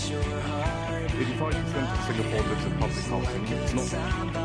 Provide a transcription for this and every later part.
85% of Singapore lives in public housing. It's not.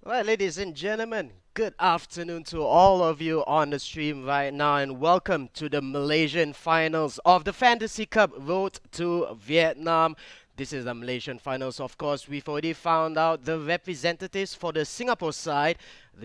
Right, ladies and gentlemen, good afternoon to all of you on the stream right now, and welcome to the Malaysian finals of the Fantasy Cup Road to Vietnam. This is the Malaysian finals, of course. We've already found out the representatives for the Singapore side.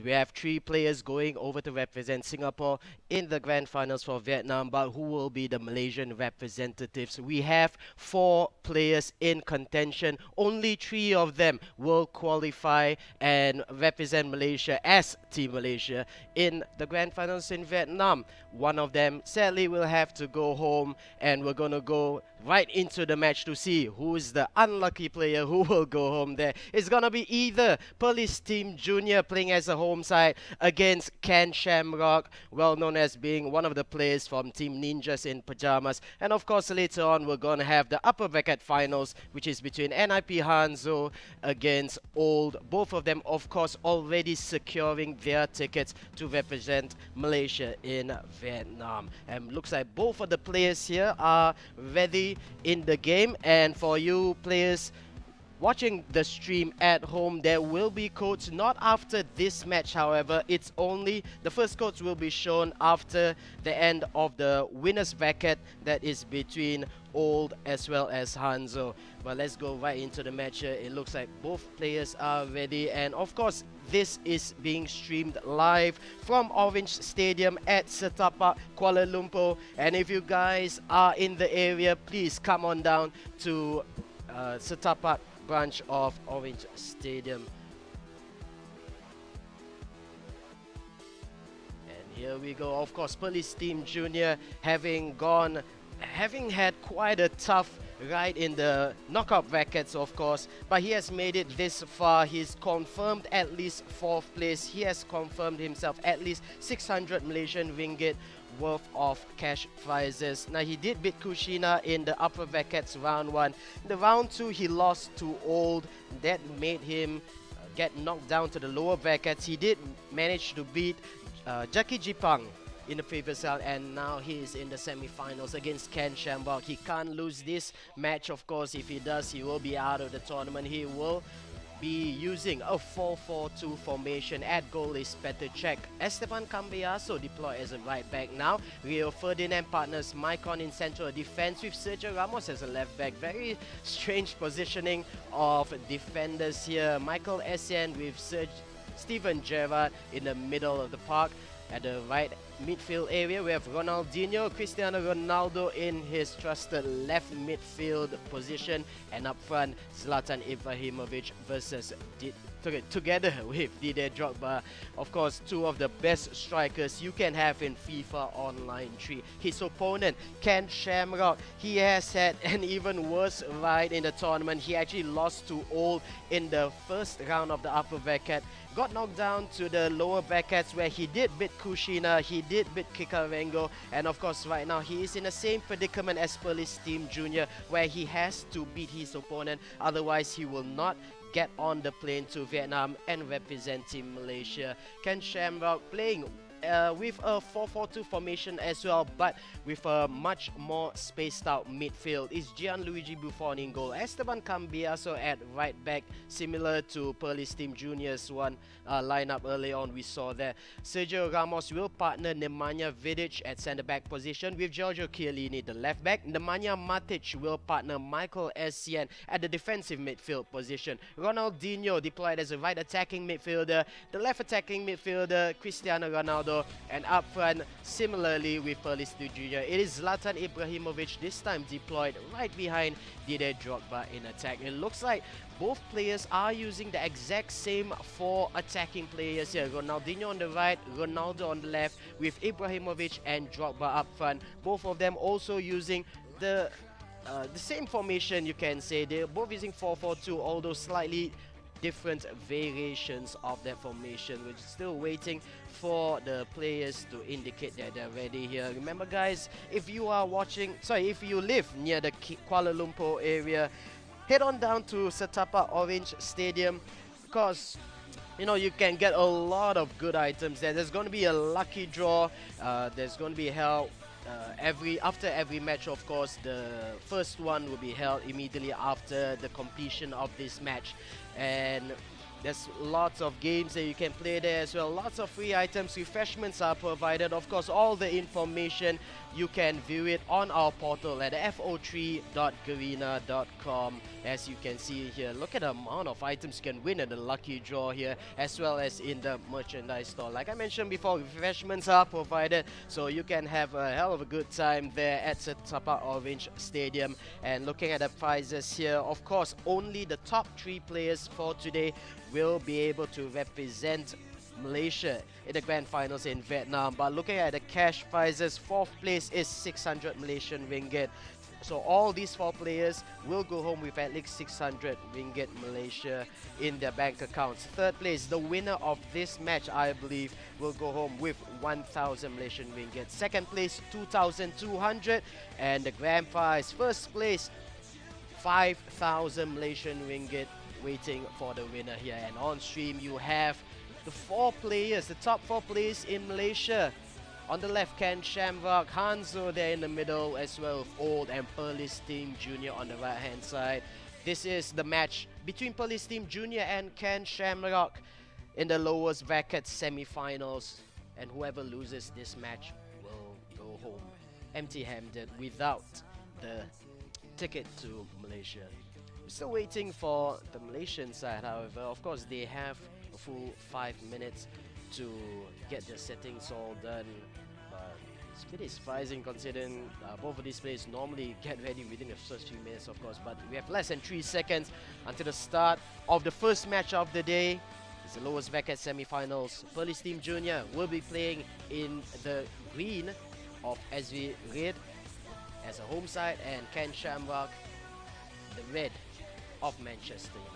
We have three players going over to represent Singapore in the grand finals for Vietnam, but who will be the Malaysian representatives? We have four players in contention. Only three of them will qualify and represent Malaysia as Team Malaysia in the grand finals in Vietnam. One of them sadly will have to go home, and we're gonna go right into the match to see who is the unlucky player who will go home there. It's gonna be either Police Team Junior playing as a home side against Ken Shamrock, well known as being one of the players from Team Ninjas in Pajamas. And of course, later on, we're gonna have the upper bracket finals, which is between NIP Hanzo against Old. Both of them, of course, already securing their tickets to represent Malaysia in Vietnam. And looks like both of the players here are ready in the game. And for you players watching the stream at home, there will be codes not after this match. However, it's only the first codes will be shown after the end of the winners bracket that is between Old as well as Hanzo. But let's go right into the match here. It looks like both players are ready, and of course this is being streamed live from Orange Stadium at Setapak, Kuala Lumpur. And if you guys are in the area, please come on down to Setapak branch of Orange Stadium. And here we go. Of course, Police Team Junior having had quite a tough ride in the knockout brackets, of course, but he has made it this far. He's confirmed at least 4th place. He has confirmed himself at least 600 Malaysian ringgit worth of cash prizes. Now, he did beat Kushina in the upper brackets round 1. In the round 2, he lost to Old. That made him get knocked down to the lower brackets. He did manage to beat Jackie Jipang in the previous round, and now he is in the semi-finals against Ken Shamrock. He can't lose this match, of course. If he does, he will be out of the tournament. He will be using a 4-4-2 formation. At goal is Petr Esteban Cambiaso deployed as a right back now. Rio Ferdinand partners Maicon in central defense with Sergio Ramos as a left back. Very strange positioning of defenders here. Michael Essien with Steven Gerrard in the middle of the park. At the right midfield area, we have Ronaldinho, Cristiano Ronaldo in his trusted left midfield position, and up front, Zlatan Ibrahimovic versus together with Didier Drogba. Of course, two of the best strikers you can have in FIFA Online 3. His opponent, Ken Shamrock, he has had an even worse ride in the tournament. He actually lost to Old in the first round of the upper bracket. Got knocked down to the lower brackets where he did beat Kushina, he did beat Kikarengo, and of course right now he is in the same predicament as Police Team Junior, where he has to beat his opponent, otherwise he will not get on the plane to Vietnam and represent Team Malaysia. Ken Shamrock playing with a 4-4-2 formation as well, but with a much more spaced out midfield. Is Gianluigi Buffon in goal, Esteban Cambiaso at right back, similar to Police Team Junior's one lineup early on we saw there. Sergio Ramos will partner Nemanja Vidic at centre back position with Giorgio Chiellini the left back. Nemanja Matic will partner Michael Essien at the defensive midfield position. Ronaldinho deployed as a right attacking midfielder, the left attacking midfielder Cristiano Ronaldo, and up front, similarly with Police Team Junior, it is Zlatan Ibrahimovic, this time deployed right behind Didier Drogba in attack. It looks like both players are using the exact same 4 attacking players here. Ronaldinho on the right, Ronaldo on the left, with Ibrahimovic and Drogba up front. Both of them also using the same formation, you can say. They're both using 4-4-2, although slightly different variations of that formation. We're still waiting for the players to indicate that they're ready here. Remember guys, if you live near the Kuala Lumpur area, head on down to Setapak Orange Stadium, because you can get a lot of good items there. There's going to be a lucky draw. There's going to be held after every match, of course. The first one will be held immediately after the completion of this match, and There's lots of games that you can play there as well. Lots of free items, refreshments are provided. Of course, all the information you can view it on our portal at fo3.garena.com. As you can see here, look at the amount of items you can win at the lucky draw here, as well as in the merchandise store. Like I mentioned before, refreshments are provided, so you can have a hell of a good time there at Setapa Orange Stadium. And looking at the prizes here, of course, only the top 3 players for today will be able to represent Malaysia in the grand finals in Vietnam. But looking at the cash prizes, 4th place is 600 Malaysian ringgit. So all these 4 players will go home with at least 600 ringgit Malaysia in their bank accounts. 3rd place, the winner of this match, I believe, will go home with 1,000 Malaysian ringgit. 2nd place, 2,200, and the grand prize, 1st place, 5,000 Malaysian ringgit waiting for the winner here. And on stream you have the 4 players, the top 4 players in Malaysia. On the left, Ken Shamrock, Hanzo there in the middle, as well as Old and Perlis Team Junior on the right hand side. This is the match between Perlis Team Junior and Ken Shamrock in the lowest bracket semi-finals, and whoever loses this match will go home empty-handed without the ticket to Malaysia. We're still waiting for the Malaysian side, however. Of course, they have a full 5 minutes to get their settings all done. But it's pretty surprising considering both of these players normally get ready within the first few minutes, of course. But we have less than 3 seconds until the start of the first match of the day. It's the lowest bracket semi-finals. Perlis Team Junior will be playing in the green of SV Red as a home side, and Ken Shamrock the red of Manchester United.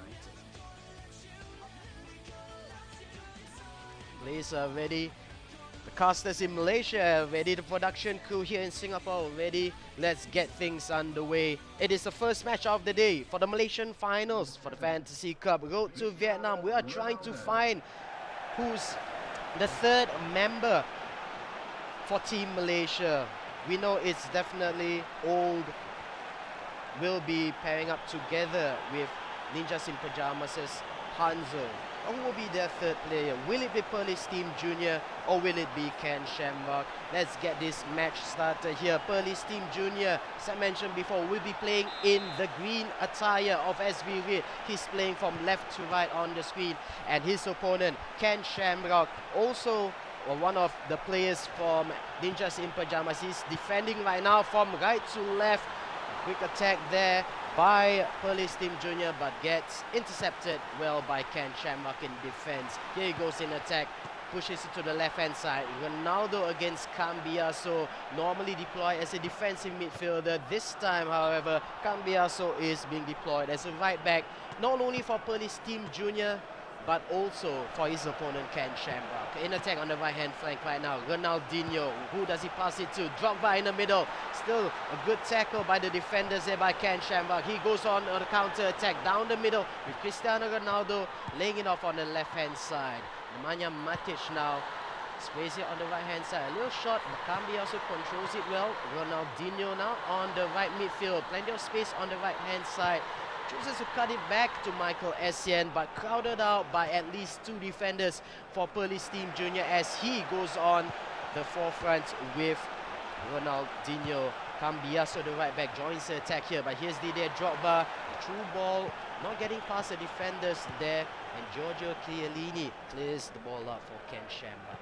Players are ready. The casters in Malaysia are ready. The production crew here in Singapore are ready. Let's get things underway. It is the first match of the day for the Malaysian finals for the Fantasy Cup. Road to Vietnam. We are trying to find who's the 3rd member for Team Malaysia. We know it's definitely Old will be pairing up together with Ninjas in Pyjamas' Hanzo. Who will be their 3rd player? Will it be Perlis Team Junior or will it be Ken Shamrock? Let's get this match started here. Perlis Team Junior, as I mentioned before, will be playing in the green attire of SV Red. He's playing from left to right on the screen, and his opponent, Ken Shamrock, also one of the players from Ninjas in Pyjamas. He's defending right now from right to left. Quick attack there by Perlis Team Junior, but gets intercepted well by Ken Shamrock in defense. Here he goes in attack, pushes it to the left hand side. Ronaldo against Cambiaso, normally deployed as a defensive midfielder. This time, however, Cambiaso is being deployed as a right back, not only for Perlis Team Junior, but also for his opponent, Ken Shamrock. In attack on the right-hand flank right now, Ronaldinho. Who does he pass it to? Drogba in the middle. Still a good tackle by the defenders there by Ken Shamrock. He goes on the counter-attack down the middle with Cristiano Ronaldo laying it off on the left-hand side. Nemanja Matic now sprays it on the right-hand side. A little shot, but Kambi also controls it well. Ronaldinho now on the right midfield. Plenty of space on the right-hand side. Chooses to cut it back to Michael Essien, but crowded out by at least 2 defenders for Perlis Team Junior as he goes on the forefront with Ronaldinho. Cambiaso, the right back, joins the attack here, but here's Didier Drogba. Through ball, not getting past the defenders there, and Giorgio Chiellini clears the ball out for Ken Shamrock.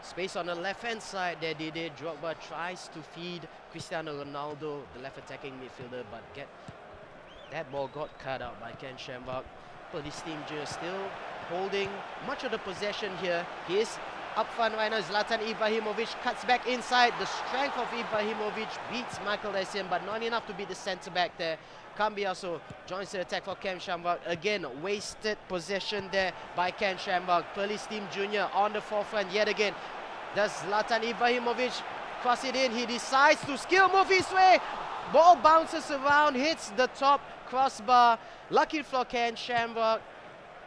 Space on the left-hand side there, Didier Drogba tries to feed Cristiano Ronaldo, the left attacking midfielder, but that ball got cut out by Ken Shamrock. Perlis Team Junior still holding much of the possession here. He is up front right now. Zlatan Ibrahimovic cuts back inside. The strength of Ibrahimovic beats Michael Essien, but not enough to beat the centre-back there. Cambiaso joins the attack for Ken Shamrock. Again, wasted possession there by Ken Shamrock. Perlis Team Junior on the forefront yet again. Does Zlatan Ibrahimovic cross it in? He decides to skill move his way. Ball bounces around, hits the top crossbar. Lucky for Ken Shamrock.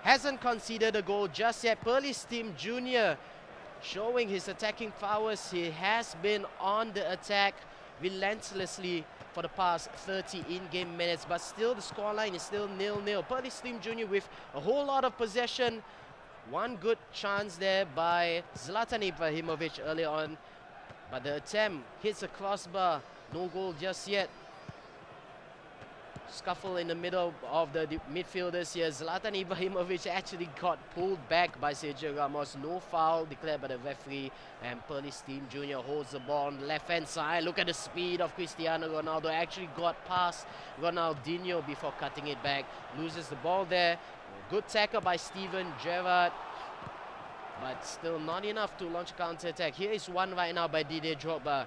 Hasn't conceded a goal just yet. Perlis Team Junior showing his attacking prowess. He has been on the attack relentlessly for the past 30 in-game minutes, but still the scoreline is still 0-0. Police Team Junior with a whole lot of possession. One good chance there by Zlatan Ibrahimovic early on, but the attempt hits a crossbar. No goal just yet. Scuffle in the middle of the midfielders here. Zlatan Ibrahimovic actually got pulled back by Sergio Ramos. No foul declared by the referee, and Police Team Junior holds the ball on the left-hand side. Look at the speed of Cristiano Ronaldo. Actually got past Ronaldinho before cutting it back. Loses the ball there. Good tackle by Steven Gerrard, but still not enough to launch a counter-attack. Here is one right now by Didier Drogba.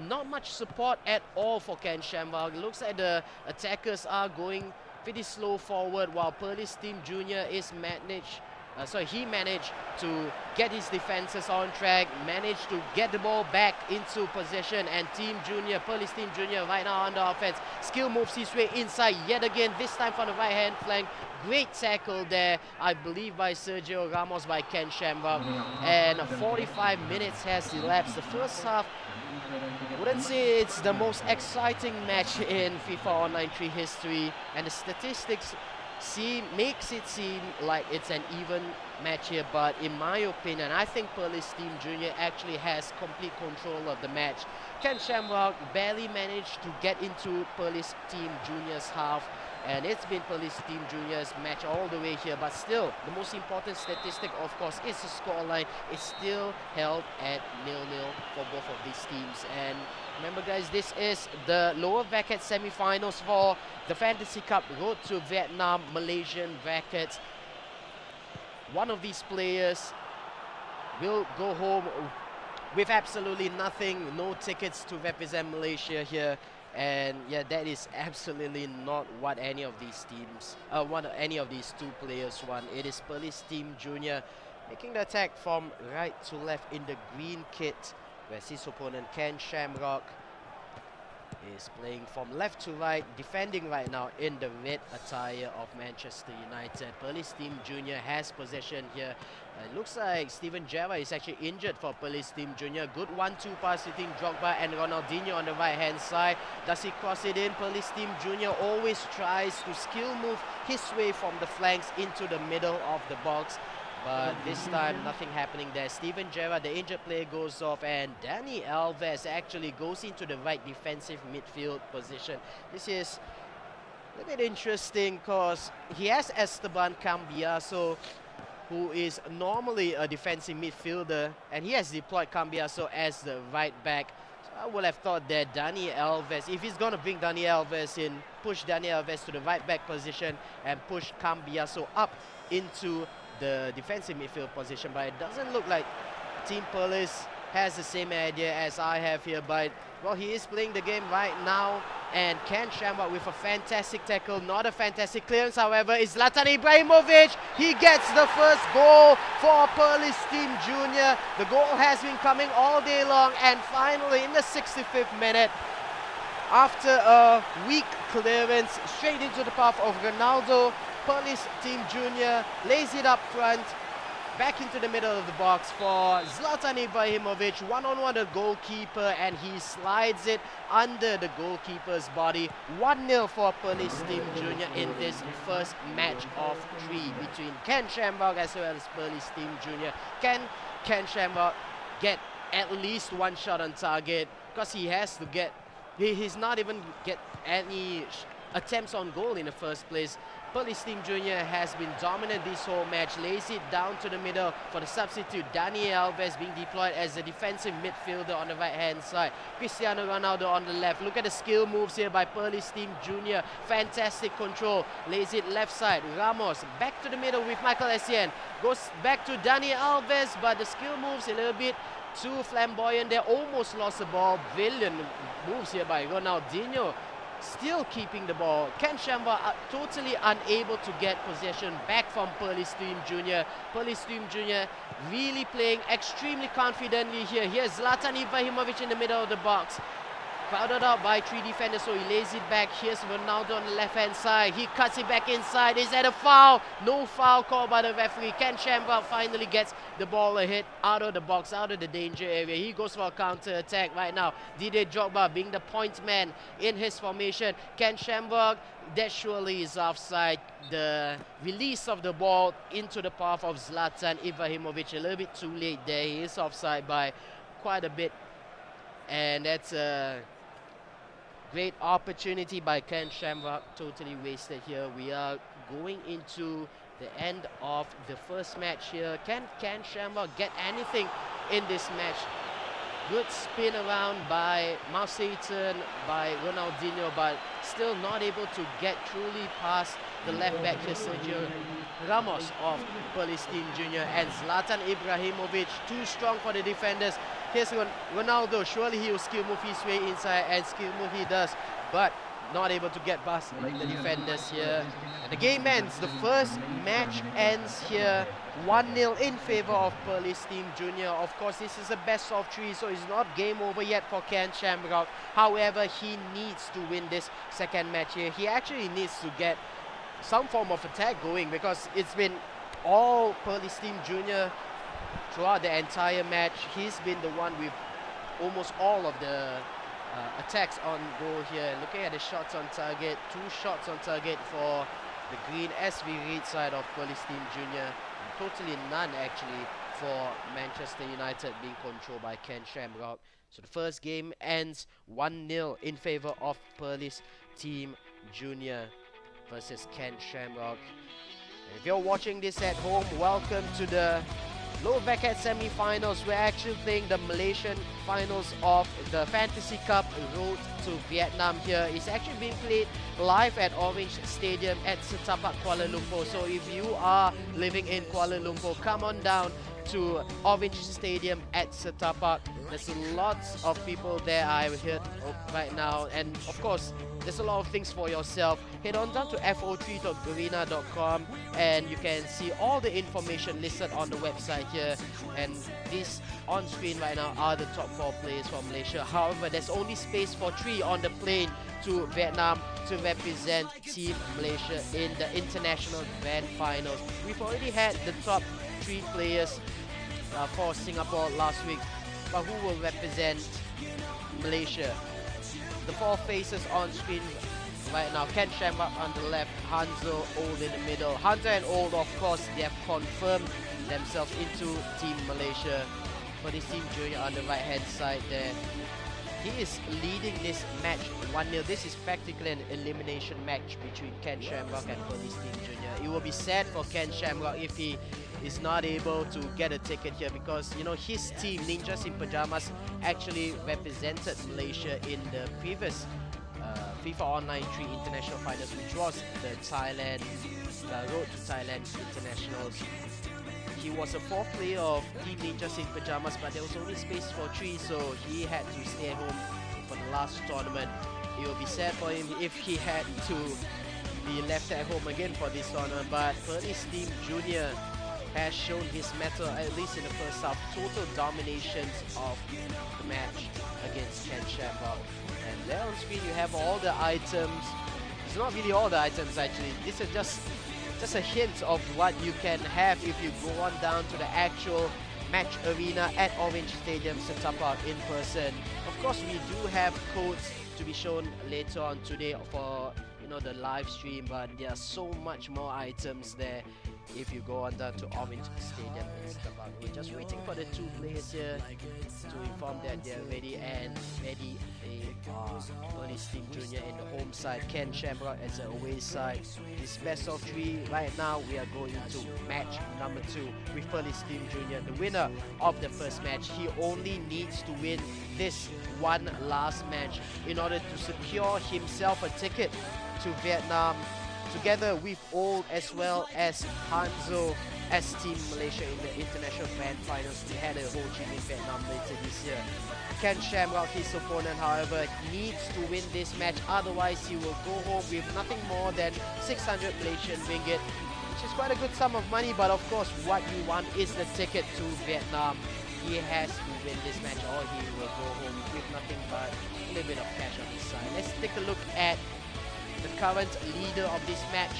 Not much support at all for Ken Shamrock. Looks like the attackers are going pretty slow forward, while Police Team Junior is he managed to get his defenses on track, managed to get the ball back into possession, and Police Team Junior right now on the offense. Skill moves his way inside yet again, this time from the right-hand flank. Great tackle there, I believe by Sergio Ramos, by Ken Shamrock. And 45 minutes has elapsed. The first half, I wouldn't say it's the most exciting match in FIFA Online 3 history, and the statistics makes it seem like it's an even match here, but in my opinion, I think Police Team Junior actually has complete control of the match. Ken Shamrock barely managed to get into Police Team Junior's half, and it's been Police Team Junior's match all the way here, but still, the most important statistic, of course, is the scoreline. It's still held at 0-0 for both of these teams. And remember, guys, this is the lower bracket semi-finals for the Fantasy Cup Road to Vietnam Malaysian brackets. One of these players will go home with absolutely nothing, no tickets to represent Malaysia here. And yeah, that is absolutely not what any of these teams, any of these two players want. It is Police Team Junior making the attack from right to left in the green kit, whereas his opponent Ken Shamrock is playing from left to right, defending right now in the red attire of Manchester United. Police Team Junior has possession here. It looks like Steven Gerrard is actually injured for Police Team Junior. Good 1-2 pass between Drogba and Ronaldinho on the right-hand side. Does he cross it in? Police Team Junior always tries to skill move his way from the flanks into the middle of the box, but this time nothing happening there. Steven Gerrard, the injured player, goes off, and Dani Alves actually goes into the right defensive midfield position. This is a bit interesting because he has Esteban Cambiaso, who is normally a defensive midfielder, and he has deployed Cambiaso as the right back. So I would have thought that Dani Alves, if he's going to bring Dani Alves in, push Dani Alves to the right back position and push Cambiaso up into the defensive midfield position, but it doesn't look like Team Police has the same idea as I have here. But well, he is playing the game right now, and Ken Shamrock with a fantastic tackle, not a fantastic clearance, however, is Zlatan Ibrahimovic. He gets the first goal for Police Team Junior. The goal has been coming all day long, and finally in the 65th minute, after a weak clearance straight into the path of Ronaldo, Police Team Junior lays it up front, back into the middle of the box for Zlatan Ibrahimovic, one-on-one the goalkeeper, and he slides it under the goalkeeper's body. 1-0 for Police Team Junior in this first match of 3 between Ken Shamrock as well as Police Team Junior. Can Ken Shamrock get at least one shot on target? Because he has to get, he's not even get any attempts on goal in the first place. Police Team Junior has been dominant this whole match, lays it down to the middle for the substitute Dani Alves being deployed as a defensive midfielder on the right-hand side. Cristiano Ronaldo on the left. Look at the skill moves here by Police Team Junior. Fantastic control. Lays it left side. Ramos back to the middle with Michael Essien. Goes back to Dani Alves, but the skill moves a little bit too flamboyant. They almost lost the ball. Brilliant moves here by Ronaldinho. Still keeping the ball. Ken Shamrock totally unable to get possession back from Police Team Junior. Police Team Junior really playing extremely confidently here. Here's Zlatan Ibrahimovic in the middle of the box. crowded out by 3 defenders, so he lays it back. Here's Ronaldo on the left-hand side. He cuts it back inside. Is that a foul? No foul called by the referee. Ken Shamrock finally gets the ball ahead, out of the box, out of the danger area. He goes for a counter-attack right now. Didier Drogba being the point man in his formation. Ken Shamrock, that surely is offside. The release of the ball into the path of Zlatan Ibrahimovic, a little bit too late there. He is offside by quite a bit. And that's a great opportunity by Ken Shamrock, totally wasted here. We are going into the end of the first match here. Can Ken Shamrock get anything in this match? Good spin around by Mauseton, by Ronaldinho, but still not able to get truly past the left back here, Sergio Ramos of Police Team Junior, and Zlatan Ibrahimovic, too strong for the defenders. Here's Ronaldo, surely he will skill move his way inside, and skill move he does, but not able to get past the defenders here. And the game ends. The first match ends here 1-0 in favor of Police Team Junior. Of course, this is a best of 3, so it's not game over yet for Ken Shamrock. However, he needs to win this second match here. He actually needs to get some form of attack going, because it's been all Police Team Junior throughout the entire match. He's been the one with almost all of the attacks on goal here. Looking at the shots on target, 2 shots on target for the green SV Reed side of Police Team Junior. Totally none actually for Manchester United, being controlled by Ken Shamrock. So the first game ends 1-0 in favor of Police Team Junior versus Ken Shamrock. And if you're watching this at home, welcome to the lower bracket semi-finals. We're actually playing the Malaysian finals of the Fantasy Cup Road to Vietnam here. It's actually being played live at Orange Stadium at Setapak, Kuala Lumpur. So if you are living in Kuala Lumpur, come on down to Orange Stadium at Setapak. There's lots of people there, I heard right now, and of course there's a lot of things for yourself. Head on down to fo3.garena.com and you can see all the information listed on the website here. And these on screen right now are the top 4 players from Malaysia. However, there's only space for 3 on the plane to Vietnam to represent Team Malaysia in the international grand finals. We've already had the top 3 players for Singapore last week, but who will represent Malaysia? The 4 faces on screen right now. Ken Shamrock on the left, Hanzo, Old in the middle. Hunter and Old, of course, they have confirmed themselves into Team Malaysia. But this Team Junior on the right hand side there. He is leading this match 1-0. This is practically an elimination match between Ken Shamrock and Police Team Junior. It will be sad for Ken Shamrock if he is not able to get a ticket here, because you know his team, Ninjas in Pajamas, actually represented Malaysia in the previous FIFA Online 3 International Finals, which was the Road to Thailand Internationals. He was a 4th player of Team Ninjas in Pajamas, but there was only space for 3, so he had to stay at home for the last tournament. It will be sad for him if he had to be left at home again for this tournament, but Police Team Junior has shown his mettle, at least in the first half. Total dominations of the match against Ken Shamrock. And there on screen you have all the items. It's not really all the items actually. This is just a hint of what you can have if you go on down to the actual match arena at Orange Stadium Setapak in person. Of course, we do have codes to be shown later on today for the live stream, but there are so much more items there if you go on down to Orange Stadium in Setapak. We're just waiting for the 2 players here to inform that they're ready, and ready they are. Police Team Junior in the home side, Ken Shamrock as the away side. This best of 3 right now. We are going to match number 2 with Police Team Junior. The winner of the first match, he only needs to win this one last match in order to secure himself a ticket to Vietnam, together with Old as well as Hanzo as Team Malaysia in the International Grand Finals. We had a Ho Chi Minh Vietnam later this year. Ken Shamrock, his opponent, however, needs to win this match, otherwise he will go home with nothing more than 600 Malaysian ringgit, which is quite a good sum of money. But of course, what you want is the ticket to Vietnam. He has to win this match or he will go home with with nothing but a little bit of cash on his side. Let's take a look at the current leader of this match,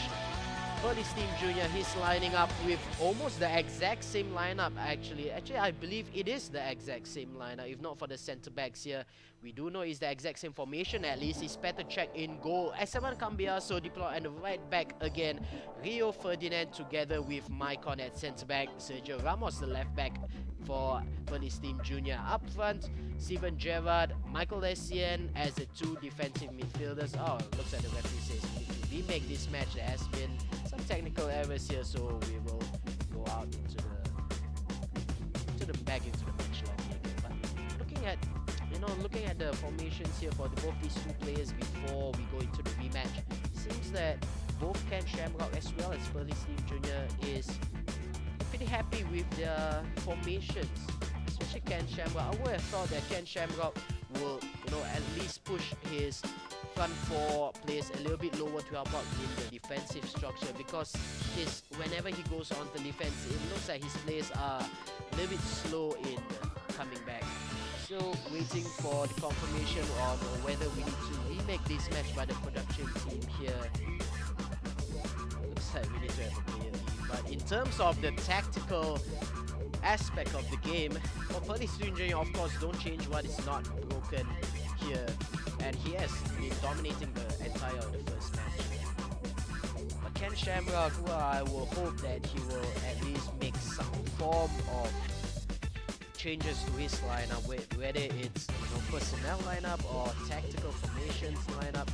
Pearly Steam Jr. He's lining up with almost the exact same lineup actually. Actually, I believe it is the exact same lineup, if not for the centre backs here. We do know it's the exact same formation at least. It's Petr in goal. Esteban Cambiaso deployed and right back again. Rio Ferdinand together with Maicon at centre back. Sergio Ramos the left back for Pearly Steam Jr. Up front, Steven Gerrard, Michael Essien as the two defensive midfielders. Oh, looks like the referee says we need to remake this match. There has been some technical errors here, so we will go out into the back into the match lobby again. But looking at the formations here for both these two players before we go into the rematch, it seems that both Ken Shamrock as well as Pearly Steam Jr. is pretty happy with their formations, especially Ken Shamrock. I would have thought that Ken Shamrock will, at least push his front four players a little bit lower to help out in the defensive structure, because whenever he goes on the defense, it looks like his players are a little bit slow in coming back. Still waiting for the confirmation on whether we need to remake this match by the production team here. Looks like we need to have a player lead. But in terms of the tactical aspect of the game, for Pearly Steam Jr., of course, don't change what is not broken here. And he has been dominating the entire of the first match. But Ken Shamrock, well, I will hope that he will at least make some form of changes to his lineup, whether it's personnel lineup or tactical formations lineup,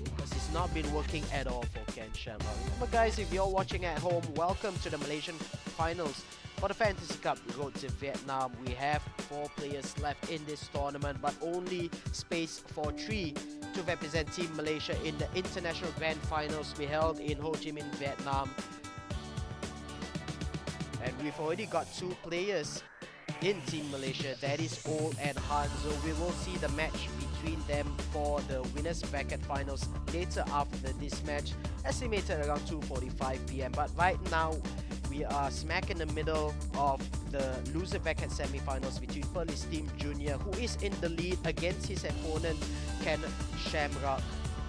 because it's not been working at all for Ken Shamrock. Remember guys, if you're watching at home, welcome to the Malaysian finals for the Fantasy Cup Road to Vietnam. We have 4 players left in this tournament, but only space for 3 to represent Team Malaysia in the International Grand Finals we held in Ho Chi Minh, Vietnam. And we've already got 2 players in Team Malaysia, that is Ol and Hanzo. We will see the match between them for the winners bracket finals later after this match, estimated around 2:45 p.m. But right now, we are smack in the middle of the loser bracket semi-finals between Pearly Steam Jr., who is in the lead against his opponent Ken Shamrock.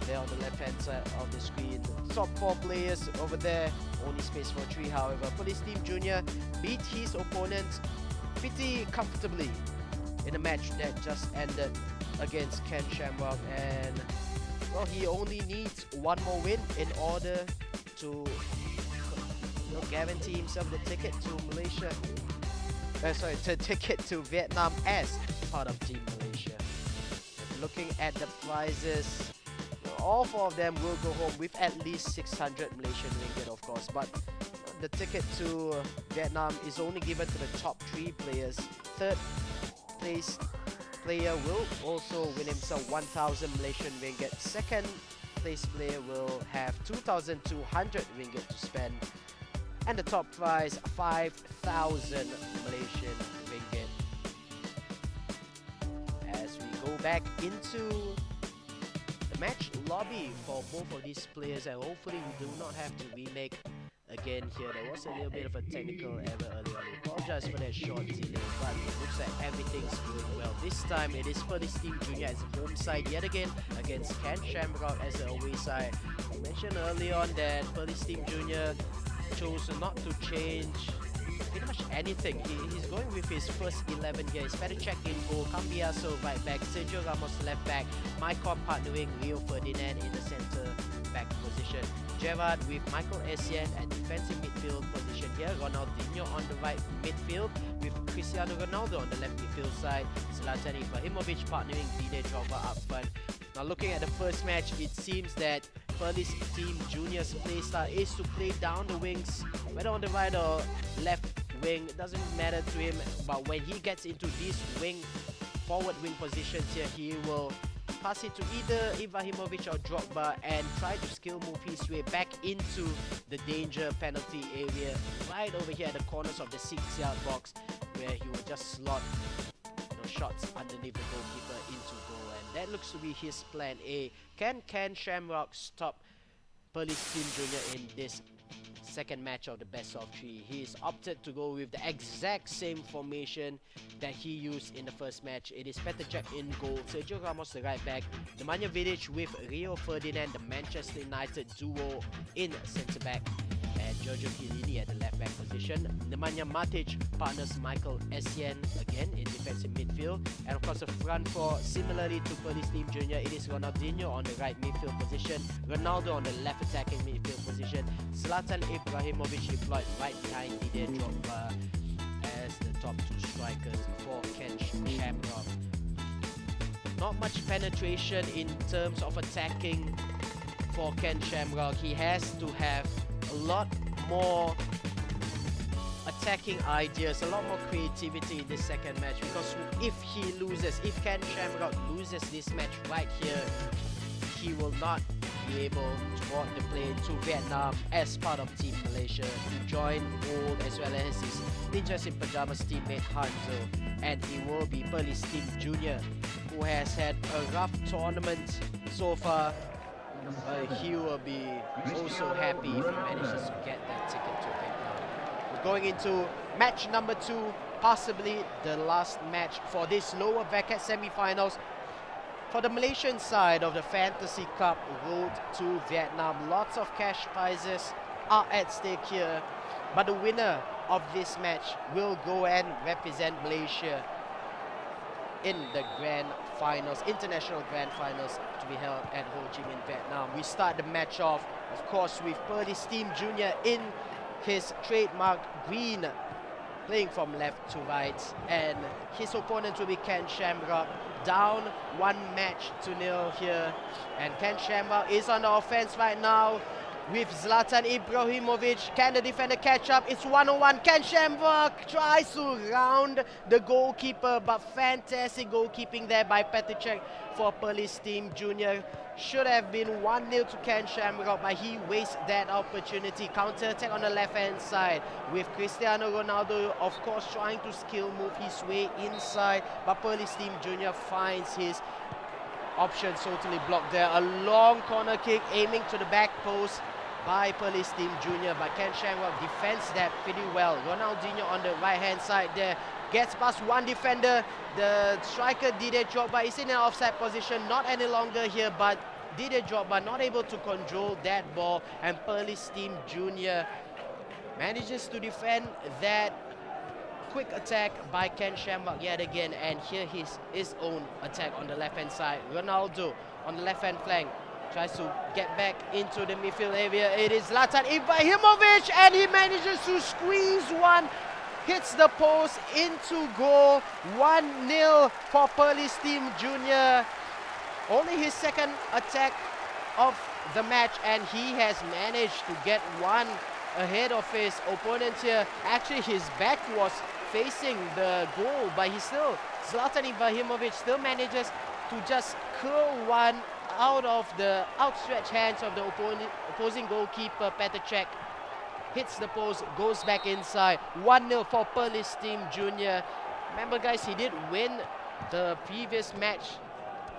There on the left-hand side of the screen, top 4 players over there, only space for 3. However, Pearly Steam Jr. beat his opponent pretty comfortably in a match that just ended against Ken Shamrock, and well, he only needs 1 more win in order to guarantee himself the ticket to Malaysia. The ticket to Vietnam as part of Team Malaysia. Looking at the prizes, all 4 of them will go home with at least 600 Malaysian ringgit, of course, but the ticket to Vietnam is only given to the top 3 players. 3rd place player will also win himself 1,000 Malaysian ringgit. 2nd place player will have 2,200 ringgit to spend. And the top prize, 5,000 Malaysian ringgit. As we go back into the match lobby for both of these players, and hopefully we do not have to remake again here. There was a little bit of a technical error earlier on. I apologize for that short delay, but it looks like everything's going well. This time it is Pearly Steam Jr. as a home side yet again against Ken Shamrock as the away side. I mentioned earlier on that Pearly Steam Jr. chose not to change pretty much anything. He's going with his first 11 here. It's Petr in goal, Cambiaso right back, Sergio Ramos left back, Maicon partnering Rio Ferdinand in the centre back position. Gerrard with Michael Essien at defensive midfield position here. Ronaldinho on the right midfield with Cristiano Ronaldo on the left midfield side. Zlatan Ibrahimovic partnering Didier Drogba up front. Now looking at the first match, it seems that Pearly Steam Jr.'s playstyle is to play down the wings, whether on the right or left wing, it doesn't matter to him. But when he gets into these forward wing positions here, he will pass it to either Ibrahimovic or Drogba and try to skill move his way back into the danger penalty area right over here at the corners of the 6-yard box, where he will just slot shots underneath the goalkeeper into goal. And that looks to be his plan A. Can Shamrock stop Pearly Steam Jr. in this second match of the best of 3. He's opted to go with the exact same formation that he used in the first match. It is Petr Cech in goal, Sergio Ramos the right back, Nemanja Vidic with Rio Ferdinand, the Manchester United duo in centre back, and Giorgio Chiellini at the left back position. Nemanja Matic partners Michael Essien again in defensive midfield, and of course the front four, similarly to Perlis Team Junior, it is Ronaldinho on the right midfield position, Ronaldo on the left attacking midfield position, Zlatan Ibrahimovic deployed right behind Didier Drogba as the top two strikers for Ken Shamrock. Not much penetration in terms of attacking for Ken Shamrock. He has to have a lot more attacking ideas, a lot more creativity in this second match, because if Ken Shamrock loses this match right here, he will not be able to board the plane to Vietnam as part of Team Malaysia to join Gold as well as his Ninjas in Pajamas teammate Hanzo, and he will be Perlis Team Junior, who has had a rough tournament so far. He will be also happy if he manages to get that ticket to Vietnam. We're going into match number 2, possibly the last match for this lower bracket semi-finals. For the Malaysian side of the Fantasy Cup road to Vietnam, lots of cash prizes are at stake here, but the winner of this match will go and represent Malaysia in the grand finals, international grand finals, to be held at Ho Chi Minh, Vietnam. We start the match off, of course, with Perlis Team Junior in his trademark green, playing from left to right, and his opponent will be Ken Shamrock, down 1-0 here, and Ken Shamrock is on the offense right now with Zlatan Ibrahimovic. Can the defender catch up? It's 1-on-1. Ken Shamrock tries to round the goalkeeper, but fantastic goalkeeping there by Petr Cech for Perlis Team Junior. Should have been 1-0 to Ken Shamrock, but he wastes that opportunity. Counter attack on the left hand side with Cristiano Ronaldo, of course, trying to skill move his way inside, but Perlis Team Junior finds his option totally blocked there. A long corner kick aiming to the back post by Perlis Team Junior, but Ken Shamrock defends that pretty well. Ronaldinho on the right hand side there gets past one defender. The striker Didier Drogba is in an offside position, not any longer here, but Didier Drogba not able to control that ball, and Perlis Team Junior manages to defend that quick attack by Ken Shamrock yet again, and here his own attack on the left hand side. Ronaldo on the left hand flank tries to get back into the midfield area. It is Zlatan Ibrahimovic, and he manages to squeeze one, hits the post into goal. 1-0 for Perlis Team Junior. Only his second attack of the match, and he has managed to get one ahead of his opponent here. Actually, his back was facing the goal, but Zlatan Ibrahimovic still manages to just curl one out of the outstretched hands of the opposing goalkeeper, Petr Cech. Hits the post, goes back inside. 1-0 for Perlis Team Junior. Remember, guys, he did win the previous match,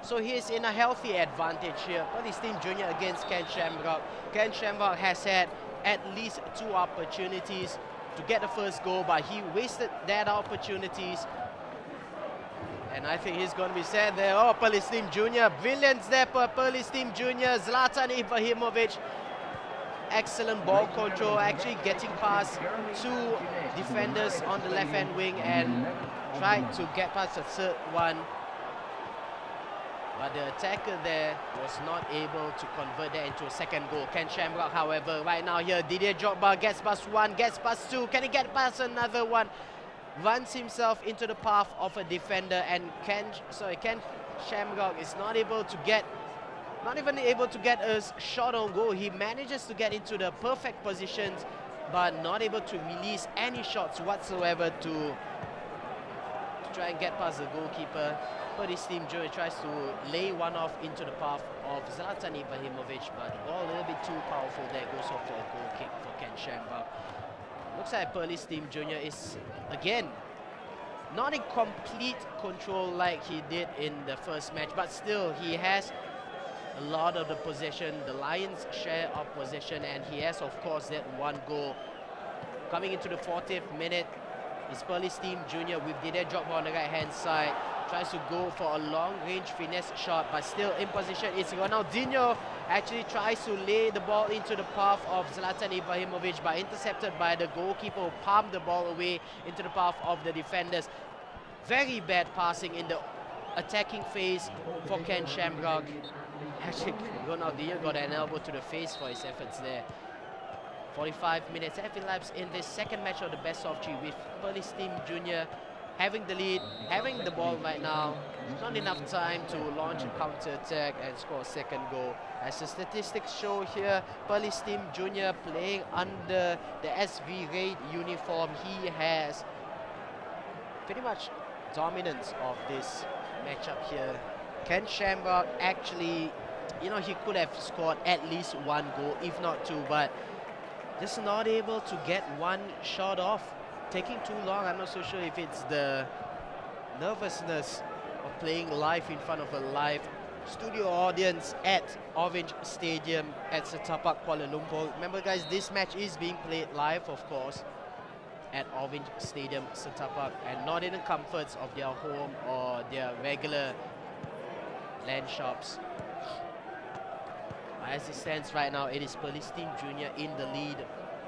so he is in a healthy advantage here. Perlis Team Junior against Ken Shamrock. Ken Shamrock has had at least 2 opportunities to get the first goal, but he wasted that opportunities. And I think he's going to be sad there. Oh, Perlis Team Junior. Brilliance there for Perlis Team Junior. Zlatan Ibrahimovic. Excellent ball control, actually getting past 2 defenders on the left-hand wing and tried to get past the third one. But the attacker there was not able to convert that into a second goal. Ken Shamrock, however, right now here, Didier Drogba gets past 1, gets past 2. Can he get past another one? Runs himself into the path of a defender, and Ken Shamrock is not even able to get a shot on goal. He manages to get into the perfect positions, but not able to release any shots whatsoever to try and get past the goalkeeper. Perlis Team Junior tries to lay one off into the path of Zlatan Ibrahimovic, but the ball a little bit too powerful there, goes off for a goal kick for Ken Shamrock. Looks like Perlis Team Junior is, again, not in complete control like he did in the first match, but still he has a lot of the possession, the Lions' share of possession, and he has, of course, that one goal. Coming into the 40th minute, is Perlis Team Junior with Didier Drogba on the right-hand side. Tries to go for a long-range finesse shot, but still in position. It's Ronaldinho actually tries to lay the ball into the path of Zlatan Ibrahimovic, but intercepted by the goalkeeper who palmed the ball away into the path of the defenders. Very bad passing in the attacking phase for Ken Shamrock. Actually, Ronaldinho got an elbow to the face for his efforts there. 45 minutes have elapsed in this second match of the best of three, with Perlis Team Junior having the lead, having the ball right now. Not enough time to launch a counter-attack and score a second goal. As the statistics show here, Perlis Team Junior playing under the SV Raid uniform. He has pretty much dominance of this matchup here. Ken Shamrock actually, he could have scored at least one goal, if not two, but just not able to get one shot off. Taking too long. I'm not so sure if it's the nervousness of playing live in front of a live studio audience at Orange Stadium at Setapak, Kuala Lumpur. Remember guys, this match is being played live, of course, at Orange Stadium, Setapak, and not in the comforts of their home or their regular LAN shops. As it stands right now, it is Perlis Team Junior in the lead.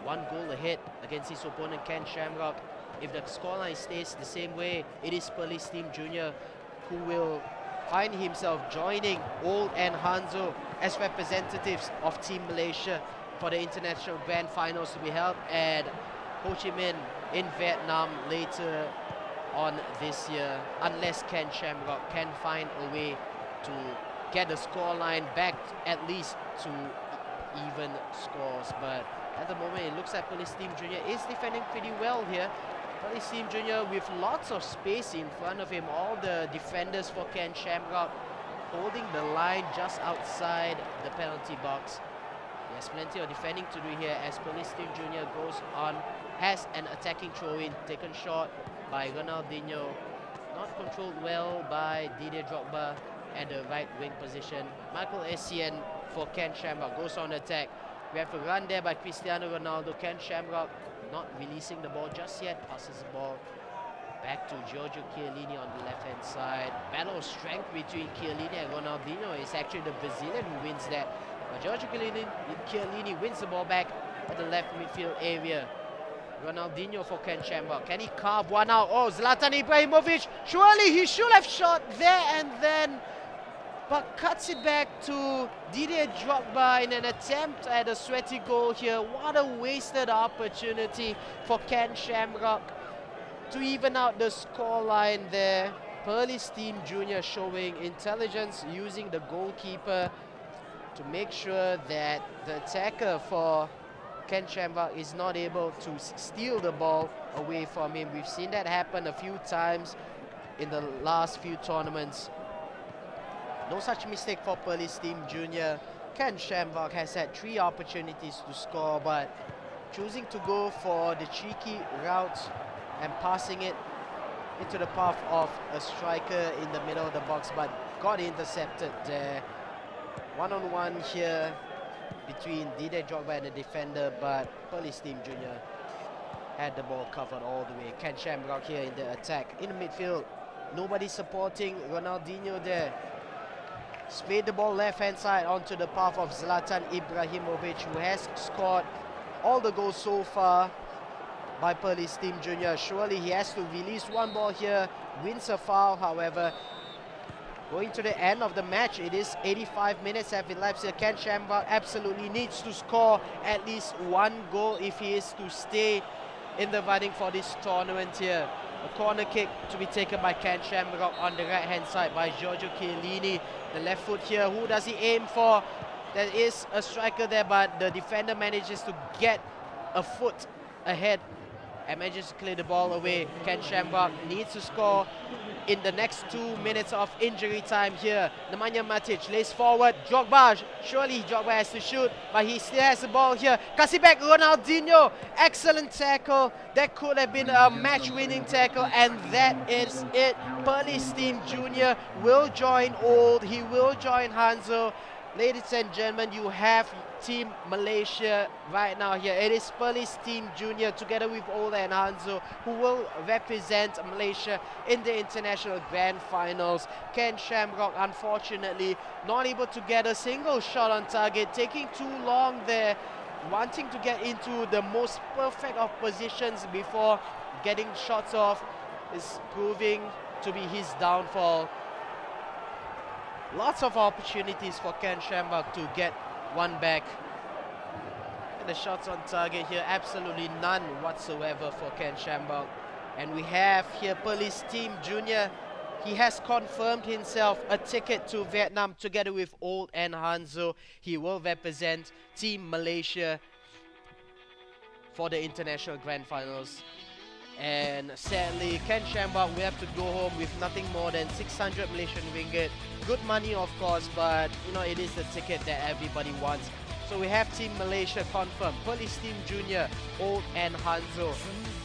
One goal ahead against his opponent, Ken Shamrock. If the scoreline stays the same way, it is Perlis Team Junior who will find himself joining Old and Hanzo as representatives of Team Malaysia for the International Grand Finals to be held at Ho Chi Minh in Vietnam later on this year, unless Ken Shamrock can find a way to get the scoreline back at least to even scores. But at the moment, it looks like Perlis Team Junior is defending pretty well here. Perlis Team Junior with lots of space in front of him. All the defenders for Ken Shamrock holding the line just outside the penalty box. There's plenty of defending to do here as Perlis Team Junior goes on, has an attacking throw-in taken short by Ronaldinho. Not controlled well by Didier Drogba at the right wing position. Michael Essien for Ken Shamrock goes on attack. We have a run there by Cristiano Ronaldo. Ken Shamrock not releasing the ball just yet. Passes the ball back to Giorgio Chiellini on the left-hand side. Battle of strength between Chiellini and Ronaldinho. It's actually the Brazilian who wins that. But Giorgio Chiellini wins the ball back at the left midfield area. Ronaldinho for Ken Shamrock. Can he carve one out? Oh, Zlatan Ibrahimovic. Surely he should have shot there and then, but cuts it back to Didier Drogba in an attempt at a sweaty goal here. What a wasted opportunity for Ken Shamrock to even out the scoreline there. Perlis Team Junior showing intelligence, using the goalkeeper to make sure that the attacker for Ken Shamrock is not able to steal the ball away from him. We've seen that happen a few times in the last few tournaments. No such mistake for Perlis Team Junior. Ken Shamrock has had 3 opportunities to score, but choosing to go for the cheeky route and passing it into the path of a striker in the middle of the box, but got intercepted there. One-on-one here between Didier Drogba and the defender, but Perlis Team Junior had the ball covered all the way. Ken Shamrock here in the attack. In the midfield, nobody supporting Ronaldinho there. Splayed the ball left-hand side onto the path of Zlatan Ibrahimovic, who has scored all the goals so far by Perlis Team Junior. Surely he has to release one ball here, wins a foul, however. Going to the end of the match, it is 85 minutes have elapsed here. Ken Shamrock absolutely needs to score at least one goal if he is to stay in the running for this tournament here. A corner kick to be taken by Ken Shamrock on the right-hand side by Giorgio Chiellini. The left foot here, who does he aim for? There is a striker there, but the defender manages to get a foot ahead and manages to clear the ball away. Ken Shamrock needs to score in the next 2 minutes of injury time here. Nemanja Matic lays forward. Drogba, surely Drogba has to shoot, but he still has the ball here. Kasih back Ronaldinho. Excellent tackle. That could have been a match-winning tackle, and that is it. Perlis Team Junior will join Old. He will join Hanzo Ladies and gentlemen, you have Team Malaysia right now here. It is Perlis Team Junior together with Ola and Hanzo who will represent Malaysia in the International Grand Finals. Ken Shamrock, unfortunately, not able to get a single shot on target, taking too long there, wanting to get into the most perfect of positions before getting shots off is proving to be his downfall. Lots of opportunities for Ken Shamrock to get one back. And the shots on target here, absolutely none whatsoever for Ken Shamrock. And we have here Perlis Team Junior. He has confirmed himself a ticket to Vietnam together with Old and Hanzo. He will represent Team Malaysia for the International Grand Finals. And sadly, Ken Shamrock will have to go home with nothing more than 600 Malaysian ringgit. Good money, of course, but you know, it is the ticket that everybody wants. So we have Team Malaysia confirmed. Perlis Team Junior, Old and Hanzo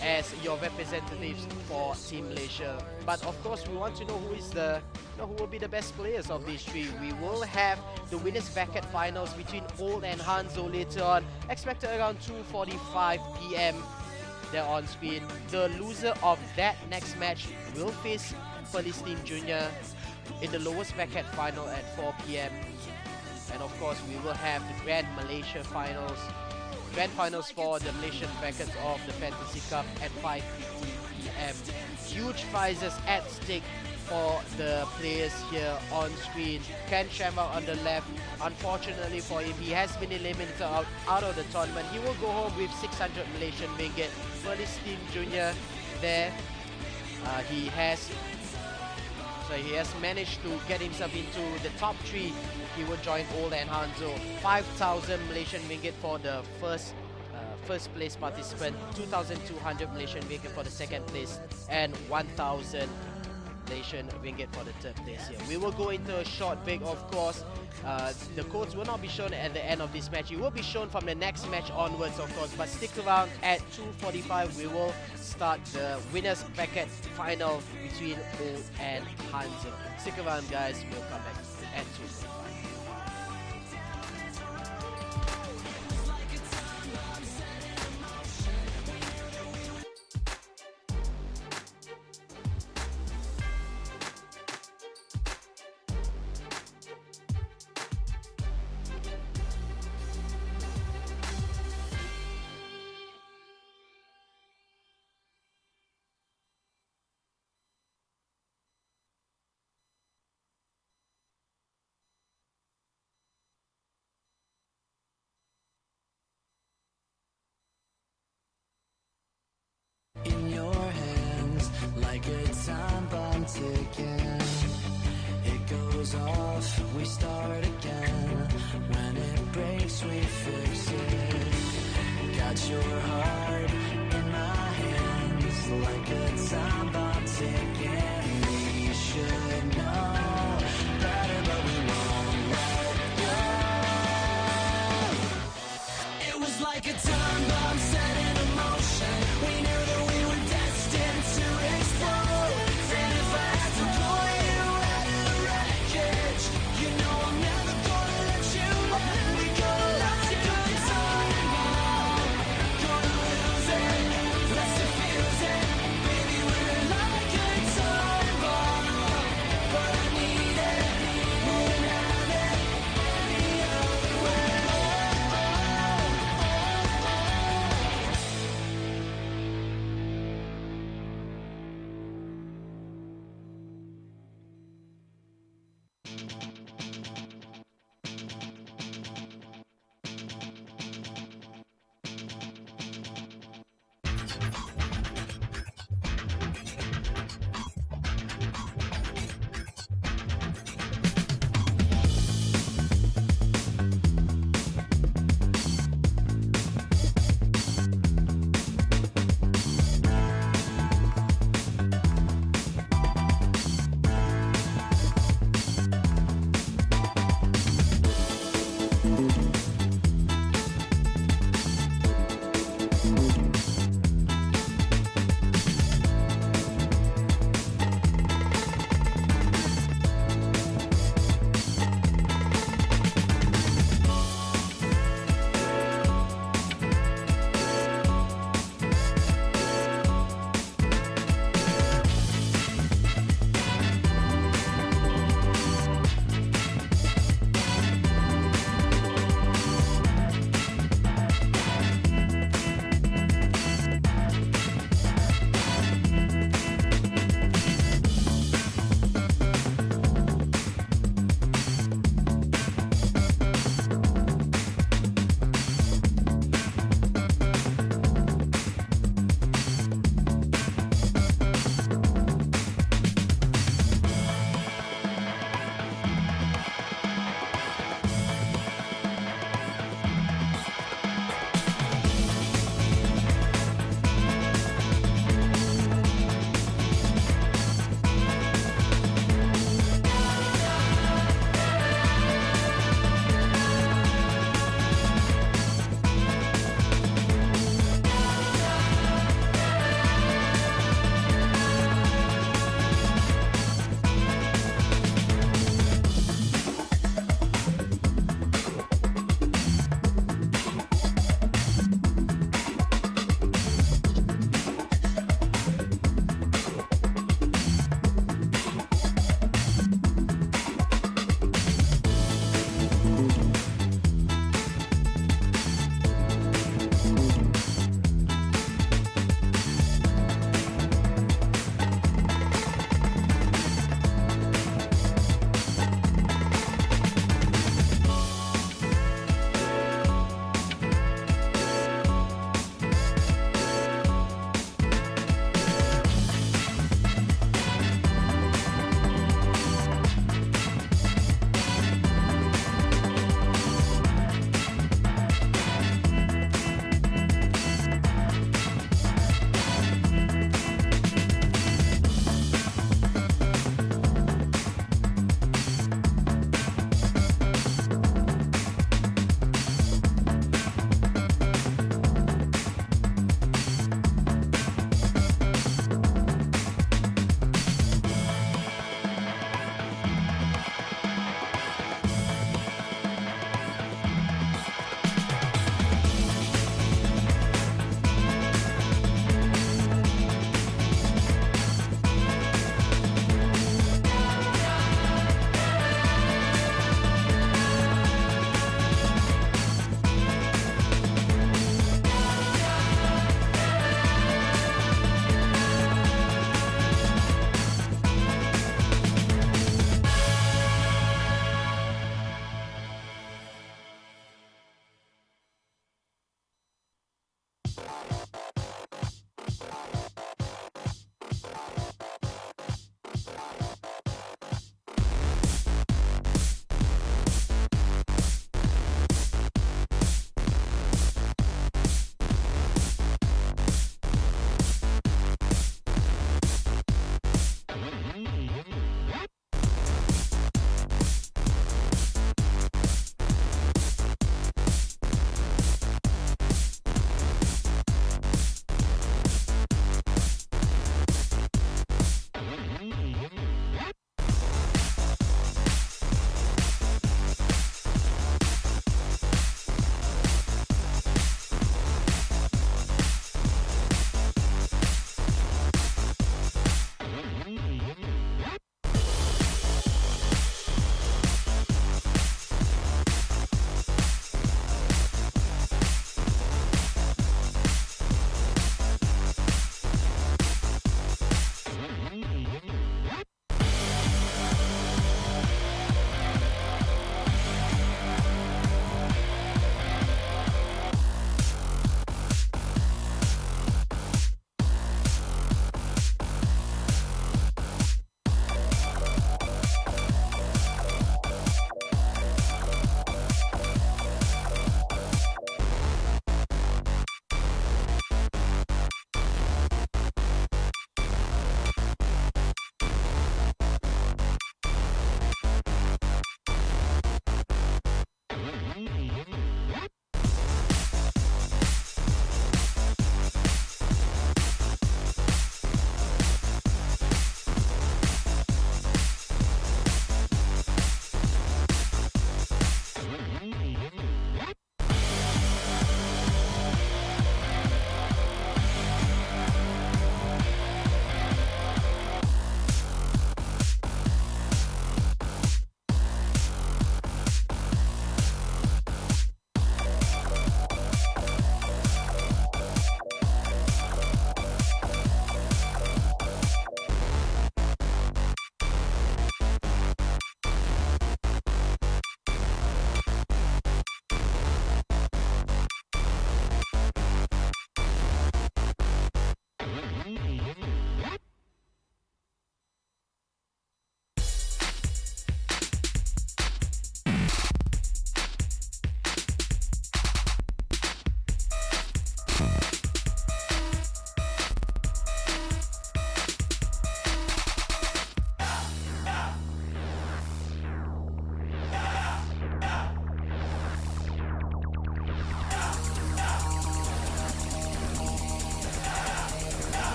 as your representatives for Team Malaysia. But of course, we want to know who is the who will be the best players of these three. We will have the winners bracket finals between Old and Hanzo later on, expected around 2:45 p.m. There on screen. The loser of that next match will face Perlis Team Junior in the lowest bracket final at 4 p.m. And of course, we will have the Grand Malaysia Finals. Grand Finals for the Malaysian brackets of the Fantasy Cup at 5:50 p.m. Huge prizes at stake for the players here on screen. Ken Shamrock on the left. Unfortunately for him, he has been eliminated out of the tournament. He will go home with 600 Malaysian ringgit. Perlis Team Junior there. He has managed to get himself into the top 3. He will join Old and Hanzo. 5,000 Malaysian ringgit for the first place participant, 2,200 Malaysian ringgit for the second place, and 1,000 Malaysian ringgit for the third place here. We will go into a short break, of course. The codes will not be shown at the end of this match. It will be shown from the next match onwards, of course. But stick around at 2:45. We will start the winners bracket final between Old and Hanzo. Stick around, guys. We'll come back at 2:45. In your hands, like a time bomb ticking. It goes off, we start again. When it breaks, we fix it. Got your heart in my hands, like a time bomb ticking. We should know better, but we won't let go. It was like a time bomb set in motion. We knew that we were destined to explode. And if I had to pull you out of the wreckage, you know I'm never gonna let you let me go. Like a time bomb, gonna lose it. Let's defuse it, baby. We're like a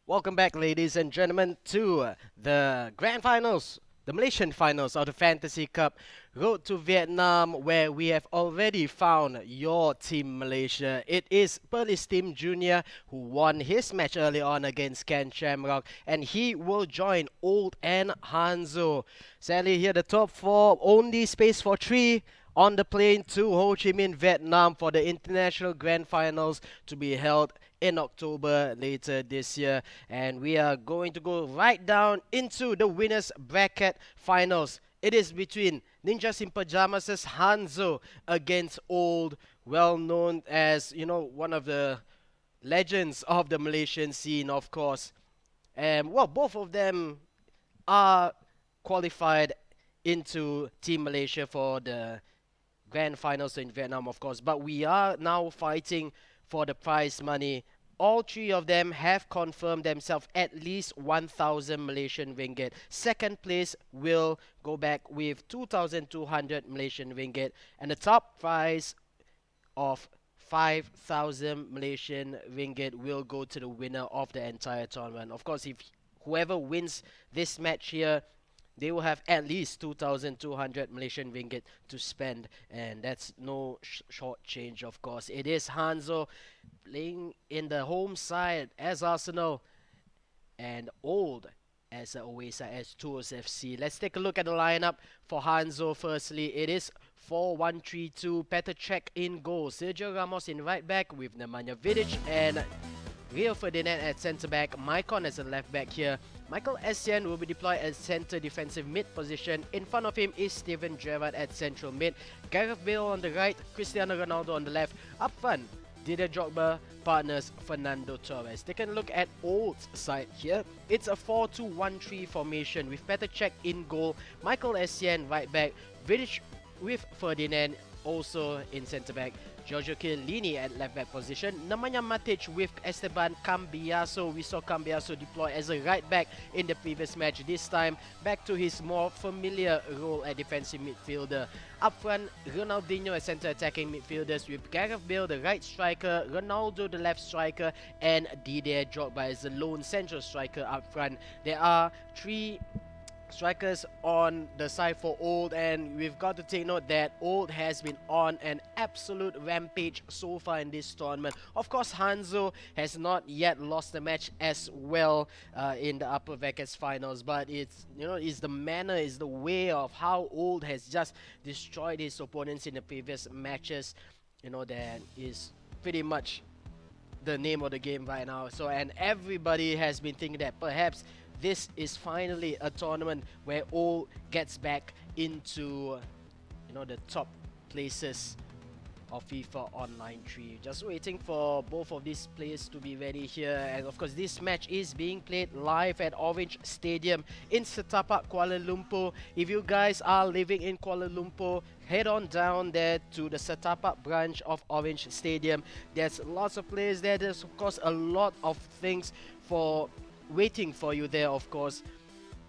Welcome back, ladies and gentlemen, to the grand finals, the Malaysian finals of the Fantasy Cup Road to Vietnam, where we have already found your team, Malaysia. It is Perlis Team Junior who won his match early on against Ken Shamrock, and he will join Old and Hanzo. Sadly, here the top four, only space for three on the plane to Ho Chi Minh, Vietnam for the International Grand Finals to be held in October later this year. And we are going to go right down into the winners bracket finals. It is between Ninjas in Pajamas' Hanzo against Old, well known as, one of the legends of the Malaysian scene, of course. And well, both of them are qualified into Team Malaysia for the grand finals in Vietnam, of course. But we are now fighting for the prize money. All three of them have confirmed themselves at least 1,000 Malaysian ringgit. Second place will go back with 2,200 Malaysian ringgit. And the top prize of 5,000 Malaysian ringgit will go to the winner of the entire tournament. Of course, if whoever wins this match here, they will have at least 2,200 Malaysian ringgit to spend, and that's no short change, of course. It is Hanzo playing in the home side as Arsenal, and Old as the away side as Tours FC. Let's take a look at the lineup for Hanzo. Firstly, it is 4-1-3-2. Petr Cech in goal. Sergio Ramos in right back with Nemanja Vidic and Rio Ferdinand at centre back. Maicon as a left back here. Michael Essien will be deployed at centre defensive mid position. In front of him is Steven Gerrard at central mid. Gareth Bale on the right. Cristiano Ronaldo on the left. Up front, Didier Drogba partners Fernando Torres. Taking a look at Old's side here. It's a 4-2-1-3 formation with Petr Cech in goal. Michael Essien right back. Vidic with Ferdinand also in centre back. Giorgio Chiellini at left back position. Nemanja Matic with Esteban Cambiaso. We saw Cambiaso deploy as a right back in the previous match. This time back to his more familiar role at defensive midfielder. Up front, Ronaldinho as centre attacking midfielders with Gareth Bale the right striker, Ronaldo the left striker, and Didier Drogba as the lone central striker up front. There are three strikers on the side for Old, and we've got to take note that Old has been on an absolute rampage so far in this tournament. Of course, Hanzo has not yet lost the match as well in the upper brackets finals, but it's the manner, is the way of how Old has just destroyed his opponents in the previous matches. That is pretty much the name of the game right now. So, and everybody has been thinking that perhaps this is finally a tournament where Old gets back into the top places of FIFA Online 3. Just waiting for both of these players to be ready here. And of course, this match is being played live at Orange Stadium in Setapak, Kuala Lumpur. If you guys are living in Kuala Lumpur, head on down there to the Setapak branch of Orange Stadium. There's lots of players there. There's of course a lot of things for waiting for you there, of course.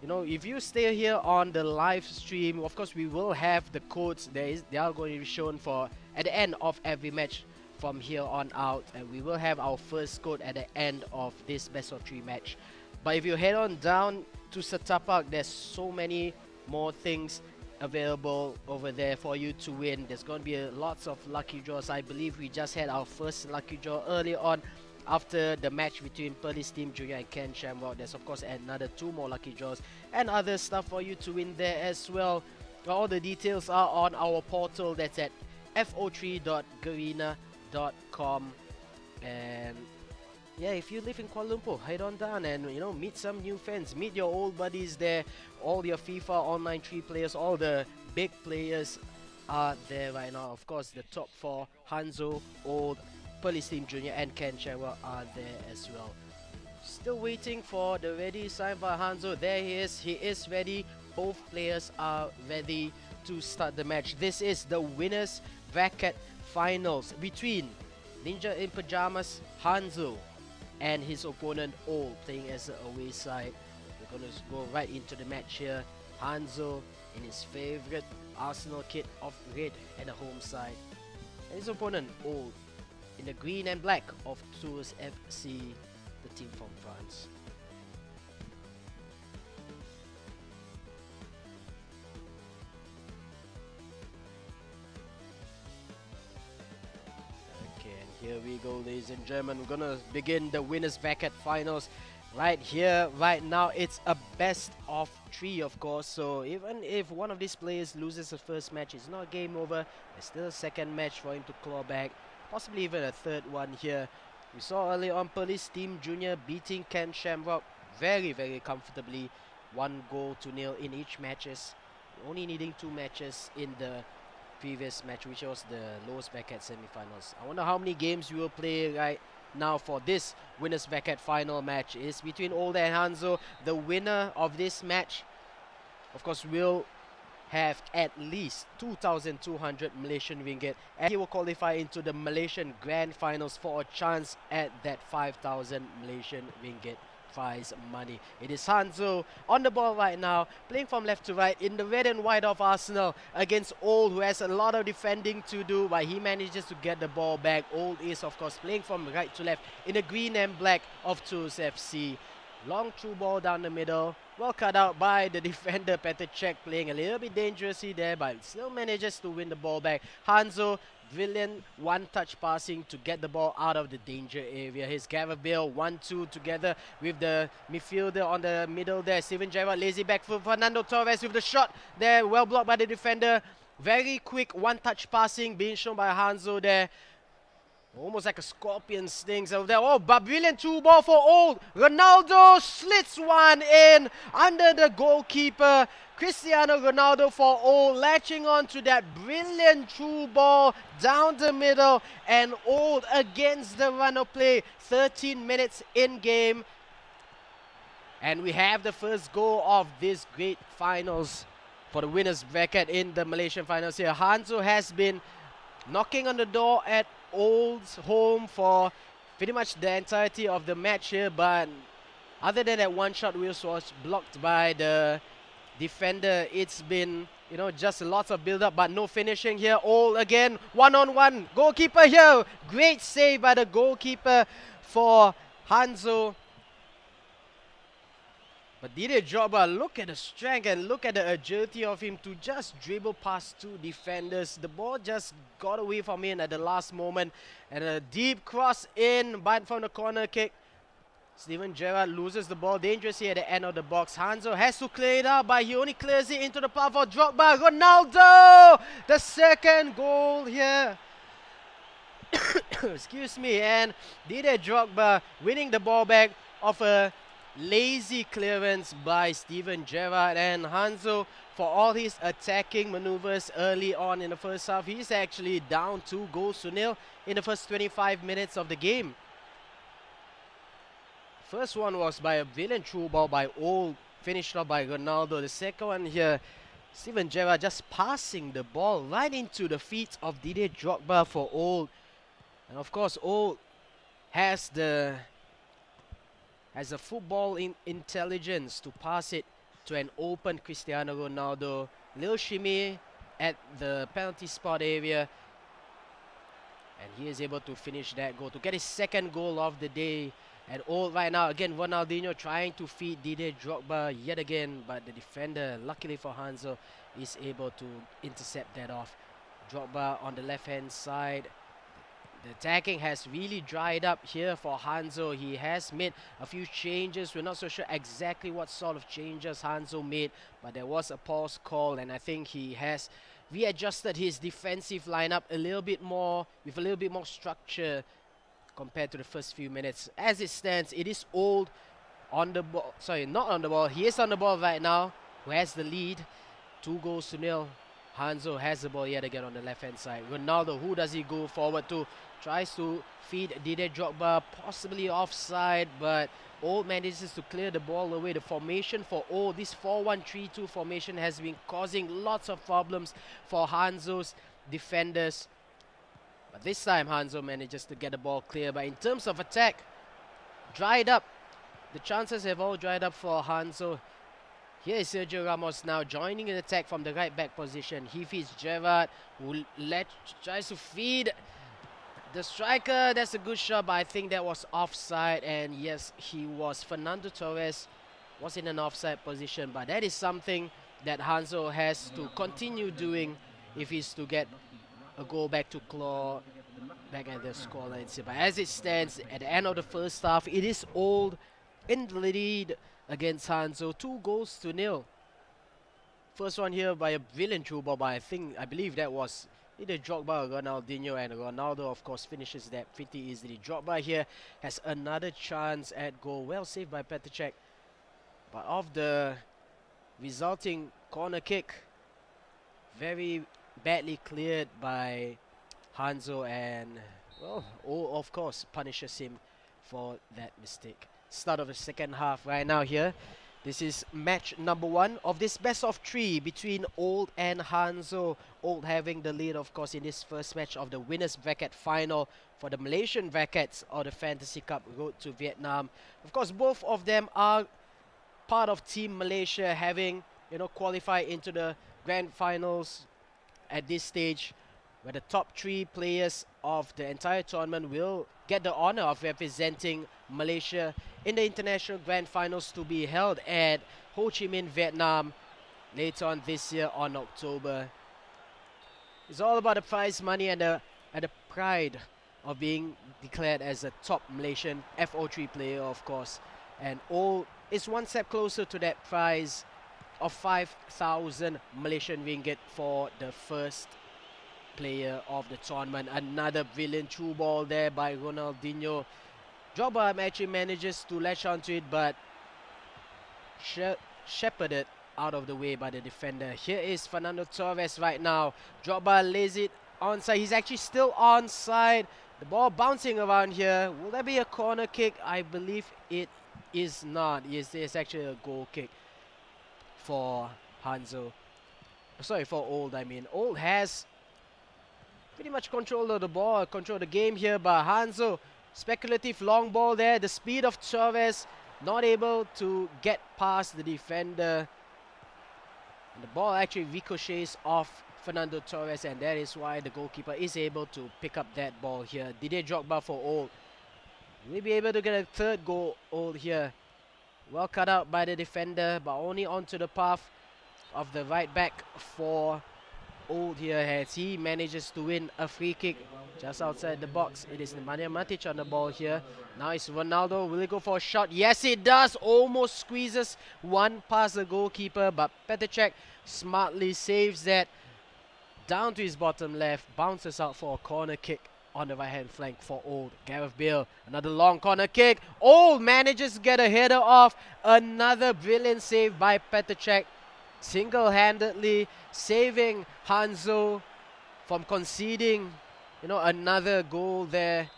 If you stay here on the live stream, of course we will have the codes. They are going to be shown for at the end of every match from here on out, and we will have our first code at the end of this best of 3 match. But if you head on down to Setapak, there's so many more things available over there for you to win. There's going to be lots of lucky draws. I believe we just had our first lucky draw earlier on after the match between Perlis Team Junior and Ken Shamrock. There's of course another 2 more lucky draws and other stuff for you to win there as well. All the details are on our portal. That's at fo3.garena.com. And yeah, if you live in Kuala Lumpur, head on down and meet some new fans, meet your old buddies there. All your FIFA Online 3 players, all the big players are there right now. Of course, the top 4, Hanzo, Old, Perlis Team Junior and Ken Shamrock are there as well. Still waiting for the ready sign by Hanzo. There he is. He is ready. Both players are ready to start the match. This is the winners bracket finals between Ninja in Pajamas, Hanzo, and his opponent Old, playing as the away side. We're going to go right into the match here. Hanzo in his favorite Arsenal kit of red and the home side, and his opponent Old in the green and black of Tours FC, the team from France. Here we go, ladies and gentlemen. We're gonna begin the winners bracket finals right here, right now. It's a best of 3, of course. So even if one of these players loses the first match, it's not game over. There's still a second match for him to claw back, possibly even a third one here. We saw early on Police Team Junior beating Camp Shamrock very, very comfortably, 1-0 in each matches. Only needing 2 matches in the previous match, which was the lowest bracket semi-finals. I wonder how many games we will play right now for this winners bracket final match. It's between Old and Hanzo. The winner of this match, of course, will have at least 2,200 Malaysian ringgit, and he will qualify into the Malaysian Grand Finals for a chance at that 5,000 Malaysian ringgit prize money. It is Hanzo on the ball right now, playing from left to right in the red and white of Arsenal against Old, who has a lot of defending to do, but he manages to get the ball back. Old is, of course, playing from right to left in the green and black of Tours FC. Long through ball down the middle, well cut out by the defender Petacek, playing a little bit dangerously there, but still manages to win the ball back. Hanzo, brilliant one-touch passing to get the ball out of the danger area. Here's Gareth Bale, 1-2 together with the midfielder on the middle there. Steven Gerrard, lazy back for Fernando Torres with the shot there, well blocked by the defender. Very quick one-touch passing being shown by Hanzo there. Almost like a scorpion stings over there. Oh, but brilliant through ball for Old. Ronaldo slits one in under the goalkeeper. Cristiano Ronaldo for Old, latching on to that brilliant through ball down the middle. And Old against the run of play. 13 minutes in game. And we have the first goal of this great finals for the winners bracket in the Malaysian finals here. Hanzo has been knocking on the door at Old's home for pretty much the entirety of the match here, but other than that one shot which was blocked by the defender, it's been, you know, just lots of build up but no finishing here. Old again, one-on-one, goalkeeper here, great save by the goalkeeper for Hanzo. But Didier Drogba, look at the strength and look at the agility of him to just dribble past 2 defenders. The ball just got away from him at the last moment. And a deep cross in, but from the corner kick. Steven Gerrard loses the ball dangerously at the end of the box. Hanzo has to clear it out, but he only clears it into the path for Drogba. Ronaldo! The second goal here. Excuse me. And Didier Drogba winning the ball back off a lazy clearance by Steven Gerrard. And Hanzo, for all his attacking maneuvers early on in the first half, he's actually down 2-0 in the first 25 minutes of the game. First one was by a brilliant through ball by Old, finished off by Ronaldo. The second one here, Steven Gerrard just passing the ball right into the feet of Didier Drogba for Old. And of course, Old has the football intelligence to pass it to an open Cristiano Ronaldo. Little shimmy at the penalty spot area. And he is able to finish that goal, to get his second goal of the day. And Old right now, again, Ronaldinho trying to feed Didier Drogba yet again. But the defender, luckily for Hanzo, is able to intercept that off. Drogba on the left-hand side. The attacking has really dried up here for Hanzo. He has made a few changes. We're not so sure exactly what sort of changes Hanzo made, but there was a pause call, and I think he has readjusted his defensive lineup a little bit more, with a little bit more structure compared to the first few minutes. As it stands, it is Old on the ball. Sorry, not on the ball. He is on the ball right now, who has the lead. 2-0. Hanzo has the ball yet again on the left-hand side. Ronaldo, who does he go forward to? Tries to feed Didier Drogba, possibly offside, but Old manages to clear the ball away. The formation for Old, this 4-1-3-2 formation, has been causing lots of problems for Hanzo's defenders. But this time Hanzo manages to get the ball clear. But in terms of attack, dried up. The chances have all dried up for Hanzo. Here is Sergio Ramos now joining in attack from the right back position. He feeds Gerrard, who tries to feed the striker. That's a good shot, but I think that was offside. And yes, he was. Fernando Torres was in an offside position, but that is something that Hanzo has to continue doing if he's to get a goal back to claw back at the scoreline. But as it stands, at the end of the first half, it is Old in the lead against Hanzo. 2-0. First one here by a brilliant through ball, but I believe that was either Drogba or Ronaldinho, and Ronaldo, of course, finishes that pretty easily. Drogba here has another chance at goal. Well saved by Petr, but of the resulting corner kick, very badly cleared by Hanzo, and well, of course, punishes him for that mistake. Start of the second half right now here. This is match number 1 of this best of 3 between Old and Hanzo. Old having the lead, of course, in this first match of the winners bracket final for the Malaysian brackets of the Fantasy Cup Road to Vietnam. Of course, both of them are part of Team Malaysia, having qualified into the grand finals at this stage, where the top 3 players of the entire tournament will get the honor of representing Malaysia in the international grand finals to be held at Ho Chi Minh, Vietnam later on this year on October. It's all about the prize money and the pride of being declared as a top Malaysian FO3 player, of course. And Old is one step closer to that prize of 5,000 Malaysian ringgit for the first player of the tournament. Another brilliant through ball there by Ronaldinho. Drogba actually manages to latch onto it, but shepherded out of the way by the defender. Here is Fernando Torres right now. Drogba lays it onside. He's actually still onside. The ball bouncing around here. Will there be a corner kick? I believe it is not. Yes, it's actually a goal kick for Hanzo. Sorry, for Old, I mean. Old has pretty much control of the ball, control the game here, but Hanzo, speculative long ball there. The speed of Torres, not able to get past the defender. And the ball actually ricochets off Fernando Torres, and that is why the goalkeeper is able to pick up that ball here. Didier Drogba for Old. Will he be able to get a third goal, Old, here? Well cut out by the defender, but only onto the path of the right back for Old here, as he manages to win a free kick just outside the box. It is Nemanja Matic on the ball here. Now it's Ronaldo. Will he go for a shot? Yes, it does. Almost squeezes one past the goalkeeper, but Petr smartly saves that down to his bottom left. Bounces out for a corner kick on the right-hand flank for Old. Gareth Bale, another long corner kick. Old manages to get a header off. Another brilliant save by Petr, single-handedly saving Hanzo from conceding, another goal there.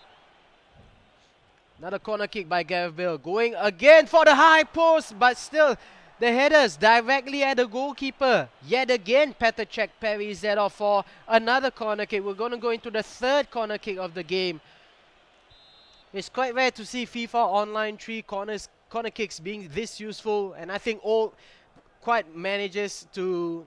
Another corner kick by Gareth Bale, going again for the high post, but still the headers directly at the goalkeeper. Yet again, Petr parries that off for another corner kick. We're going to go into the third corner kick of the game. It's quite rare to see FIFA Online 3 corner kicks being this useful, and I think Old quite manages to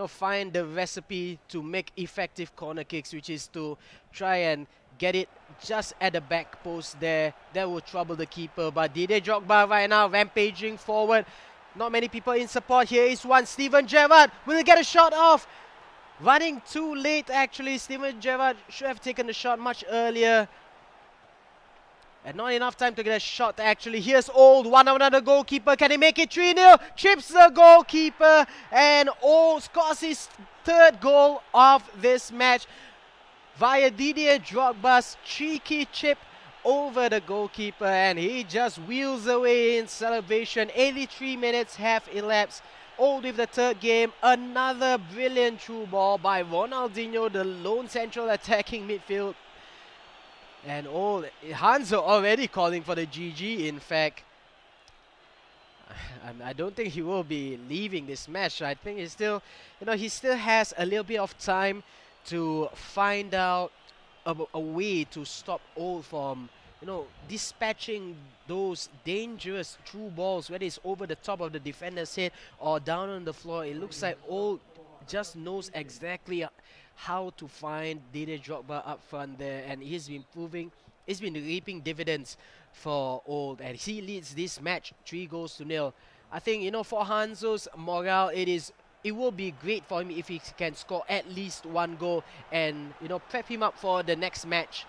find the recipe to make effective corner kicks, which is to try and get it just at the back post there. That will trouble the keeper, but Didier Drogba right now rampaging forward. Not many people in support. Here is one. Steven Gerrard, will he get a shot off? Running too late, actually. Steven Gerrard should have taken the shot much earlier. And not enough time to get a shot, actually. Here's Old, one on another goalkeeper. Can he make it 3-0? Chips the goalkeeper, and Old scores his third goal of this match via Didier Drogba's cheeky chip over the goalkeeper, and he just wheels away in celebration. 83 minutes have elapsed. Old with the third game. Another brilliant through ball by Ronaldinho, the lone central attacking midfield. And Old, Hanzo already calling for the GG, in fact. I don't think he will be leaving this match. I think he still has a little bit of time to find out a way to stop Old from, dispatching those dangerous through balls, whether it's over the top of the defender's head or down on the floor. It looks like Old just knows exactly how to find Didier Drogba up front there, and he's been reaping dividends for Old, and he leads this match 3-0. I think, for Hanzo's morale, it is it will be great for him if he can score at least one goal and, you know, prep him up for the next match.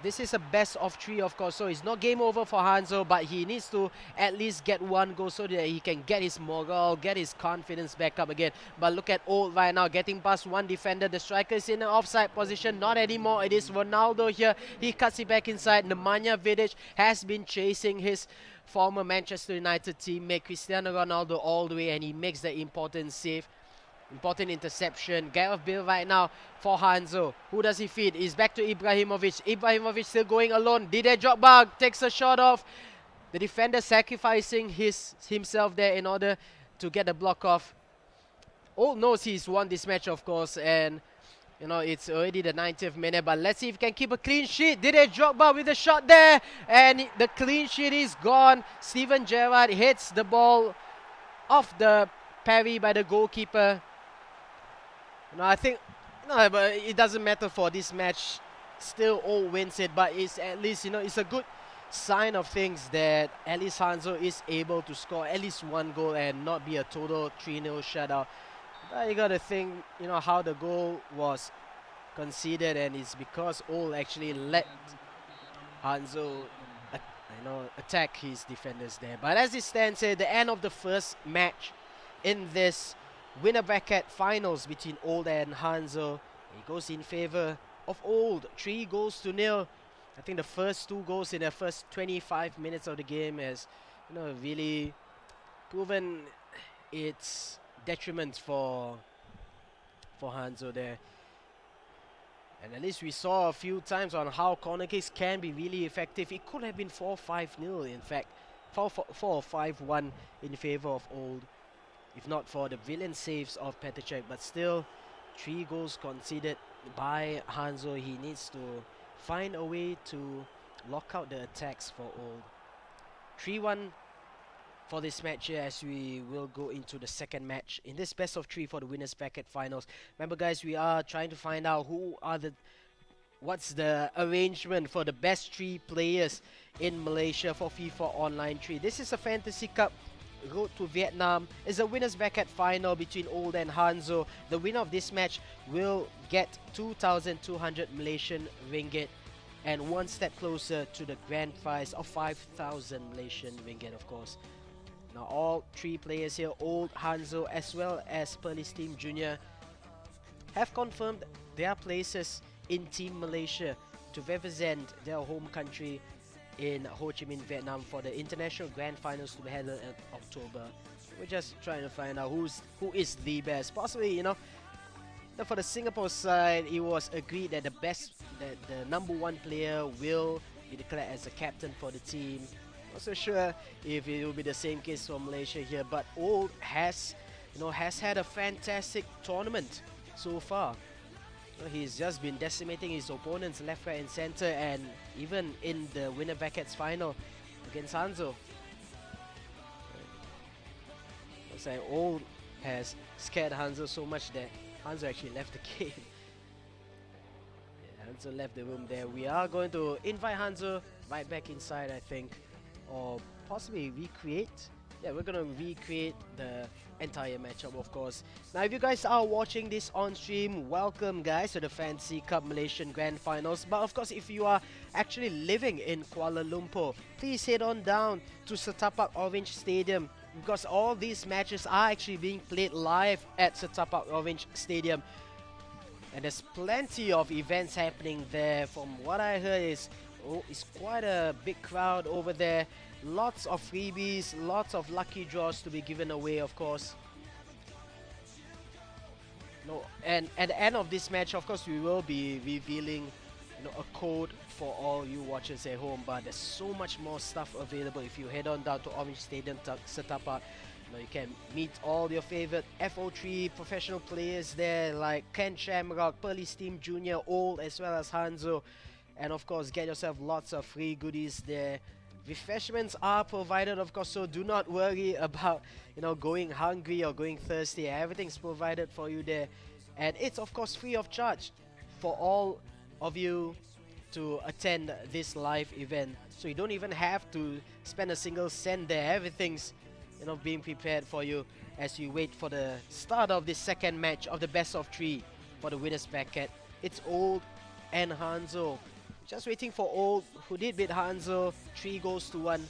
This is a best of 3, of course, so it's not game over for Hanzo, but he needs to at least get one goal so that he can get his morale, get his confidence back up again. But look at Old right now, getting past one defender. The striker is in an offside position. Not anymore. It is Ronaldo here. He cuts it back inside. Nemanja Vidic has been chasing his former Manchester United teammate Cristiano Ronaldo all the way, and he makes the important save. Important interception. Gareth Bale right now for Hanzo. Who does he feed? He's back to Ibrahimovic. Ibrahimovic still going alone. Didier Drogba takes a shot off. The defender sacrificing himself there in order to get the block off. Old knows he's won this match, of course, and you know it's already the 90th minute. But let's see if he can keep a clean sheet. Didier Drogba with a shot there, and the clean sheet is gone. Steven Gerrard hits the ball off the parry by the goalkeeper. No, I think no, but it doesn't matter for this match. Still, all wins it, but it's at least, you know, it's a good sign of things that at least Hanzo is able to score at least one goal and not be a total 3-0 shutout. But you gotta think, you know, how the goal was conceded, and it's because all actually let Hanzo, attack his defenders there. But as it stands here, the end of the first match in this winner bracket finals between Old and Hanzo. It goes in favor of Old, 3-0. I think the first 2 goals in the first 25 minutes of the game has, you know, really proven its detriment for Hanzo there. And at least we saw a few times on how corner kicks can be really effective. It could have been 4-5-0, in fact, 4 or 5-1 in favor of Old, if not for the brilliant saves of Petacek. But still, 3 goals conceded by Hanzo. He needs to find a way to lock out the attacks for Old. 3-1 for this match here, as we will go into the second match in this best of 3 for the winners bracket finals. Remember, guys, we are trying to find out what's the arrangement for the best 3 players in Malaysia for FIFA Online 3. This is a Fantasy Cup Road to Vietnam. Is a winners bracket final between Old and Hanzo. The winner of this match will get 2,200 Malaysian ringgit and one step closer to the grand prize of 5,000 Malaysian ringgit, of course. Now all 3 players here, Old, Hanzo as well as Perlis Team Junior, have confirmed their places in Team Malaysia to represent their home country in Ho Chi Minh, Vietnam for the international grand finals to be held in October. We're just trying to find out who is the best. Possibly, you know, for the Singapore side, it was agreed that the number 1 player will be declared as a captain for the team. Not so sure if it will be the same case for Malaysia here, but Old has had a fantastic tournament so far. He's just been decimating his opponents left, right and center, and even in the winner brackets final against Hanzo. Looks like Old has scared Hanzo so much that Hanzo actually left the game. Yeah, Hanzo left the room there. We are going to invite Hanzo right back inside, I think, or possibly recreate. Yeah, we're gonna recreate the entire matchup, of course. Now, if you guys are watching this on stream, welcome, guys, to the Fantasy Cup Malaysian Grand Finals. But of course, if you are actually living in Kuala Lumpur, please head on down to Setapak Orange Stadium, because all these matches are actually being played live at Setapak Orange Stadium. And there's plenty of events happening there. From what I heard, it's quite a big crowd over there. Lots of freebies, lots of lucky draws to be given away, of course. And at the end of this match, of course, we will be revealing, a code for all you watchers at home. But there's so much more stuff available if you head on down to Orange Stadium Setapak. You can meet all your favorite FO3 professional players there, like Ken Shamrock, Perlis Team Junior, Old, as well as Hanzo. And of course, get yourself lots of free goodies there. Refreshments are provided, of course, so do not worry about, going hungry or going thirsty. Everything's provided for you there. And it's, of course, free of charge for all of you to attend this live event. So you don't even have to spend a single cent there. Everything's being prepared for you as you wait for the start of this second match of the best of 3 for the winners bracket. It's Old and Hanzo. Just waiting for Old, who did beat Hanzo 3 goals to 1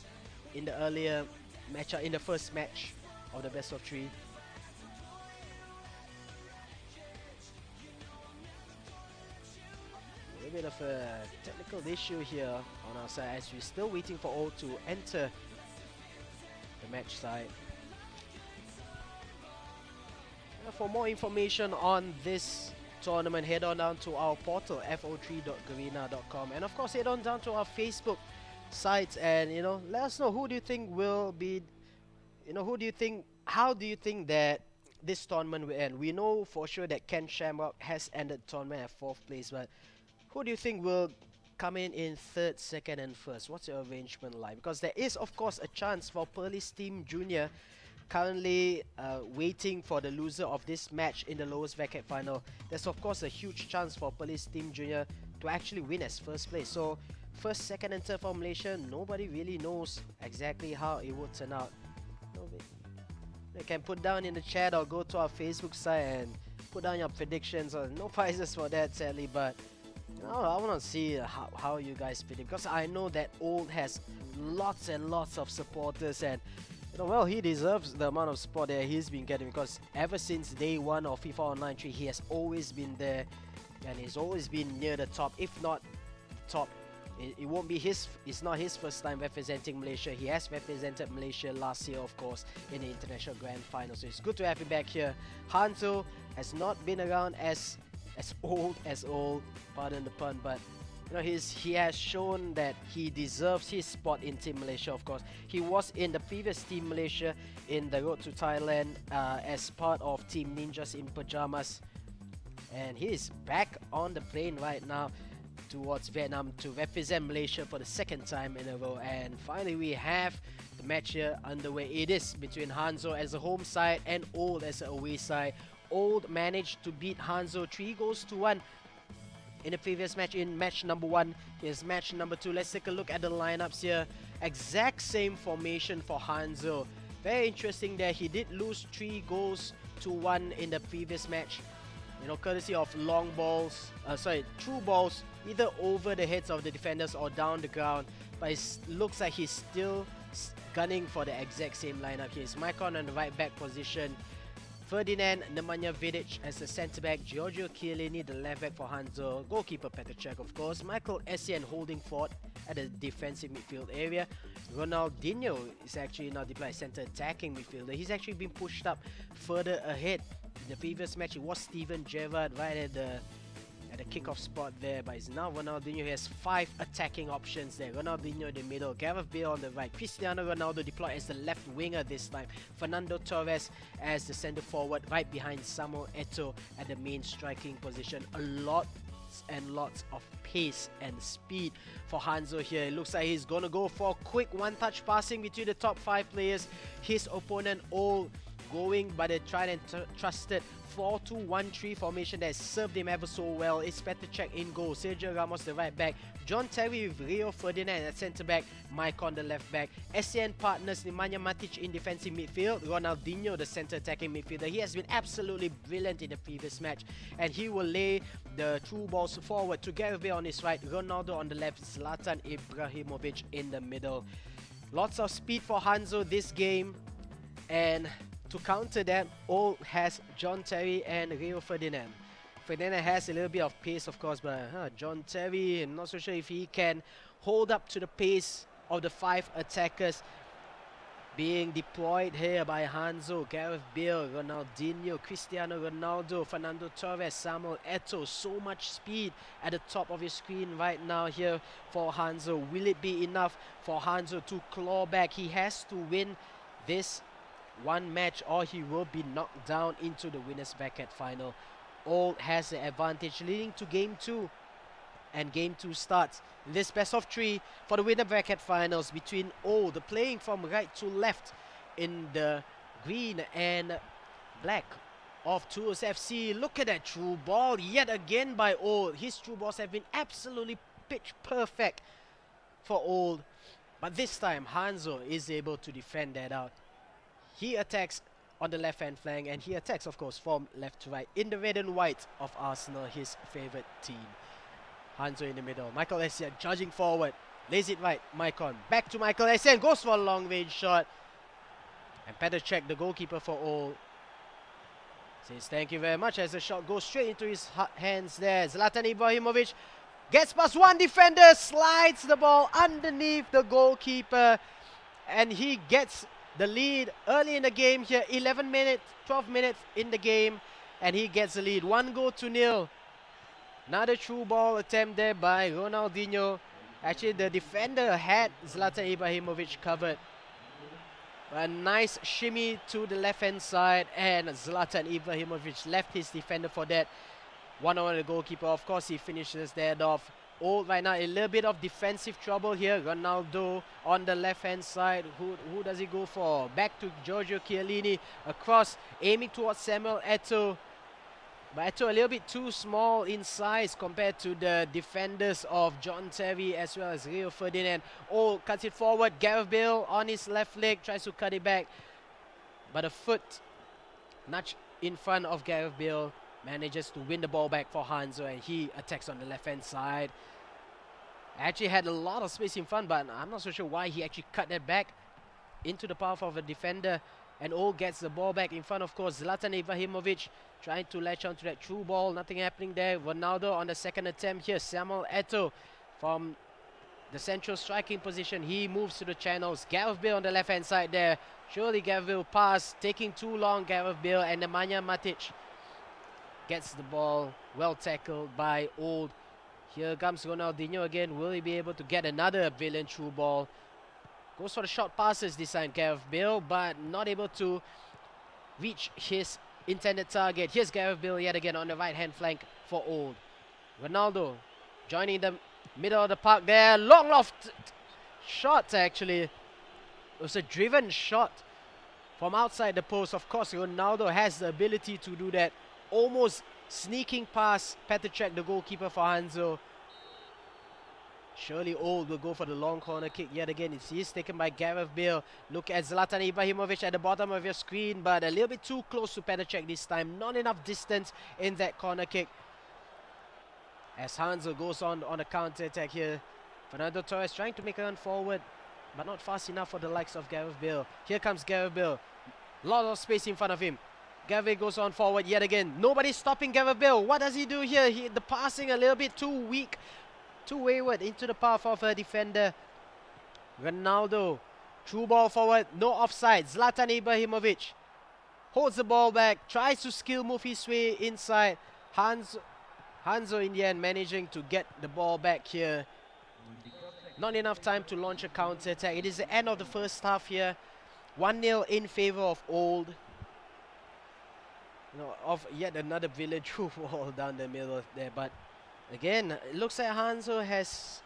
in the earlier match, in the first match of the best of 3. A little bit of a technical issue here on our side as we're still waiting for Old to enter the match side. For more information on this tournament, head on down to our portal fo3.garena.com, and of course head on down to our Facebook sites and let us know who do you think will be, how do you think that this tournament will end. We know for sure that Ken Shamrock has ended the tournament at 4th place, but who do you think will come in 3rd, 2nd and 1st? What's your arrangement like? Because there is of course a chance for Pearly's Team Junior, currently waiting for the loser of this match in the lowest bracket final. There's of course a huge chance for Police Team Junior to actually win as 1st place. So 1st, 2nd and 3rd for Malaysia, nobody really knows exactly how it would turn out. You can put down in the chat or go to our Facebook site and put down your predictions. No prizes for that sadly, but I want to see how you guys predict, because I know that Old has lots and lots of supporters, and well, he deserves the amount of support that he's been getting, because ever since day 1 of FIFA Online 3, he has always been there and he's always been near the top, if not top. It won't be it's not his first time representing Malaysia. He has represented Malaysia last year, of course, in the International Grand Final. So it's good to have him back here. Hanzo has not been around as old, pardon the pun, but he has shown that he deserves his spot in Team Malaysia. Of course, he was in the previous Team Malaysia in the road to Thailand as part of Team Ninjas in Pajamas, and he is back on the plane right now towards Vietnam to represent Malaysia for the 2nd time in a row. And finally we have the match here underway. It is between Hanzo as a home side and Old as an away side. Old managed to beat Hanzo 3 goals to 1 in the previous match, in match number 1. Here's match number 2. Let's take a look at the lineups here. Exact same formation for Hanzo. Very interesting there. He did lose 3 goals to 1 in the previous match, courtesy of long balls, through balls, either over the heads of the defenders or down the ground. But it looks like he's still gunning for the exact same lineup. Here's Maikon on the right back position, Ferdinand Nemanja Vidic as the centre back, Giorgio Chiellini the left back for Hanzo, goalkeeper Petrček of course, Michael Essien holding fort at the defensive midfield area. Ronaldinho is actually now deployed centre attacking midfielder. He's actually been pushed up further ahead. In the previous match it was Steven Gerrard right at the kickoff spot there, but it's now Ronaldinho. He has 5 attacking options there. Ronaldinho in the middle, Gareth Bale on the right, Cristiano Ronaldo deployed as the left winger this time, Fernando Torres as the centre forward right behind Samuel Eto'o at the main striking position. A lot and lots of pace and speed for Hanzo here. It looks like he's gonna go for quick one-touch passing between the top 5 players. His opponent all going by the tried and trusted 4-2-1-3 formation that has served him ever so well. It's Petrček in goal, Sergio Ramos the right back, John Terry with Rio Ferdinand at centre back, Maicon the left back, SCN partners Nemanja Matic in defensive midfield, Ronaldinho the centre attacking midfielder. He has been absolutely brilliant in the previous match, and he will lay the through balls forward to Gareth Bale on his right, Ronaldo on the left, Zlatan Ibrahimovic in the middle. Lots of speed for Hanzo this game, and to counter that, Old has John Terry and Rio Ferdinand. Ferdinand has a little bit of pace, of course, but John Terry, I'm not so sure if he can hold up to the pace of the 5 attackers being deployed here by Hanzo. Gareth Bale, Ronaldinho, Cristiano Ronaldo, Fernando Torres, Samuel Eto'o. So much speed at the top of your screen right now here for Hanzo. Will it be enough for Hanzo to claw back? He has to win this one match or he will be knocked down into the winners bracket final. Old has the advantage leading to game 2, and game 2 starts in this best of 3 for the winner bracket finals between Old, playing from right to left in the green and black of Tours FC. Look at that through ball yet again by Old. His through balls have been absolutely pitch perfect for Old, but this time Hanzo is able to defend that out. he attacks on the left-hand flank, and he attacks, of course, from left to right in the red and white of Arsenal, his favourite team. Hanzo in the middle. Michael Essien charging forward. Lays it right. Maicon. Back to Michael Essien. Goes for a long-range shot. And Petacek, the goalkeeper for all, says thank you very much as the shot goes straight into his hands there. Zlatan Ibrahimovic gets past one defender, slides the ball underneath the goalkeeper, and he gets the lead early in the game here. 11 minutes, 12 minutes in the game, and he gets the lead. 1-0. Another true ball attempt there by Ronaldinho. Actually, the defender had Zlatan Ibrahimovic covered. A nice shimmy to the left-hand side, and Zlatan Ibrahimovic left his defender for that. 1-on-1 the goalkeeper. Of course, he finishes that off. Old right now, a little bit of defensive trouble here. Ronaldo on the left-hand side. Who does he go for? Back to Giorgio Chiellini. Across, aiming towards Samuel Eto'o. But Eto'o a little bit too small in size compared to the defenders of John Terry as well as Rio Ferdinand. Oh, cuts it forward. Gareth Bale on his left leg, tries to cut it back. But a foot nudge in front of Gareth Bale manages to win the ball back for Hanzo, and he attacks on the left-hand side. Actually had a lot of space in front, but I'm not so sure why he actually cut that back into the path of a defender. And all gets the ball back in front, of course. Zlatan Ibrahimovic trying to latch onto that true ball. Nothing happening there. Ronaldo on the second attempt here. Samuel Eto'o from the central striking position. He moves to the channels. Gareth Bale on the left-hand side there. Surely Gareth Bale pass. Taking too long, Gareth Bale. And Nemanja Matic gets the ball. Well tackled by Old. Here comes Ronaldinho again. Will he be able to get another brilliant true ball? Goes for the short passes this time, Gareth Bale, but not able to reach his intended target. Here's Gareth Bale yet again on the right-hand flank for Old. Ronaldo joining the middle of the park there. Long loft shot, actually. It was a driven shot from outside the post. Of course, Ronaldo has the ability to do that. Almost sneaking past Petacek, the goalkeeper for Hanzo. Surely Old will go for the long corner kick yet again. It is taken by Gareth Bale. Look at Zlatan Ibrahimovic at the bottom of your screen, but a little bit too close to Petacek this time. Not enough distance in that corner kick. As Hanzo goes on a counter-attack here. Fernando Torres trying to make a run forward, but not fast enough for the likes of Gareth Bale. Here comes Gareth Bale. Lot of space in front of him. Gareth Bale goes on forward yet again. Nobody's stopping Gareth Bale. What does he do here? The passing a little bit too weak. Too wayward into the path of a defender. Ronaldo. True ball forward. No offside. Zlatan Ibrahimovic holds the ball back. Tries to skill move his way inside. Hanzo in the end managing to get the ball back here. Not enough time to launch a counter attack. It is the end of the first half here. 1-0 in favour of Old. Of yet another brilliant true ball down the middle there, but again, it looks like Hanzo has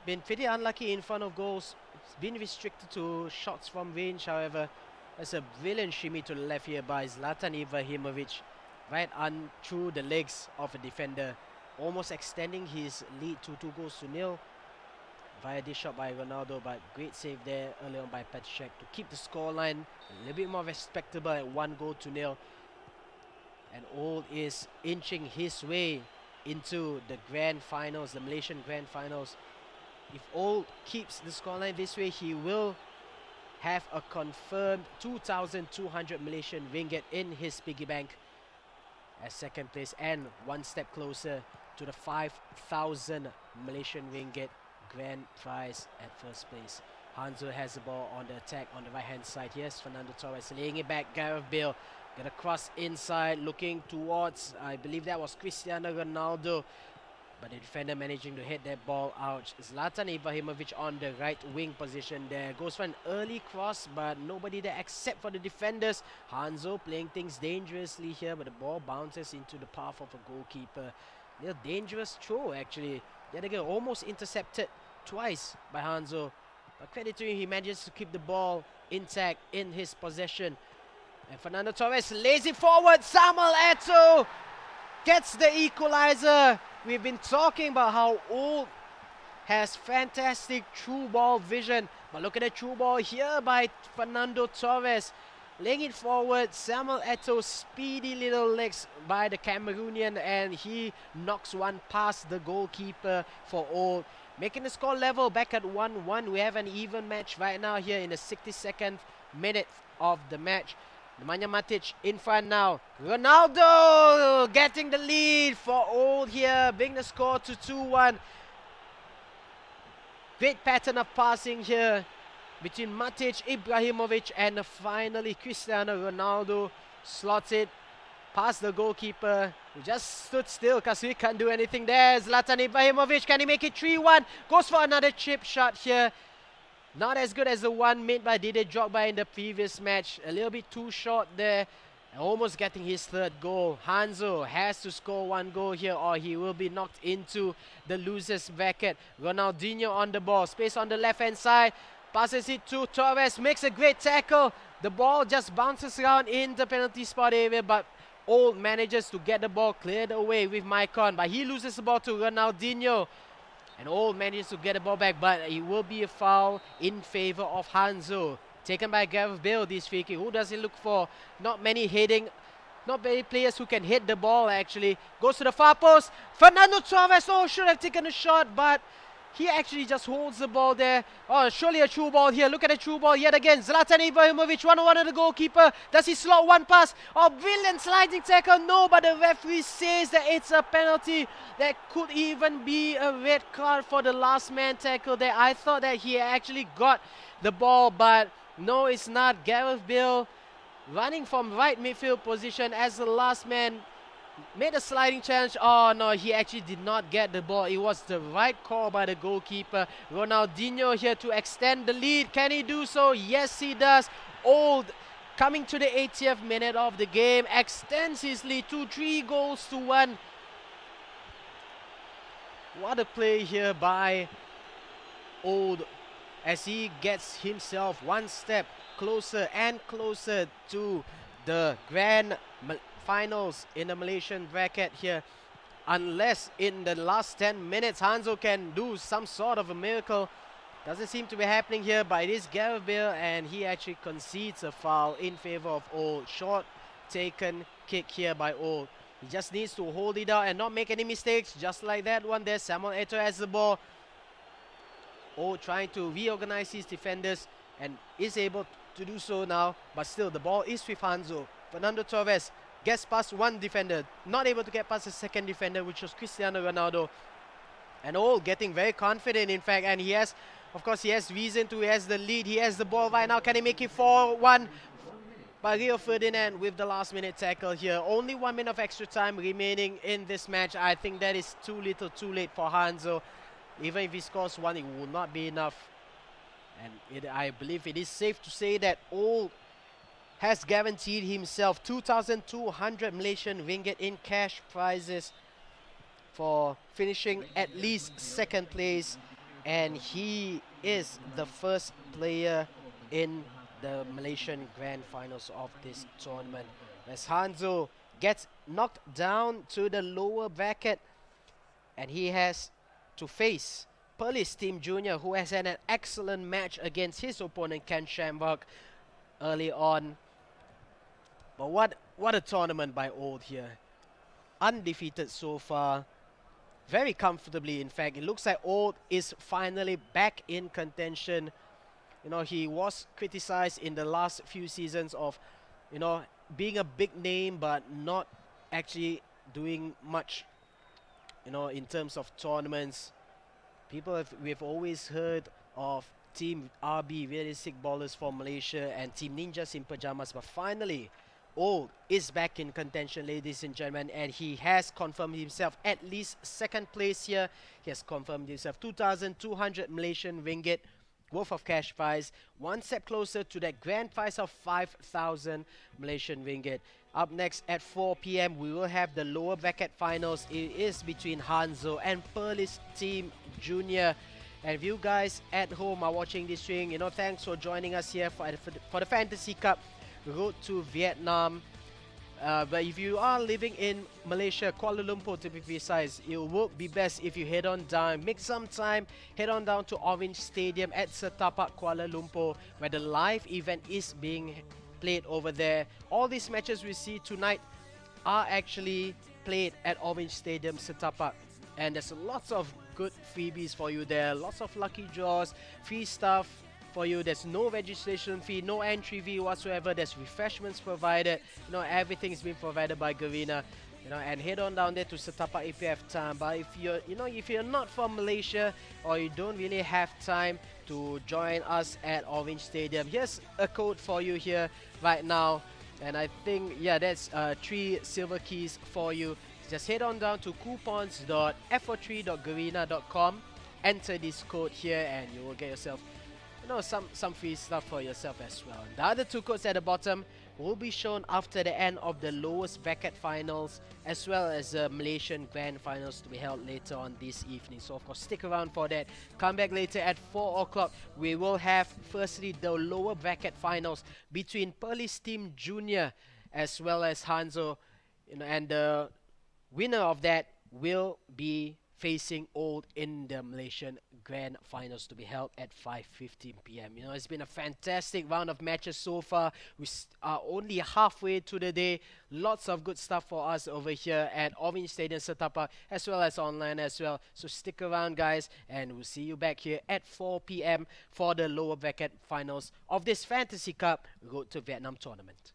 been pretty unlucky in front of goals. It's been restricted to shots from range, however. That's a brilliant shimmy to the left here by Zlatan Ibrahimovic. Right on through the legs of a defender. Almost extending his lead to 2-0 via this shot by Ronaldo, but great save there early on by Petacek to keep the scoreline a little bit more respectable at 1-0. And Old is inching his way into the grand finals, the Malaysian grand finals. If Old keeps the scoreline this way, he will have a confirmed 2,200 Malaysian ringgit in his piggy bank as second place, and one step closer to the 5,000 Malaysian ringgit grand prize at first place. Hanzo has the ball on the attack on the right hand side. Yes, Fernando Torres laying it back. Gareth Bale get a cross inside, looking towards, I believe that was Cristiano Ronaldo, but the defender managing to hit that ball out. Zlatan Ibrahimovic on the right wing position there. Goes for an early cross, but nobody there except for the defenders. Hanzo playing things dangerously here, but the ball bounces into the path of a goalkeeper. A dangerous throw, actually. Yet again, almost intercepted twice by Hanzo. But credit to him, he manages to keep the ball intact in his possession. And Fernando Torres lays it forward. Samuel Eto'o gets the equalizer. We've been talking about how Old has fantastic true ball vision. But look at the true ball here by Fernando Torres. laying it forward. Samuel Eto'o, speedy little legs by the Cameroonian, and he knocks one past the goalkeeper for Old. Making the score level back at 1-1. We have an even match right now here in the 62nd minute of the match. Nemanja Matic in front now. Ronaldo getting the lead for Old here, bring the score to 2-1. Great pattern of passing here between Matic, Ibrahimovic, and finally Cristiano Ronaldo slots it past the goalkeeper, who just stood still because we can't do anything there. Zlatan Ibrahimovic, can he make it 3-1? Goes for another chip shot here. Not as good as the one made by Didier Drogba in the previous match. A little bit too short there. Almost getting his third goal. Hanzo has to score one goal here or he will be knocked into the loser's bracket. Ronaldinho on the ball. Space on the left-hand side. Passes it to Torres. Makes a great tackle. The ball just bounces around in the penalty spot area, but Old manages to get the ball cleared away with Maicon. But he loses the ball to Ronaldinho. And Old manages to get the ball back, but it will be a foul in favor of Hanzo. Taken by Gareth Bale, this free kick. Who does he look for? Not many players who can hit the ball actually. Goes to the far post. Fernando Torres, should have taken a shot, but he actually just holds the ball there. Oh, surely a true ball here. Look at the true ball yet again. Zlatan Ibrahimovic, 1-on-1 of the goalkeeper. Does he slot one pass? Oh, brilliant sliding tackle. No, but the referee says that it's a penalty. That could even be a red card for the last man tackle there. I thought that he actually got the ball, but no, it's not. Gareth Bale running from right midfield position as the last man. Made a sliding challenge. Oh no, he actually did not get the ball. It was the right call by the goalkeeper. Ronaldinho here to extend the lead. Can he do so? Yes, he does. Old coming to the 80th minute of the game. Extends his lead to 3-1. What a play here by Old as he gets himself one step closer and closer to the grand finals in the Malaysian bracket here, unless in the last 10 minutes Hanzo can do some sort of a miracle. Doesn't seem to be happening here, but it is Gareth Bale and he actually concedes a foul in favor of Old. Short taken kick here by Old. He just needs to hold it out and not make any mistakes, just like that one there. Samuel Eto'o has the ball. Old trying to reorganize his defenders and is able to do so now, but still the ball is with Hanzo. Fernando Torres gets past one defender, not able to get past the second defender, which was Cristiano Ronaldo. And Old getting very confident, in fact, and he has, of course, he has reason to. He has the lead, he has the ball right now. Can he make it 4-1? By Rio Ferdinand with the last minute tackle here. Only 1 minute of extra time remaining in this match. I think that is too little too late for Hanzo. Even if he scores one, it will not be enough. And I believe it is safe to say that Old has guaranteed himself 2,200 Malaysian ringgit in cash prizes for finishing at least second place, and he is the first player in the Malaysian Grand Finals of this tournament. As Hanzo gets knocked down to the lower bracket, and he has to face Perlis Team Junior, who has had an excellent match against his opponent Ken Shamrock early on. But what a tournament by Old here. Undefeated so far. Very comfortably, in fact. It looks like Old is finally back in contention. You know, he was criticized in the last few seasons of, you know, being a big name but not actually doing much, you know, in terms of tournaments. We've always heard of Team RB, Realistic Ballers for Malaysia, and Team Ninjas in Pajamas, but finally Old is back in contention, ladies and gentlemen, and he has confirmed himself at least second place here. He has confirmed himself 2,200 Malaysian ringgit worth of cash prize, one step closer to that grand prize of 5,000 Malaysian ringgit. Up next at 4 p.m. we will have the lower bracket finals. It is between Hanzo and Perlis Team Junior. And if you guys at home are watching this stream, you know, thanks for joining us here for the Fantasy Cup Road to Vietnam. But if you are living in Malaysia, Kuala Lumpur to be precise, it will be best if you head on down, make some time, head on down to Orange Stadium at Setapak, Kuala Lumpur, where the live event is being played over there. All these matches we see tonight are actually played at Orange Stadium, Setapak. And there's lots of good freebies for you there, lots of lucky draws, free stuff for you. There's no registration fee, no entry fee whatsoever. There's refreshments provided. Everything's been provided by Garena. And head on down there to Setapak if you have time. But if you're not from Malaysia or you don't really have time to join us at Orange Stadium, here's a code for you here right now. And I think, yeah, that's 3 silver keys for you. Just head on down to coupons.f43.garena.com, enter this code here, and you will get yourself some free stuff for yourself as well. The other 2 codes at the bottom will be shown after the end of the lowest bracket finals, as well as the Malaysian Grand Finals to be held later on this evening. So of course stick around for that. Come back later at 4 o'clock. We will have firstly the lower bracket finals between Perlis Team Junior as well as Hanzo, and the winner of that will be facing Old in the Malaysian Grand Finals to be held at 5:15 p.m. It's been a fantastic round of matches so far. We are only halfway to the day. Lots of good stuff for us over here at Orange Stadium Setapa, as well as online as well. So stick around, guys, and we'll see you back here at 4 p.m. for the lower bracket finals of this Fantasy Cup Road to Vietnam tournament.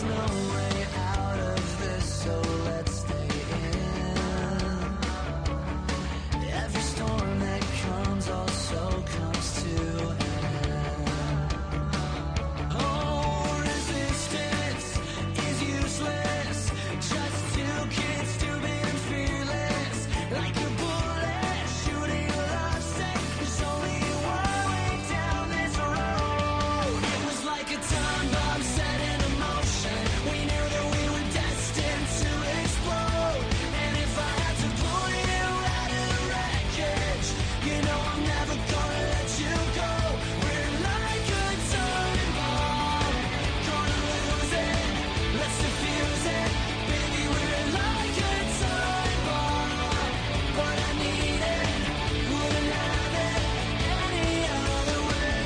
there's no way out of this, so let's stay in. Every storm that comes also comes to an end. Oh, resistance is useless, just two kids stupid and fearless, like a bullet shooting lost. There's only one way down this road. It was like a time bomb set in motion. We knew that we were destined to explode. And if I had to pull you out of the wreckage, you know I'm never gonna let you go. We're like a time bomb, gonna lose it, let's defuse it. Baby, we're like a time bomb, but I need it, wouldn't have it any other way.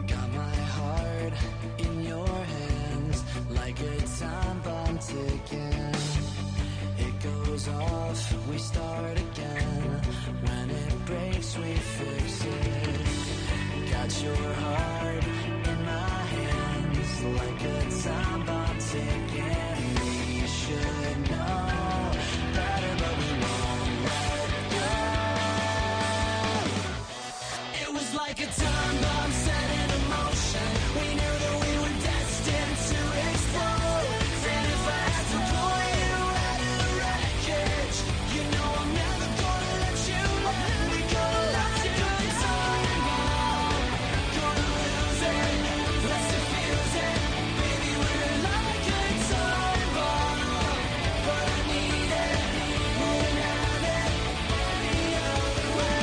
Got my heart in your hands, like a time bomb ticking. It goes off, we start again. When it breaks, we fix it. Got your heart in my hands, like a time bomb ticking. We should know better, but we won't let go. It was like a time bomb set in motion. We knew that we were destined to explode. And if I had to pull you out of the wreckage, you know I'm never gonna let you go. We gonna let you go. Time bomb, gonna lose it, let's defuse it. Baby, we're like a time bomb, but I need it, wouldn't have it any other way.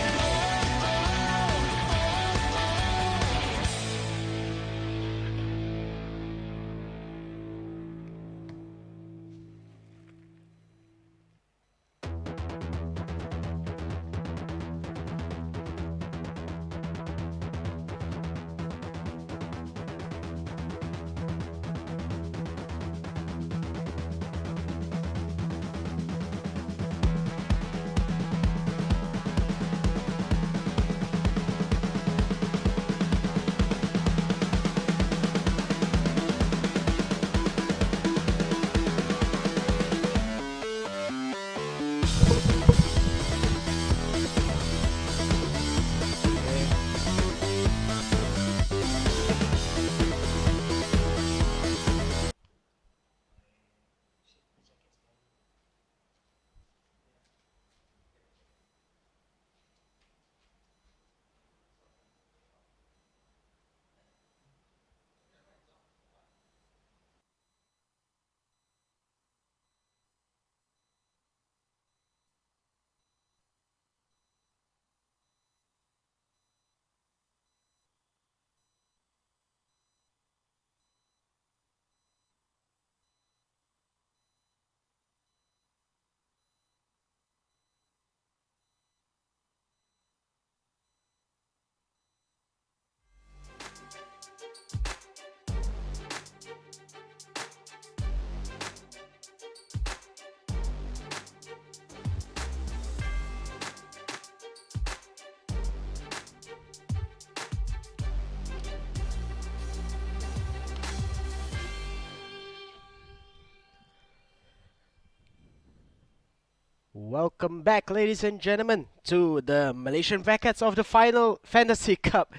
Welcome back, ladies and gentlemen, to the Malaysian brackets of the final Fantasy Cup.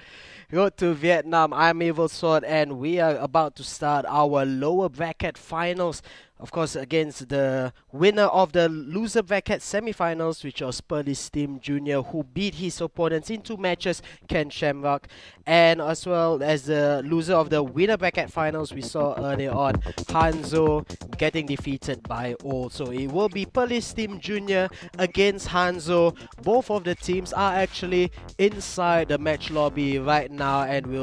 Road to Vietnam. I'm Evil Sword, and we are about to start our lower bracket finals. Of course, against the winner of the loser bracket semi-finals, which was Pearly's Team Junior, who beat his opponents in 2 matches, Ken Shamrock, and as well as the loser of the winner bracket finals we saw earlier on, Hanzo, getting defeated by All. So it will be Pearly's Team Junior against Hanzo. Both of the teams are actually inside the match lobby right now, and we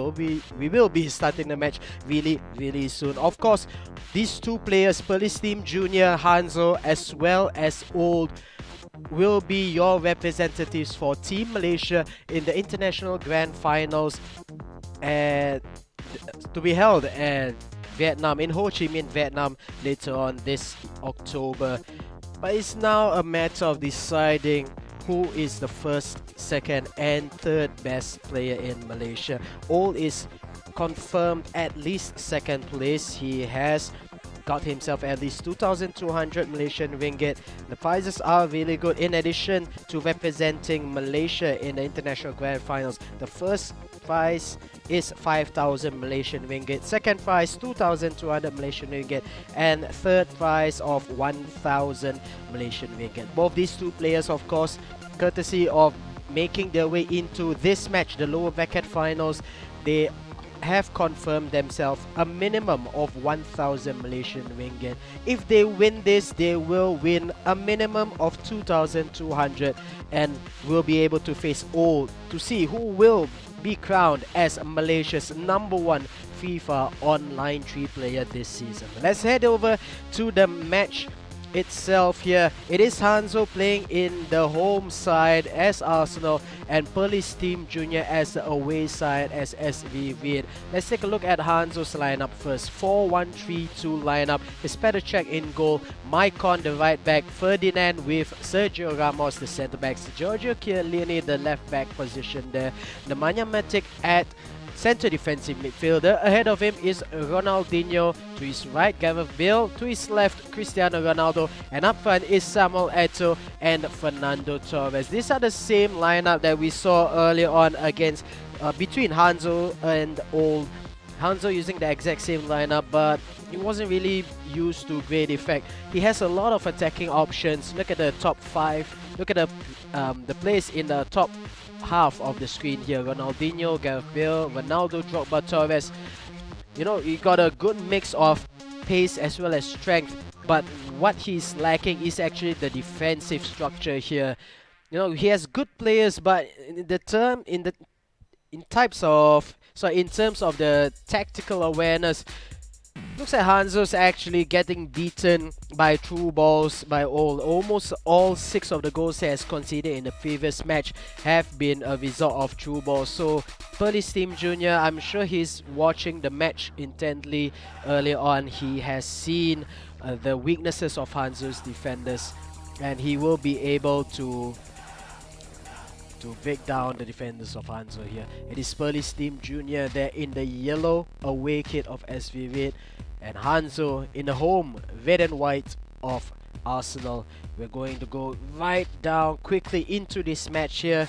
will be starting the match really soon. Of course, these two players, Pearly's Team Junior, Hanzo, as well as Old, will be your representatives for Team Malaysia in the International Grand Finals and to be held at Vietnam, in Ho Chi Minh, Vietnam, later on this October. But it's now a matter of deciding who is the first, second, and third best player in Malaysia. All is confirmed at least second place. He has got himself at least 2,200 Malaysian ringgit. The prizes are really good. In addition to representing Malaysia in the international grand finals, the first prize is 5,000 Malaysian ringgit, second prize 2,200 Malaysian ringgit, and third prize of 1,000 Malaysian ringgit. Both these two players, of course, courtesy of making their way into this match, the lower bracket finals, they have confirmed themselves a minimum of 1,000 Malaysian ringgit. If they win this, they will win a minimum of 2,200 and will be able to face all to see who will be crowned as Malaysia's #1 FIFA Online 3 player this season. Let's head over to the match itself here. It is Hanzo playing in the home side as Arsenal and Perlis Team Junior as the away side as SV Viet. Let's take a look at Hanzo's lineup first. 4-1-3-2 lineup. His Petacek in goal, Maicon the right back, Ferdinand with Sergio Ramos the centre backs, Giorgio Chiellini the left back position there, Nemanja Matic at centre defensive midfielder. Ahead of him is Ronaldinho, to his right Gareth Bale, to his left Cristiano Ronaldo, and up front is Samuel Eto'o and Fernando Torres. These are the same lineup that we saw earlier on against between Hanzo and Old. Hanzo using the exact same lineup, but it wasn't really used to great effect. He has a lot of attacking options. Look at the top 5. Look at the players in the top half of the screen here. Ronaldinho, Gareth Bale, Ronaldo, Drogba, Torres. You know, he got a good mix of pace as well as strength, but what he's lacking is actually the defensive structure here. You know, he has good players, but in terms of the tactical awareness, looks like Hanzo's actually getting beaten by through balls by all. Almost all 6 of the goals he has conceded in the previous match have been a result of through balls. So Perlis Team Junior, I'm sure he's watching the match intently earlier on. He has seen the weaknesses of Hanzo's defenders, and he will be able to break down the defenders of Hanzo here. It is Perlis Team Junior there in the yellow away kit of SV Viet, and Hanzo in the home red and white of Arsenal. We're going to go right down quickly into this match here.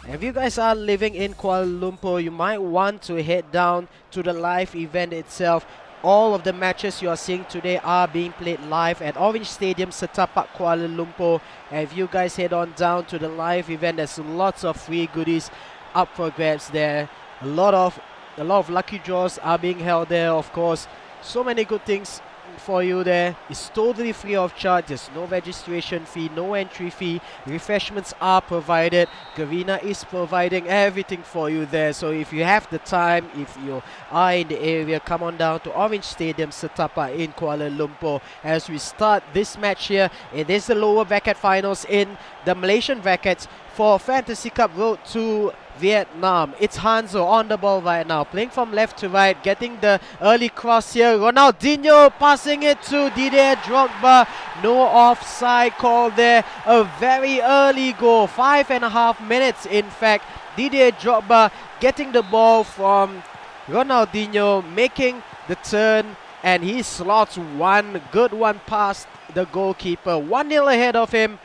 If you guys are living in Kuala Lumpur, you might want to head down to the live event itself. All of the matches you are seeing today are being played live at Orange Stadium, Setapak, Kuala Lumpur. And if you guys head on down to the live event, there's lots of free goodies up for grabs there. A lot of lucky draws are being held there, of course. So many good things for you there. It's totally free of charge. There's no registration fee, no entry fee. Refreshments are provided. Garena is providing everything for you there. So if you have the time, if you are in the area, come on down to Orange Stadium, Setapa in Kuala Lumpur as we start this match here. It is the lower bracket finals in the Malaysian brackets for Fantasy Cup Road to Vietnam. It's Hanzo on the ball right now, playing from left to right, getting the early cross here. Ronaldinho passing it to Didier Drogba. No offside call there. A very early goal, 5.5 minutes in fact. Didier Drogba getting the ball from Ronaldinho, making the turn, and he slots one good one past the goalkeeper. 1-0 ahead of him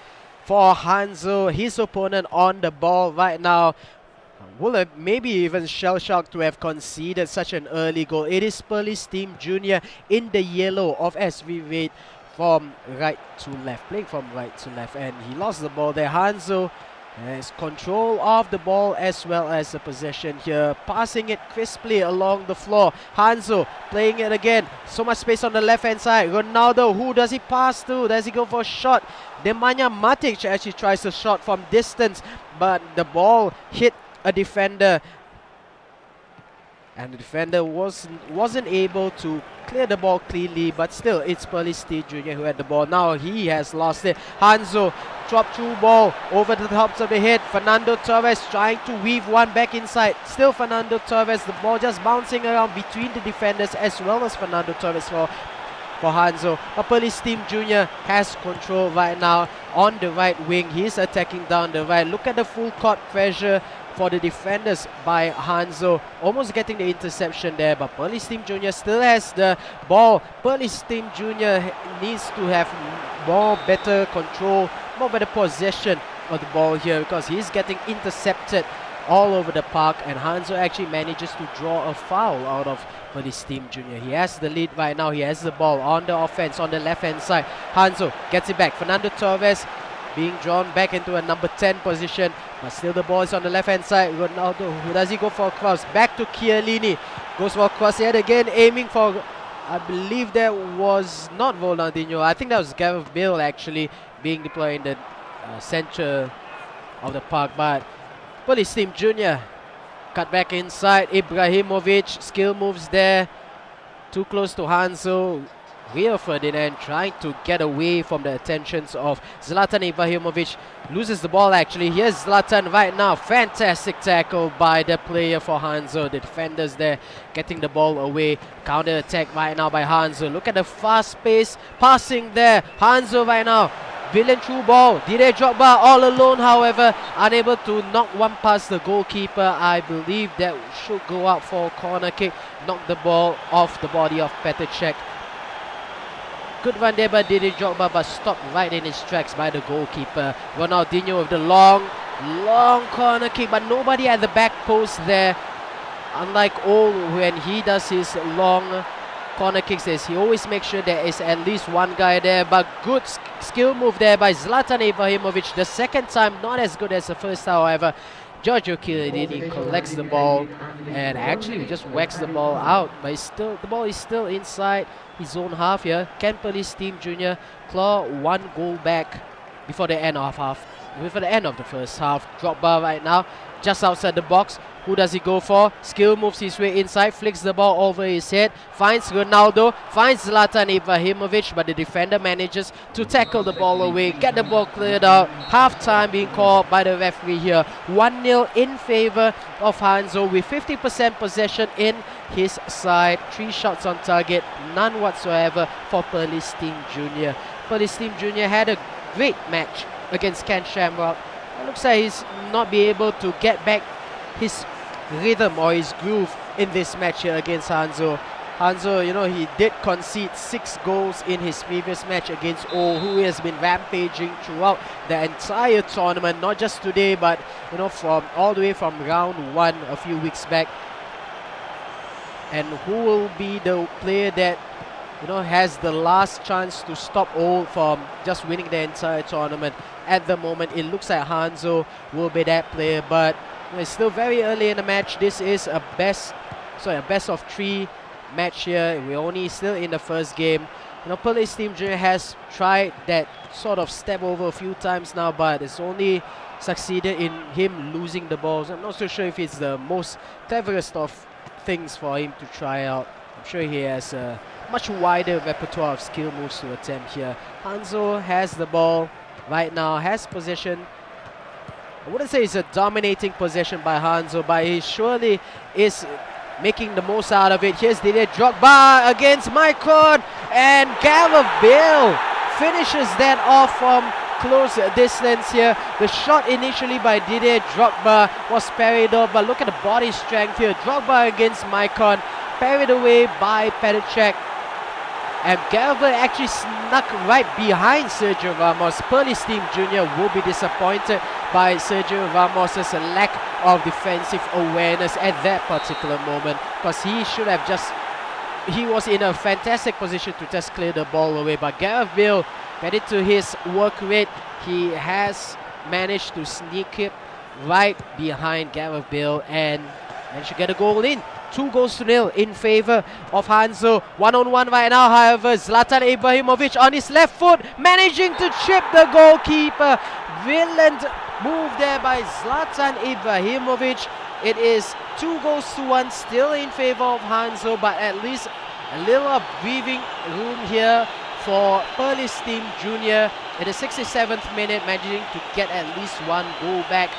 for Hanzo, his opponent on the ball right now. Will have maybe even shell-shocked to have conceded such an early goal. It is Perlis Team Junior in the yellow of SV Viet from right to left, playing from right to left, and he lost the ball there. Hanzo has control of the ball as well as the possession here, passing it crisply along the floor. Hanzo playing it again, so much space on the left hand side. Ronaldo, who does he pass to? Does he go for a shot? Nemanja Matic actually tries a shot from distance, but the ball hit a defender, and the defender wasn't able to clear the ball cleanly, but still it's Perlis Team Junior who had the ball. Now he has lost it. Hanzo drop through ball over the tops of the head. Fernando Torres trying to weave one back inside. Still Fernando Torres, the ball just bouncing around between the defenders as well as Fernando Torres for Hanzo. But Police Team Junior has control right now on the right wing. He's attacking down the right. Look at the full court pressure for the defenders by Hanzo. Almost getting the interception there, but Police Team Junior still has the ball. Police Team Junior needs to have more better control, more better possession of the ball here, because he's getting intercepted all over the park, and Hanzo actually manages to draw a foul out of Police Team Junior. He has the lead right now. He has the ball on the offense on the left hand side. Hanzo gets it back. Fernando Torres being drawn back into a number 10 position, but still the ball is on the left hand side. Ronaldo, who does he go for a cross? Back to Chiellini, goes for a cross yet again, aiming for, I believe that was not Ronaldinho, I think that was Gareth Bale actually being deployed in the center of the park. But Police Team Junior cut back inside. Ibrahimovic, skill moves there, too close to Hanzo. Rio Ferdinand trying to get away from the attentions of Zlatan Ibrahimovic. Loses the ball actually. Here's Zlatan right now. Fantastic tackle by the player for Hanzo. The defenders there getting the ball away. Counter attack right now by Hanzo. Look at the fast pace passing there. Hanzo right now. Brilliant through ball. Didier Drogba all alone, however, unable to knock one past the goalkeeper. I believe that should go out for a corner kick. Knock the ball off the body of Petr Cech. Good run there by Didier Drogba, but stopped right in his tracks by the goalkeeper. Ronaldinho with the long corner kick, but nobody at the back post there. Unlike Ole, when he does his long corner kicks, he always makes sure there is at least one guy there. But good skill move there by Zlatan Ibrahimovic. The second time, not as good as the first, however. Giorgio Chiellini collects the ball and actually just whacks the ball out, but the ball is still inside his own half here. Can Police Team Junior claw one goal back before the end of the first half? Drogba right now just outside the box. Who does he go for? Skill moves his way inside, flicks the ball over his head, finds Ronaldo, finds Zlatan Ibrahimovic, but the defender manages to tackle the ball away, get the ball cleared out. Half time being called by the referee here. 1-0 in favor of Hanzo with 50% possession in his side. 3 shots on target, none whatsoever for Police Team Junior. Police Team Junior had a great match against Ken Shamrock. It looks like he's not be able to get back his rhythm or his groove in this match here against Hanzo. Hanzo, you know, he did concede 6 goals in his previous match against O, who has been rampaging throughout the entire tournament, not just today, but you know, from all the way from round 1 a few weeks back. And who will be the player that, you know, has the last chance to stop O from just winning the entire tournament? At the moment, it looks like Hanzo will be that player, but it's still very early in the match. This is a best of 3 match here. We're only still in the first game. You know, Police Team Junior has tried that sort of step over a few times now, but it's only succeeded in him losing the balls. I'm not so sure if it's the most cleverest of things for him to try out. I'm sure he has a much wider repertoire of skill moves to attempt here. Hanzo has the ball right now, has possession. I wouldn't say it's a dominating possession by Hanzo, but he surely is making the most out of it. Here's Didier Drogba against Maicon, and Gareth Bale finishes that off from close distance here. The shot initially by Didier Drogba was parried off, but look at the body strength here. Drogba against Maicon, parried away by Petr Cech. And Gareth Bale actually snuck right behind Sergio Ramos. Police Team Junior will be disappointed by Sergio Ramos' lack of defensive awareness at that particular moment, because he was in a fantastic position to just clear the ball away. But Gareth Bale, credit to his work rate, he has managed to sneak it right behind Gareth Bale and managed to get a goal in. 2-0 in favor of Hanzo. 1-on-1 right now, however. Zlatan Ibrahimovic on his left foot, managing to chip the goalkeeper. Brilliant move there by Zlatan Ibrahimovic. It is 2-1 still in favor of Hanzo, but at least a little breathing room here for Police Team Junior in the 67th minute, managing to get at least 1 goal back,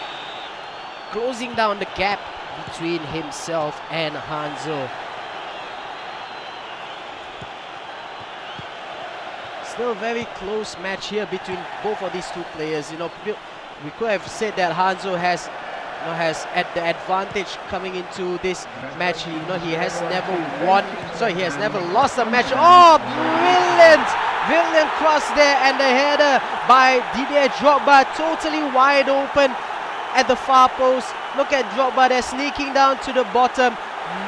closing down the gap between himself and Hanzo. Still a very close match here between both of these two players. You know, we could have said that Hanzo has, you know, has at the advantage coming into this match. You know, he has never won. Sorry, he has never lost a match. Oh, brilliant! Brilliant cross there, and the header by Didier Drogba, totally wide open at the far post. Look at Drogba there sneaking down to the bottom.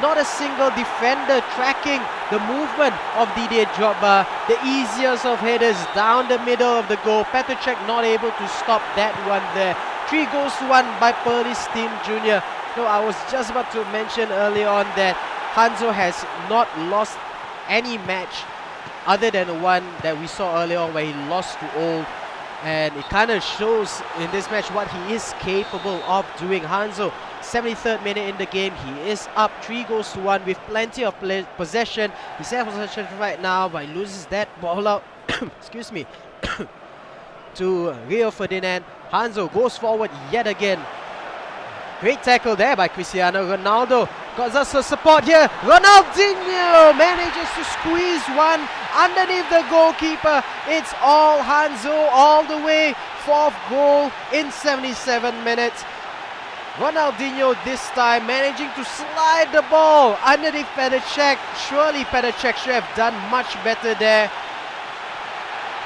Not a single defender tracking the movement of Didier Drogba. The easiest of headers down the middle of the goal. Petr Cech not able to stop that one there. 3-1 by Perlis Team Junior. No, I was just about to mention earlier on that Hanzo has not lost any match other than the one that we saw earlier on where he lost to Old. And it kind of shows in this match what he is capable of doing. Hanzo, 73rd minute in the game, he is up 3-1 with plenty of possession. He's in possession right now, but he loses that ball out excuse me to Rio Ferdinand. Hanzo goes forward yet again. Great tackle there by Cristiano Ronaldo. Got us some support here. Ronaldinho manages to squeeze one underneath the goalkeeper. It's all Hanzo all the way. 4th goal in 77 minutes. Ronaldinho this time managing to slide the ball underneath Petr Cech. Surely Petr Cech should have done much better there.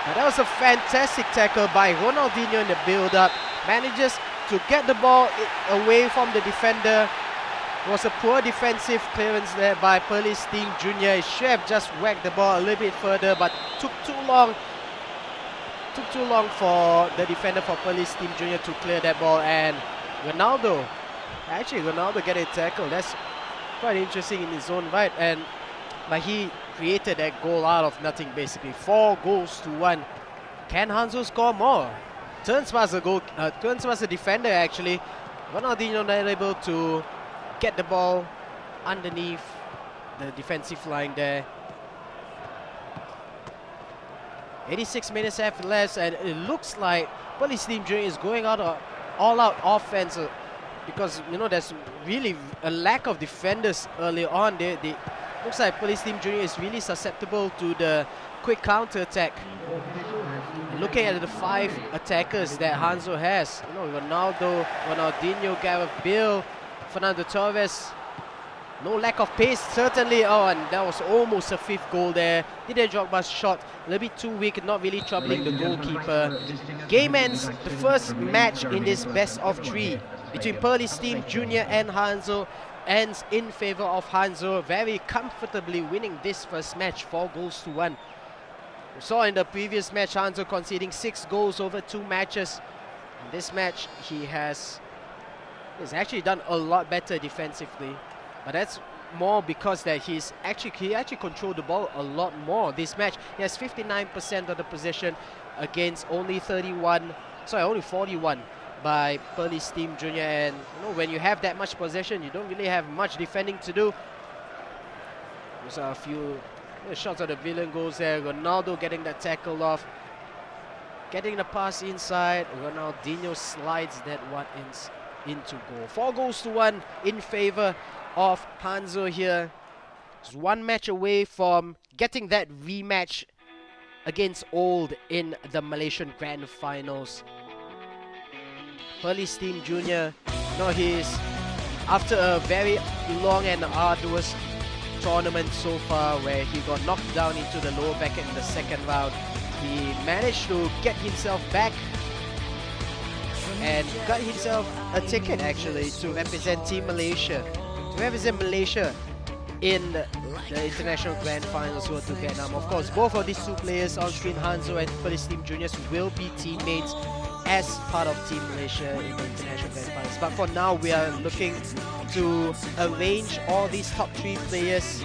But that was a fantastic tackle by Ronaldinho in the build-up. Manages to get the ball away from the defender. It was a poor defensive clearance there by Perlis Team Junior. He should have just whacked the ball a little bit further, but took too long. Took too long for the defender for Perlis Team Junior to clear that ball. And Ronaldo getting tackled. That's quite interesting in his own right. But he created that goal out of nothing basically. 4-1. Can Hanzo score more? Turns past the defender actually. Ronaldinho not able to get the ball underneath the defensive line there. 86 minutes after left, and it looks like Perlis Team Junior is going out all-out offense because you know there's really a lack of defenders early on. They looks like Perlis Team Junior is really susceptible to the quick counter attack. Looking at the 5 attackers that Hanzo has, you know, Ronaldo, Ronaldinho, Gareth Bale, Fernando Torres. No lack of pace, certainly. Oh, and that was almost a 5th goal there. Didier Drogba's shot a little bit too weak, not really troubling the goalkeeper. Game ends the first match in this best of 3 between Perlis Team Junior and Hanzo. Ends in favor of Hanzo, very comfortably winning this first match, 4-1. We saw in the previous match Hanzo conceding 6 goals over 2 matches. In this match, he's actually done a lot better defensively. But that's more because that he actually controlled the ball a lot more this match. He has 59% of the possession against only 41 by Perlis Team Junior. And you know, when you have that much possession, you don't really have much defending to do. Those are a few shots of the villain goals there. Ronaldo getting that tackle off, getting the pass inside. Ronaldinho slides that one into goal. 4-1 in favor of Hanzo here. It's 1 match away from getting that rematch against Old in the Malaysian Grand Finals. Perlis Team Junior, you know, he's after a very long and arduous tournament so far where he got knocked down into the lower bracket in the 2nd round. He managed to get himself back and got himself a ticket actually to represent Team Malaysia. To represent Malaysia in the International Grand Finals World to Vietnam. Of course, both of these 2 players on screen, Hanzo and Perlis Team Juniors, will be teammates as part of Team Malaysia in the International Grand Finals. But for now, we are looking to arrange all these top 3 players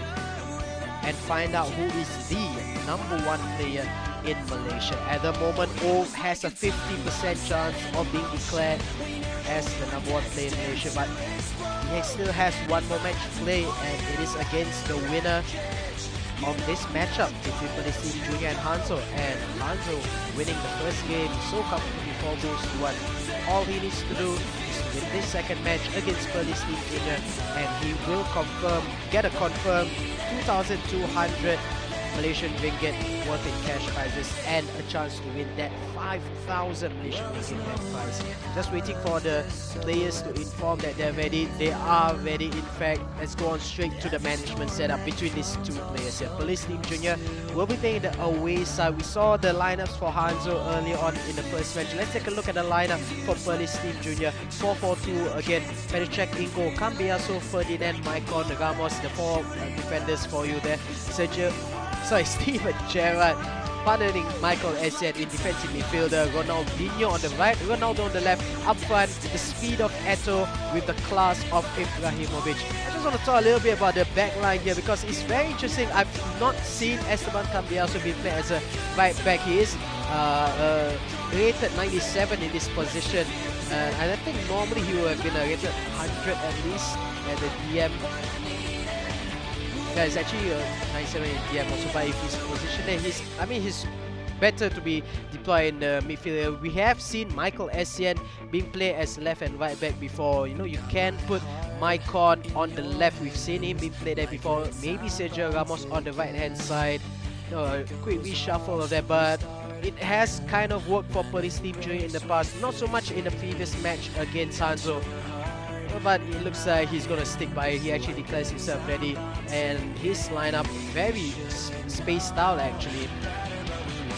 and find out who is the #1 player in Malaysia. At the moment, Old has a 50% chance of being declared as the #1 player in Malaysia, but he still has 1 more match to play, and it is against the winner of this matchup between Perlis Team Junior and Hanzo. And Hanzo winning the first game so comfortably, 4-1. All he needs to do is to win this 2nd match against Perlis Team Junior, and he will get a confirmed 2,200 Malaysian ringgit worth in cash prizes and a chance to win that 5,000 Malaysian ringgit net prize. Just waiting for the players to inform that they're ready. They are ready. In fact, let's go on straight to the management setup between these two players here. Police Team Junior will be playing the away side. We saw the lineups for Hanzo earlier on in the first match. Let's take a look at the lineup for Police Team Junior. 4-4-2 again. Petricek, Ingo, Cambiaso, Ferdinand, Maicon, Ramos, the four defenders for you there. Steven Gerrard partnering Michael Essien in defensive midfielder, Ronaldinho on the right, Ronaldo on the left, up front, the speed of Eto with the class of Ibrahimovic. I just want to talk a little bit about the back line here because it's very interesting. I've not seen Esteban Cambiaso be played as a right back. He is rated 97 in this position, and I think normally he would have been rated 100 at least at the DM. Yeah, it's actually 97 in DM also, but if he's positioned there, he's better to be deployed in the midfield. We have seen Michael Essien being played as left and right back before. You know, you can put Maicon on the left. We've seen him be played there before. Maybe Sergio Ramos on the right hand side. You know, a quick reshuffle of that, but it has kind of worked for Police Team Junior in the past. Not so much in the previous match against Hanzo. But it looks like he's going to stick by it. He actually declares himself ready, and his lineup very spaced out actually.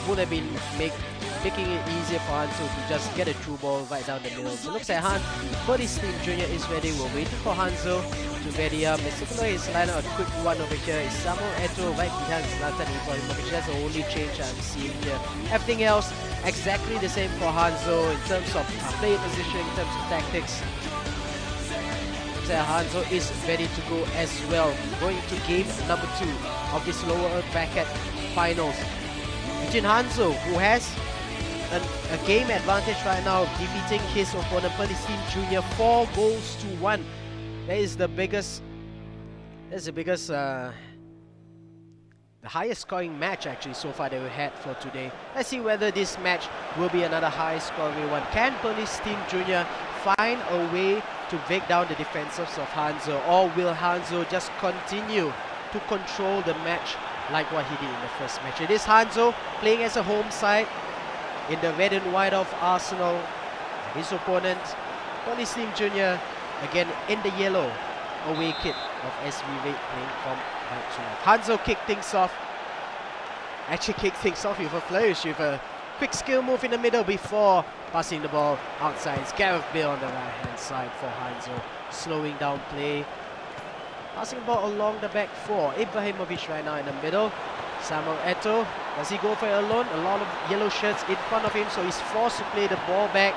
Would have been making it easier for Hanzo to just get a through ball right down the middle. So it looks like Police Team Junior is ready. We're waiting for Hanzo to ready up. Let's take a look at his lineup. A quick one over here is Samuel Eto right behind Zlatan Ibrahimovic. That's the only change I'm seeing here. Everything else exactly the same for Hanzo in terms of play position, in terms of tactics. Hanzo is ready to go as well, going to game number 2 of this lower bracket finals between Hanzo, who has a game advantage right now, defeating his opponent Police Team Junior 4-1. That is the biggest, the highest scoring match actually so far that we had for today. Let's see whether this match will be another high scoring one. Can Police Team Junior find a way to break down the defenses of Hanzo, or will Hanzo just continue to control the match like what he did in the first match? It is Hanzo playing as a home side in the red and white of Arsenal. His opponent, Police Team Junior, again in the yellow away kit of SV Red, playing from right to left. Hanzo kicked things off. Actually kicked things off with a flourish, with a quick skill move in the middle before passing the ball outside. It's Gareth Bale on the right hand side for Hanzo, slowing down play. Passing the ball along the back four. Ibrahimovic right now in the middle. Samuel Eto, does he go for it alone? A lot of yellow shirts in front of him, so he's forced to play the ball back.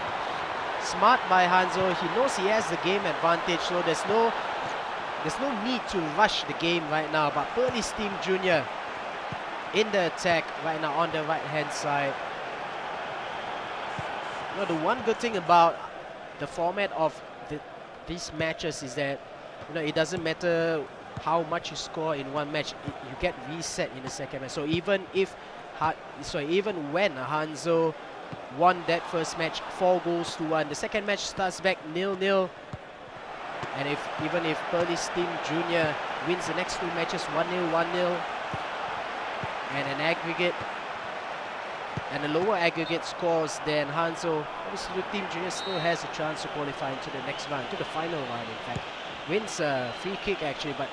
Smart by Hanzo. He knows he has the game advantage, so there's no need to rush the game right now. But Police Team Junior in the attack right now on the right hand side. You know, the one good thing about the format of these matches is that, you know, it doesn't matter how much you score in one match, you get reset in the second match. So even when Hanzo won that first match 4-1, the second match starts back 0-0. And even if Police Team Junior wins the next 2 matches 1-0, 1-0, and an aggregate and a lower aggregate scores, then Hanzo, obviously the Team Junior still has a chance to qualify into the next round, to the final round in fact. Wins a free kick actually, but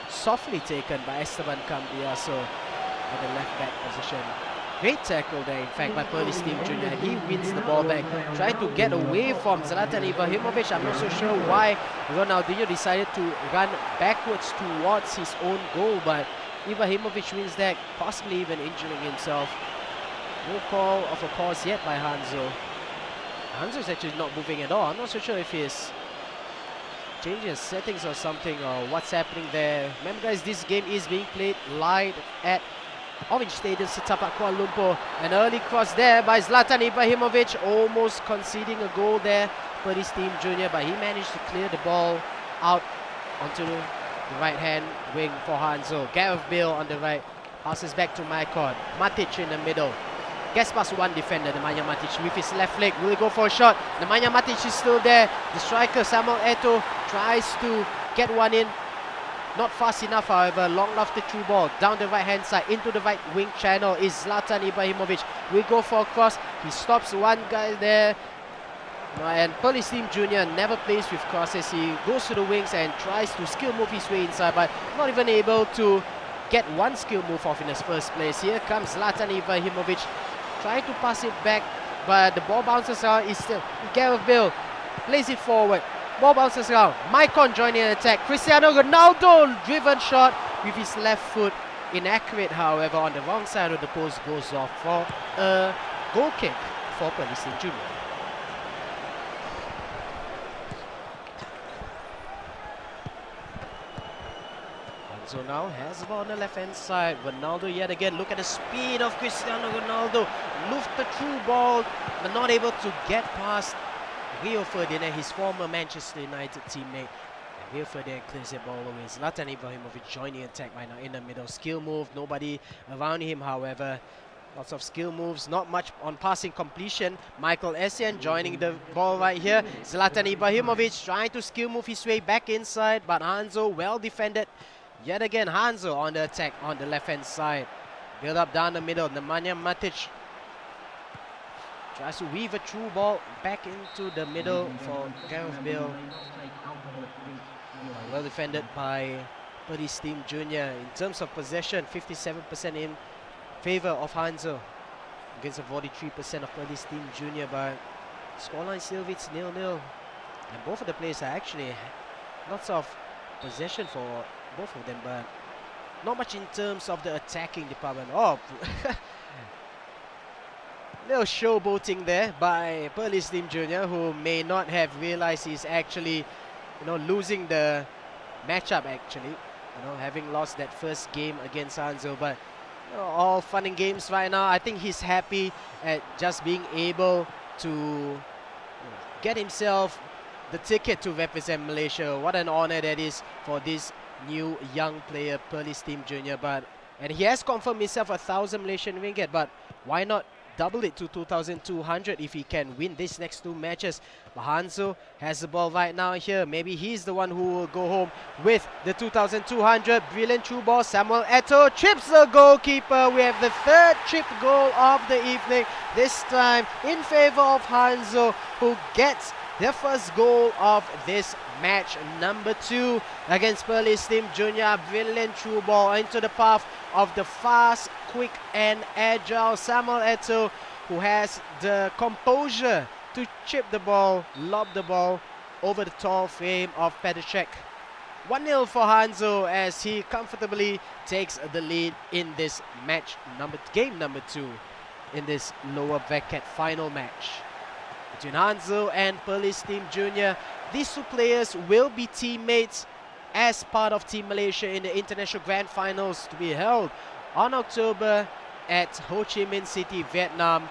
softly taken by Esteban Cambiaso at the left back position. Great tackle there in fact by Police Team Junior. He wins the ball back, trying to get away from Zlatan Ibrahimovic. I'm not so sure why Ronaldinho decided to run backwards towards his own goal, but Ibrahimovic wins that, possibly even injuring himself. No call of a pause yet by Hanzo. Hanzo's actually not moving at all. I'm not so sure if he's changing his settings or something, or what's happening there. Remember guys, this game is being played live at Orange Stadium, Setapak, Kuala Lumpur. An early cross there by Zlatan Ibrahimovic, almost conceding a goal there for his Team Junior, but he managed to clear the ball out onto the right hand wing for Hanzo. Gareth Bale on the right, passes back to Maicon. Matic in the middle. Gets past one defender, Nemanja Matic with his left leg. Will he go for a shot? Nemanja Matic is still there. The striker Samuel Eto tries to get one in. Not fast enough, however. Long enough the through ball. Down the right hand side. Into the right wing channel is Zlatan Ibrahimovic. We go for a cross. He stops one guy there. And Police Team Junior never plays with crosses. He goes to the wings and tries to skill move his way inside, but not even able to get one skill move off in his first place. Here comes Zlatan Ibrahimovic trying to pass it back, but the ball bounces around. Is still Gareth Bale plays it forward. Ball bounces around. Maicon joining an attack. Cristiano Ronaldo driven shot with his left foot. Inaccurate, however, on the wrong side of the post, goes off for a goal kick for Police Team Junior. So now has the ball on the left hand side. Ronaldo yet again. Look at the speed of Cristiano Ronaldo. Loofed the through ball, but not able to get past Rio Ferdinand, his former Manchester United teammate. And Rio Ferdinand clears the ball away. Zlatan Ibrahimovic joining attack right now in the middle. Skill move, nobody around him, however. Lots of skill moves, not much on passing completion. Michael Essien joining the ball right here. Zlatan Ibrahimovic trying to skill move his way back inside, but Hanzo well defended. Yet again, Hanzo on the attack on the left-hand side. Build up down the middle. Nemanja Matic tries to weave a through ball back into the middle for Gareth Bale. Well defended by Police Team Junior. In terms of possession, 57% in favor of Hanzo against a 43% of Police Team Junior, but scoreline still reads 0-0. And both of the players are actually lots of possession for both of them, but not much in terms of the attacking department. Oh, little showboating there by Police Team Junior, who may not have realized he's actually, losing the matchup actually. Having lost that first game against Hanzo, but all fun and games right now. I think he's happy at just being able to get himself the ticket to represent Malaysia. What an honor that is for this new young player, Police Team Junior. And he has confirmed himself 1,000 Malaysian ringgit, but why not double it to 2,200 if he can win these next two matches? But Hanzo has the ball right now here. Maybe he's the one who will go home with the 2,200. Brilliant through ball. Samuel Eto'o trips the goalkeeper. We have the third trip goal of the evening, this time in favor of Hanzo, who gets their first goal of this match, number 2 against Police Team Junior. Brilliant through ball into the path of the fast, quick and agile Samuel Eto'o, who has the composure to chip the ball, lob the ball over the tall frame of Petacek. 1-0 for Hanzo as he comfortably takes the lead in this game number 2 in this lower bracket final match between Hanzo and Police Team Junior. These two players will be teammates as part of Team Malaysia in the International Grand Finals to be held on October at Ho Chi Minh City, Vietnam.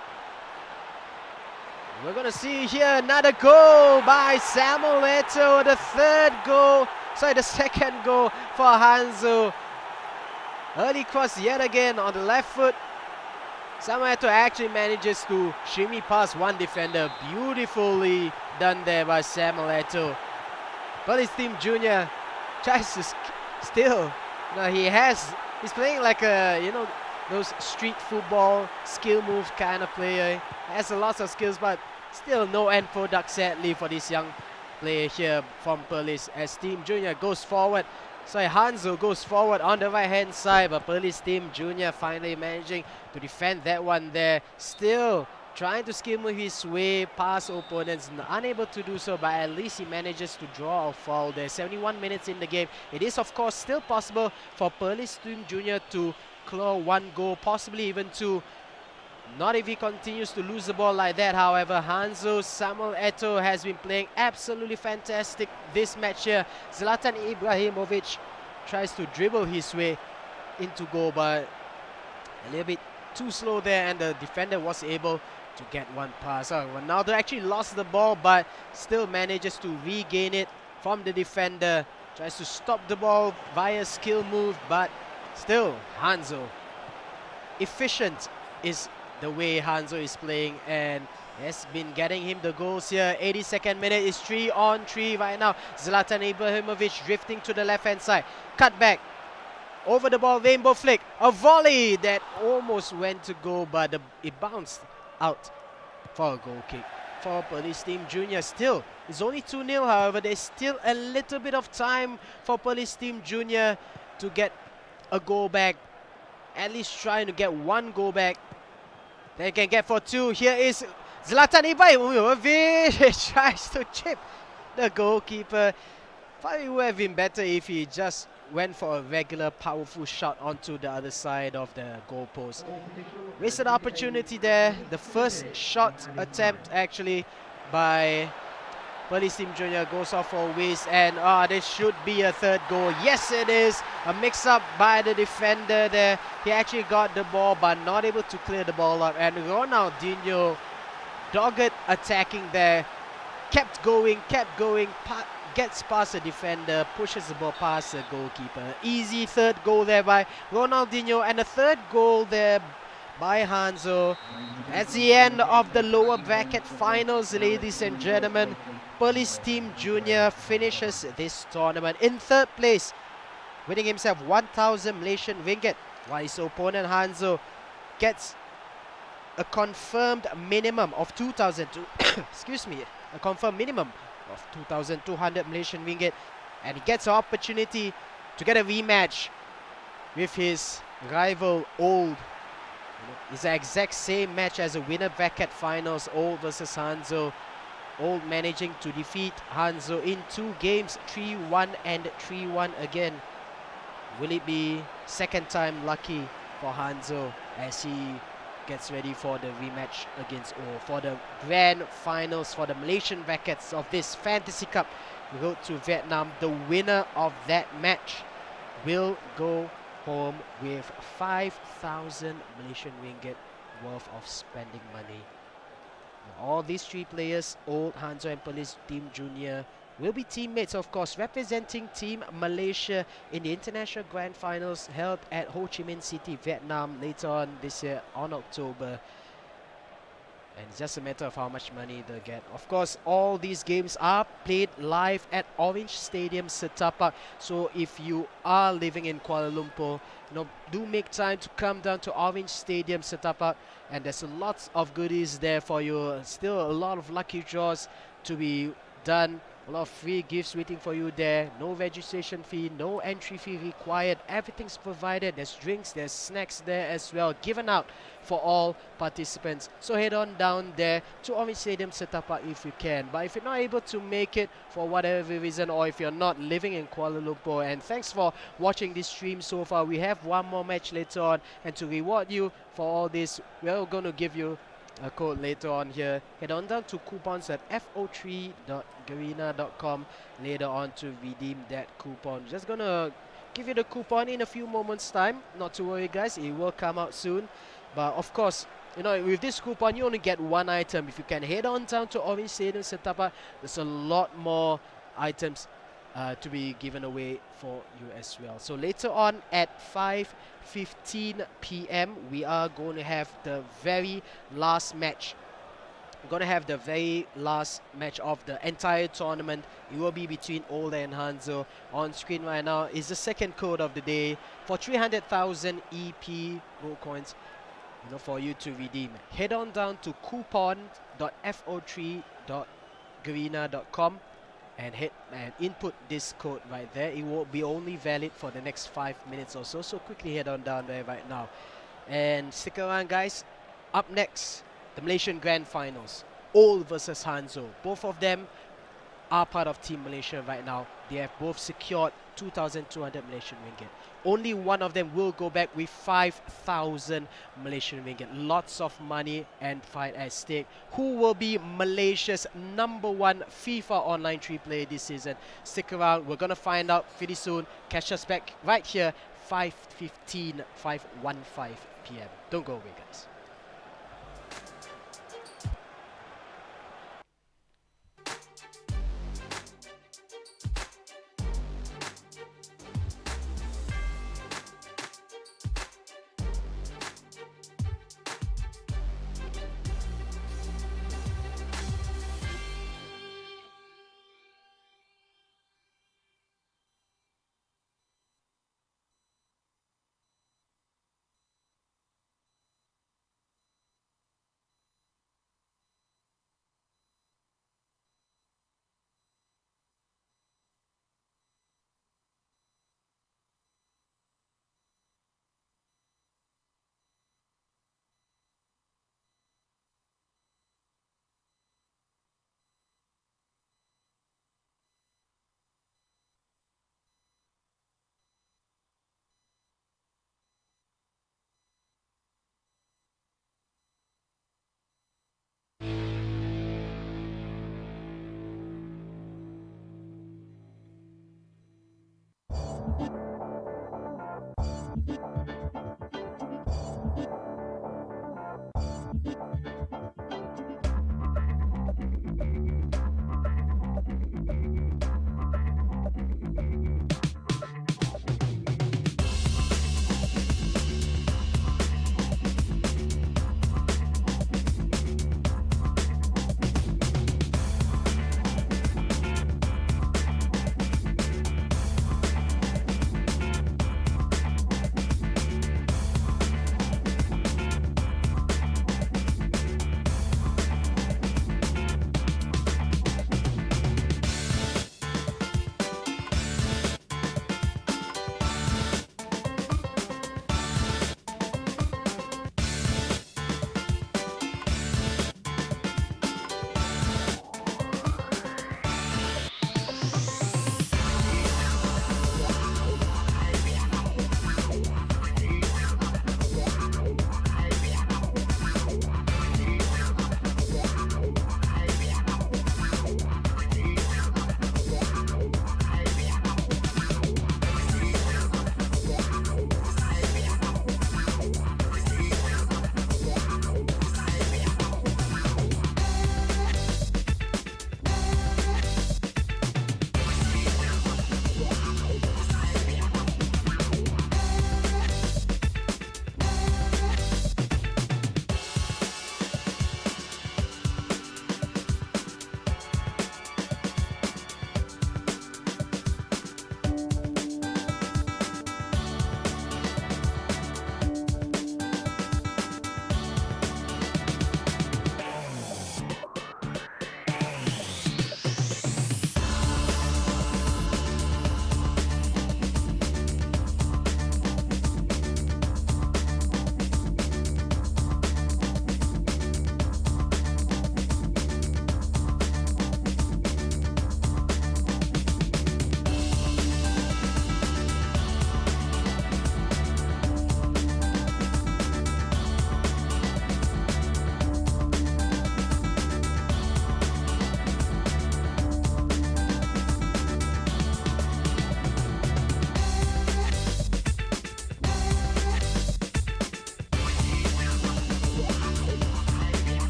We're going to see here another goal by Samuel Eto'o, the second goal for Hanzo. Early cross yet again on the left foot. Samuel Eto'o actually manages to shimmy past one defender. Beautifully done there by Samuel Eto'o. Police Team Junior tries to still. He's playing like a, those street football skill move kind of player. Has a lot of skills, but still no end product sadly for this young player here from Police as Team Junior goes forward. Hanzo goes forward on the right hand side, but Police Team Junior finally managing to defend that one there. Still trying to skim his way past opponents, unable to do so, but at least he manages to draw a foul there. 71 minutes in the game. It is of course still possible for Police Team Junior to claw one goal, possibly even two. Not if he continues to lose the ball like that. However, Hanzo Samuel Eto'o has been playing absolutely fantastic this match here. Zlatan Ibrahimovic tries to dribble his way into goal, but a little bit too slow there, and the defender was able to get one pass. Ronaldo actually lost the ball, but still manages to regain it from the defender. Tries to stop the ball via skill move, but still Hanzo efficient is the way Hanzo is playing, and has been getting him the goals here. 82nd minute is 3-on-3 right now. Zlatan Ibrahimovic drifting to the left hand side. Cut back. Over the ball, rainbow flick. A volley that almost went to goal, but it bounced out for a goal kick for Police Team Junior. Still, it's only 2-0, however. There's still a little bit of time for Police Team Junior to get a goal back. At least trying to get one goal back. They can get for two. Here is Zlatan Ibrahimovic tries to chip the goalkeeper. Probably would have been better if he just went for a regular powerful shot onto the other side of the goalpost. Wasted opportunity there. The first shot attempt actually by Police Team Junior goes off for a waste, and there should be a third goal. Yes, it is. A mix-up by the defender there. He actually got the ball but not able to clear the ball up, and Ronaldinho, dogged attacking there, kept going, gets past the defender, pushes the ball past the goalkeeper. Easy third goal there by Ronaldinho, and a third goal there by Hanzo. That's the end of the lower bracket finals, ladies and gentlemen. Police Team Junior finishes this tournament in third place, winning himself 1,000 Malaysian ringgit, while his opponent Hanzo gets a confirmed minimum of 2,000 excuse me, a confirmed minimum of 2,200 Malaysian ringgit, and he gets an opportunity to get a rematch with his rival Old. It's the exact same match as the winner bracket finals, Old versus Hanzo. Old managing to defeat Hanzo in 2 games, 3-1 and 3-1 again. Will it be second time lucky for Hanzo as he gets ready for the rematch against Old for the grand finals for the Malaysian brackets of this Fantasy Cup Road to Vietnam? The winner of that match will go home with 5,000 Malaysian ringgit worth of spending money. All these 3 players, Old, Hanzo and Police Team Junior, will be teammates, of course, representing Team Malaysia in the International Grand Finals held at Ho Chi Minh City, Vietnam later on this year on October. And it's just a matter of how much money they get. Of course, all these games are played live at Orange Stadium, Setapak. So if you are living in Kuala Lumpur, do make time to come down to Orange Stadium, Setapak. And there's lots of goodies there for you. Still a lot of lucky draws to be done. A lot of free gifts waiting for you there. No registration fee, no entry fee required. Everything's provided. There's drinks, there's snacks there as well, given out for all participants. So head on down there to Orange Stadium Setapak if you can. But if you're not able to make it for whatever reason, or if you're not living in Kuala Lumpur, and thanks for watching this stream so far. We have one more match later on, and to reward you for all this, we're going to give you a code later on here. Head on down to coupons at fo3.garena.com later on to redeem that coupon. Just gonna give you the coupon in a few moments time. Not to worry guys, it will come out soon. But of course, with this coupon you only get one item. If you can head on down to Orange Stadium Setapak, there's a lot more items to be given away for you as well. So later on at 5:15 p.m. we are going to have the very last match. We're going to have the very last match of the entire tournament. It will be between Old and Hanzo. On screen right now is the second code of the day for 300,000 EP gold coins for you to redeem. Head on down to coupon.fo3.garena.com and input this code right there. It will be only valid for the next 5 minutes or so, so quickly head on down there right now and stick around guys. Up next, the Malaysian Grand Finals, Old versus Hanzo. Both of them are part of Team Malaysia right now. They have both secured 2,200 Malaysian ringgit. Only one of them will go back with 5,000 Malaysian ringgit. Lots of money and fight at stake. Who will be Malaysia's #1 FIFA Online 3 player this season? Stick around. We're going to find out pretty soon. Catch us back right here, 5:15 p.m. Don't go away, guys.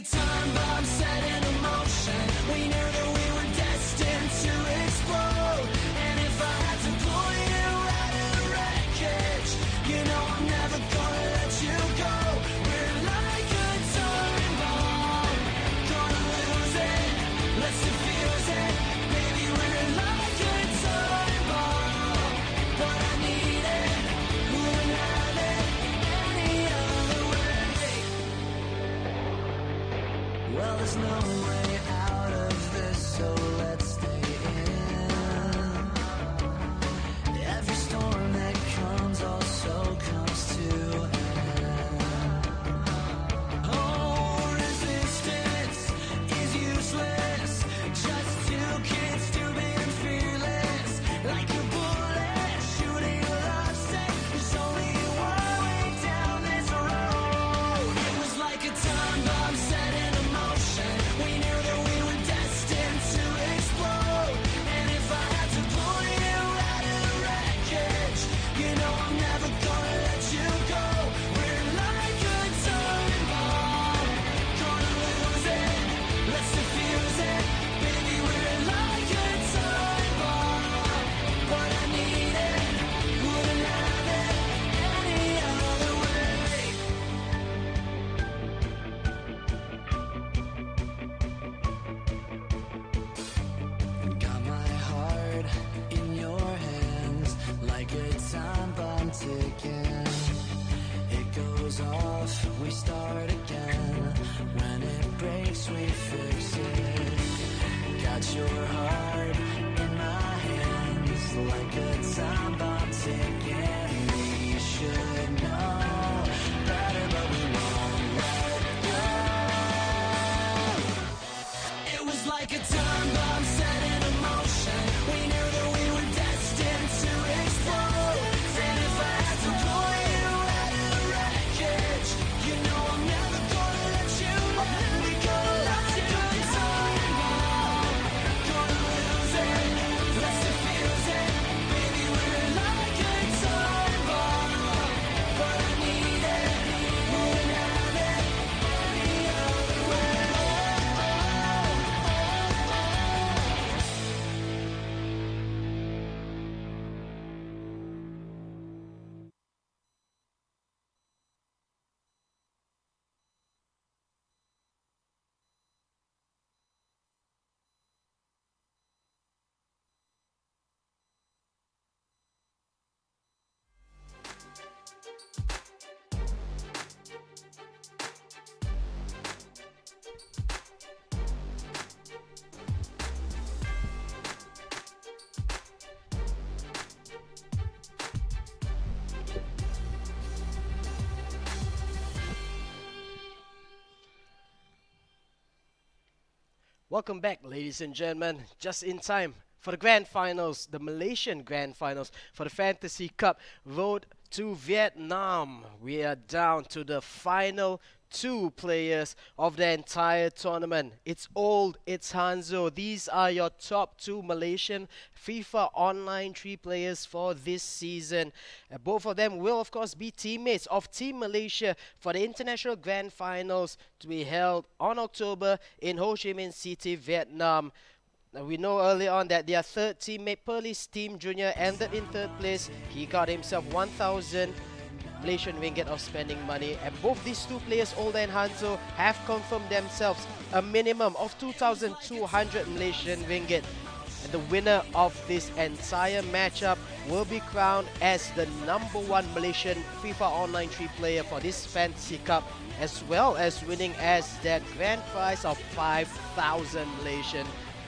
time bomb set in motion. We knew that we were destined to explode. And if I had to pull you out of the wreckage, you know I'm never gonna let you go. We're like a time bomb, gonna lose it. Let's defuse it, baby. We're like a time bomb, but I need it. Wouldn't have it any other way. Well, there's no way out of this, so let's stay in. Every storm that comes also comes to an end. Oh, resistance is useless. Just two kids stupid and fearless. Like a bullet shooting lost. There's only one way down this road. It was like a time bomb set in motion. We knew that we were destined to explode. And if I had to pull you out of the wreckage, you know I'm never gonna let you go. We're like a time bomb, gonna lose it. Let's defuse it, baby. We're like a time bomb, but I need it. Wouldn't have it any other way. Got my heart in your hands like a time bomb ticking. It goes off, we start again. When it breaks, we fix it. Got your heart in my hands like a time bomb ticking. We should know better, but we won't let go. It was like a time bomb set in motion. We knew that we were destined to explode. And if I had to pull you out of the wreckage, you know I'm never gonna let you go. We gonna like a time bomb, gonna lose it. Let's defuse it, baby. We're like a time bomb, but I need it. Wouldn't have it any other way. Welcome back, ladies and gentlemen. Just in time for the grand finals, the Malaysian grand finals for the Fantasy Cup Road to Vietnam. We are down to the final two players of the entire tournament. It's Old, it's Hanzo. These are your top two Malaysian FIFA Online 3 players for this season. Both of them will, of course, be teammates of Team Malaysia for the International Grand Finals to be held on October in Ho Chi Minh City, Vietnam. Now, we know early on that their third teammate, Perlis Team Junior, ended in third place. He got himself 1,000 Malaysian ringgit of spending money, and both these two players, Old and Hanzo, have confirmed themselves a minimum of 2,200 Malaysian ringgit. And the winner of this entire matchup will be crowned as the #1 Malaysian FIFA Online 3 player for this Fantasy Cup, as well as winning as that grand prize of 5,000 Malaysian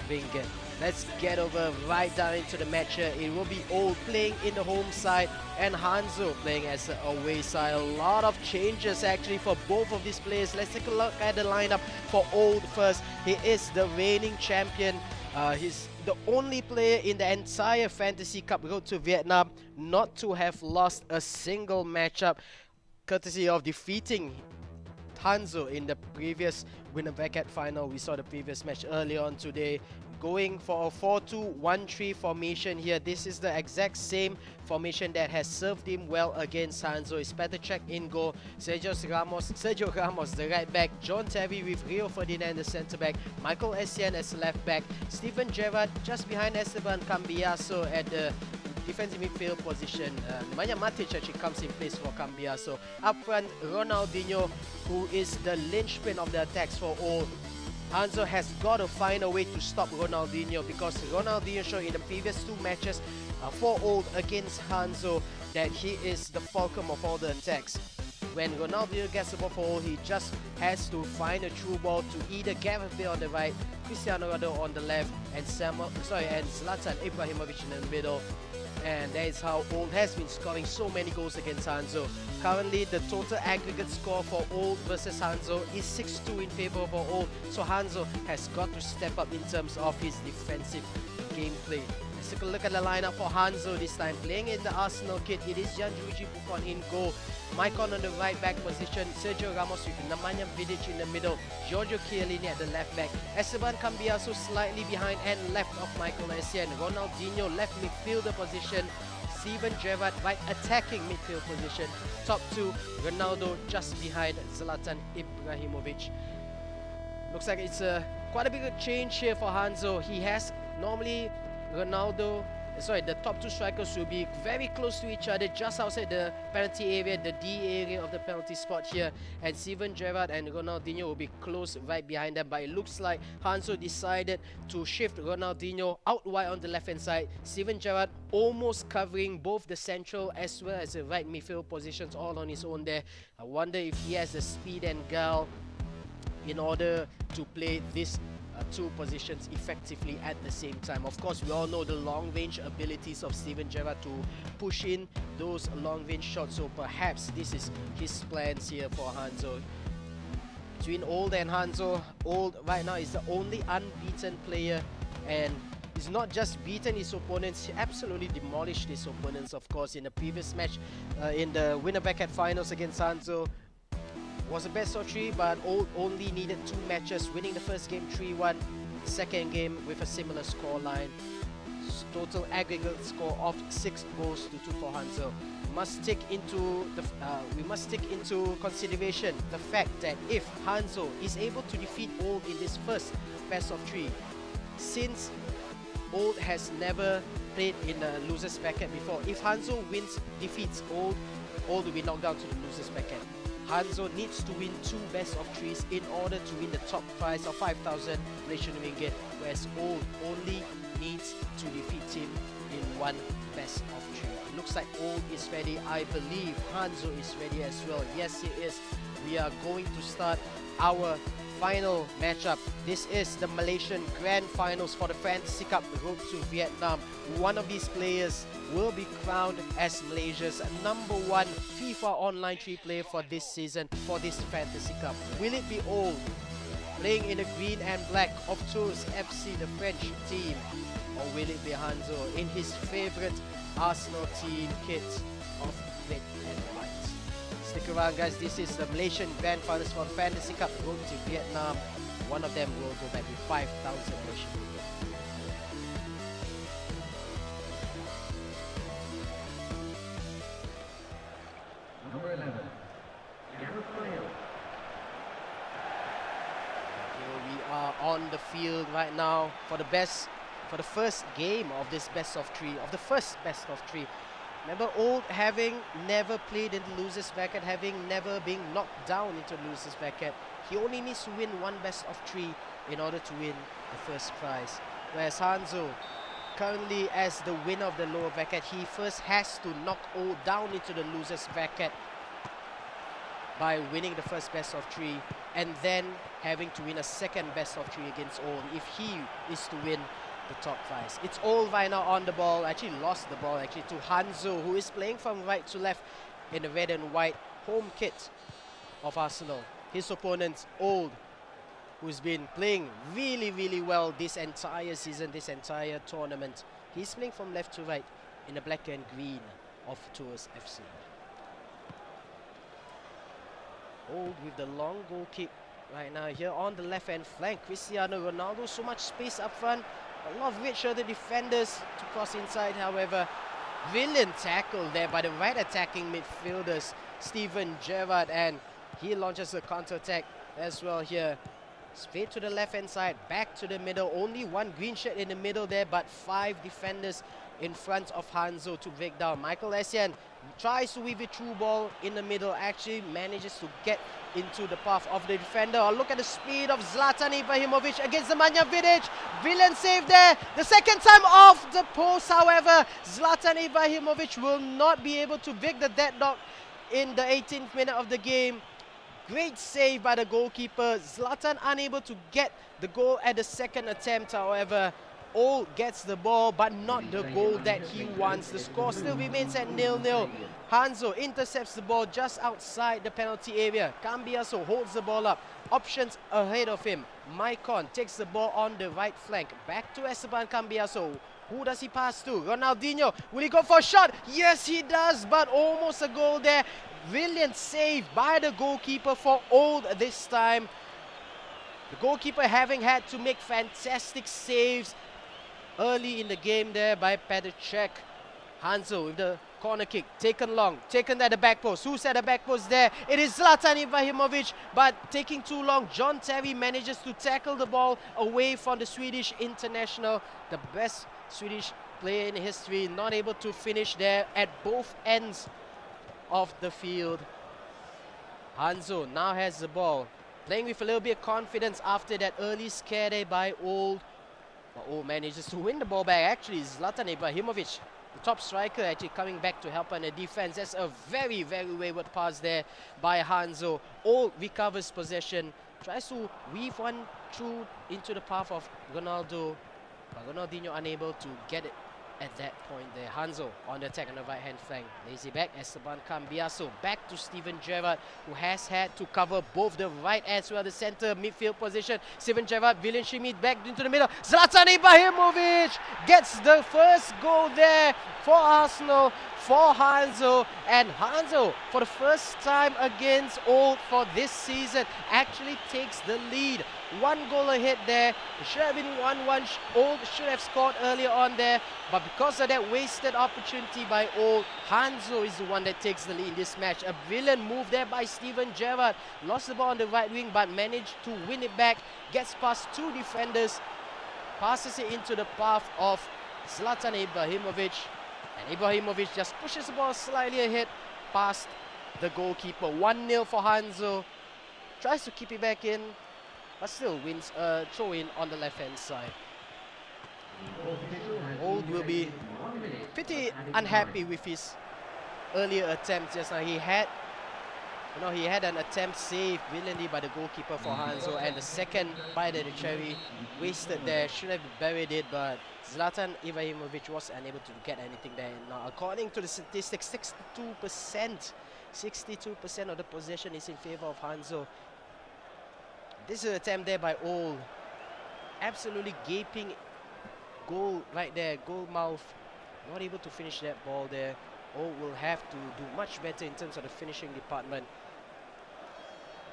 ringgit. Let's get over right down into the match here. It will be Old playing in the home side and Hanzo playing as the away side. A lot of changes actually for both of these players. Let's take a look at the lineup for Old first. He is the reigning champion. He's the only player in the entire Fantasy Cup Road to Vietnam not to have lost a single matchup, courtesy of defeating Hanzo in the previous winner bracket final. We saw the previous match earlier on today. going for a 4-2-1-3 formation here. This is the exact same formation that has served him well against Hanzo. It's Petacek in goal, Sergio Ramos the right back, John Terry with Rio Ferdinand the centre back, Michael Essien as left back, Steven Gerrard just behind Esteban Cambiaso at the defensive midfield position. Nemanja Matic actually comes in place for Cambiaso. Up front, Ronaldinho, who is the linchpin of the attacks for all. Hanzo has got to find a way to stop Ronaldinho, because Ronaldinho showed in the previous 2 matches for Old against Hanzo that he is the fulcrum of all the attacks. When Ronaldinho gets the ball for Old, he just has to find a true ball to either Gareth Bale on the right, Cristiano Ronaldo on the left, and Zlatan Ibrahimovic in the middle. And that is how Old has been scoring so many goals against Hanzo. Currently, the total aggregate score for Old versus Hanzo is 6-2 in favor of Old. So Hanzo has got to step up in terms of his defensive gameplay. Let's take a look at the lineup for Hanzo this time. Playing in the Arsenal kit, it is Gianluigi Buffon in goal, Maicon on the right back position, Sergio Ramos with Nemanja Vidic in the middle, Giorgio Chiellini at the left back, Esteban Cambiaso slightly behind and left of Michael Essien, Ronaldinho left midfielder position, Steven Gerrard right attacking midfield position, top 2, Ronaldo just behind Zlatan Ibrahimovic. Looks like it's quite a big change here for Hanzo. He has normally the top 2 strikers will be very close to each other, just outside the penalty area, the D area of the penalty spot here, and Steven Gerrard and Ronaldinho will be close right behind them. But it looks like Hanzo decided to shift Ronaldinho out wide on the left hand side, Steven Gerrard almost covering both the central as well as the right midfield positions all on his own there. I wonder if he has the speed and guile in order to play this 2 positions effectively at the same time. Of course, we all know the long range abilities of Steven Gerrard to push in those long range shots, so perhaps this is his plans here for Hanzo. Between Old and Hanzo, Old right now is the only unbeaten player, and he's not just beaten his opponents, he absolutely demolished his opponents. Of course, in the previous match, in the winner bracket finals against Hanzo, was a best of 3, but Old only needed 2 matches, winning the first game 3-1, second game with a similar scoreline. Total aggregate score of 6 goals to 2 for Hanzo. We must take into consideration the fact that if Hanzo is able to defeat Old in this first best of 3, since Old has never played in a losers bracket before, if Hanzo defeats Old will be knocked down to the losers bracket. Hanzo needs to win 2 best of 3s in order to win the top prize of 5,000 Malaysian ringgit, whereas Old only needs to defeat him in 1 best of 3. It looks like Old is ready. I believe Hanzo is ready as well. Yes, he is. We are going to start our final matchup. This is the Malaysian Grand Finals for the Fantasy Cup Road to Vietnam. One of these players will be crowned as Malaysia's #1 FIFA Online 3 player for this season, for this Fantasy Cup. Will it be Old, playing in the green and black of Tours FC, the French team, or will it be Hanzo in his favorite Arsenal team kit of red and white? Stick around, guys. This is the Malaysian Grand Finals for the Fantasy Cup Road to Vietnam. One of them will go back with 5,000 Malaysian ringgit. Number 11. Here we are on the field right now for the first game of this best of 3, of the first best of 3. Remember, Old having never played in the losers bracket, having never been knocked down into the losers bracket, he only needs to win 1 best of 3 in order to win the first prize. Whereas Hanzo, currently as the winner of the lower bracket, he first has to knock Old down into the losers bracket by winning the first best of 3, and then having to win a second best of 3 against Old if he is to win the top prize. It's Old right now on the ball, actually lost the ball actually to Hanzo, who is playing from right to left in the red and white home kit of Arsenal. His opponent, Old, who's been playing really well this entire season, this entire tournament. He's playing from left to right in the black and green of Tours FC. Old with the long goal kick right now here on the left hand flank. Cristiano Ronaldo, so much space up front. A lot of red-shirted defenders to cross inside, however. Brilliant tackle there by the right attacking midfielders, Steven Gerrard, and he launches a counter-attack as well here. Straight to the left-hand side, back to the middle. Only one green shirt in the middle there, but 5 defenders in front of Hanzo to break down. Michael Essien tries to weave a through ball in the middle, actually manages to get into the path of the defender. Oh, look at the speed of Zlatan Ibrahimovic against Nemanja Vidic. Brilliant save there. The second time off the post, however, Zlatan Ibrahimovic will not be able to break the deadlock in the 18th minute of the game. Great save by the goalkeeper. Zlatan unable to get the goal at the second attempt, however. All gets the ball, but not the goal that he wants. The score still remains at 0-0. Hanzo intercepts the ball just outside the penalty area. Cambiaso holds the ball up. Options ahead of him. Maicon takes the ball on the right flank. Back to Esteban Cambiaso. Who does he pass to? Ronaldinho. Will he go for a shot? Yes, he does, but almost a goal there. Brilliant save by the goalkeeper for Old this time. The goalkeeper having had to make fantastic saves early in the game there by Petr. Hanzo with the corner kick, taken long, taken at the back post. Who's at the back post there? It is Zlatan Ibrahimovic, but taking too long. John Terry manages to tackle the ball away from the Swedish international, the best Swedish player in history, not able to finish there at both ends of the field. Hanzo now has the ball, playing with a little bit of confidence after that early scare there by Old. But Old manages to win the ball back. Actually, Zlatan Ibrahimovic, the top striker, actually coming back to help on the defense. That's a very, very wayward pass there by Hanzo. Old recovers possession, tries to weave one through into the path of Ronaldo, but Ronaldinho unable to get it at that point there. Hanzo on the attack on the right-hand flank. Lazy back, Esteban Cambiaso. Back to Steven Gerrard, who has had to cover both the right as well the center midfield position. Steven Gerrard, William Schmid back into the middle. Zlatan Ibrahimovic gets the first goal there for Arsenal, for Hanzo. And Hanzo, for the first time against Old for this season, actually takes the lead. 1 goal ahead there. It should have been 1-1. Old should have scored earlier on there, but because of that wasted opportunity by Old, Hanzo is the one that takes the lead in this match. A brilliant move there by Steven Gerrard. Lost the ball on the right wing, but managed to win it back. Gets past 2 defenders, passes it into the path of Zlatan Ibrahimovic, and Ibrahimovic just pushes the ball slightly ahead past the goalkeeper. 1-0 for Hanzo. Tries to keep it back in, but still wins a throw-in on the left-hand side. Old will be pretty unhappy with his earlier attempt just now. He had an attempt saved brilliantly by the goalkeeper for Hanzo, and the second by the cherry wasted there. Should have buried it, but Zlatan Ibrahimovic was unable to get anything there. Now, according to the statistics, 62% of the possession is in favor of Hanzo. This is an attempt there by Old. Absolutely gaping goal right there, goal mouth. Not able to finish that ball there. Old will have to do much better in terms of the finishing department.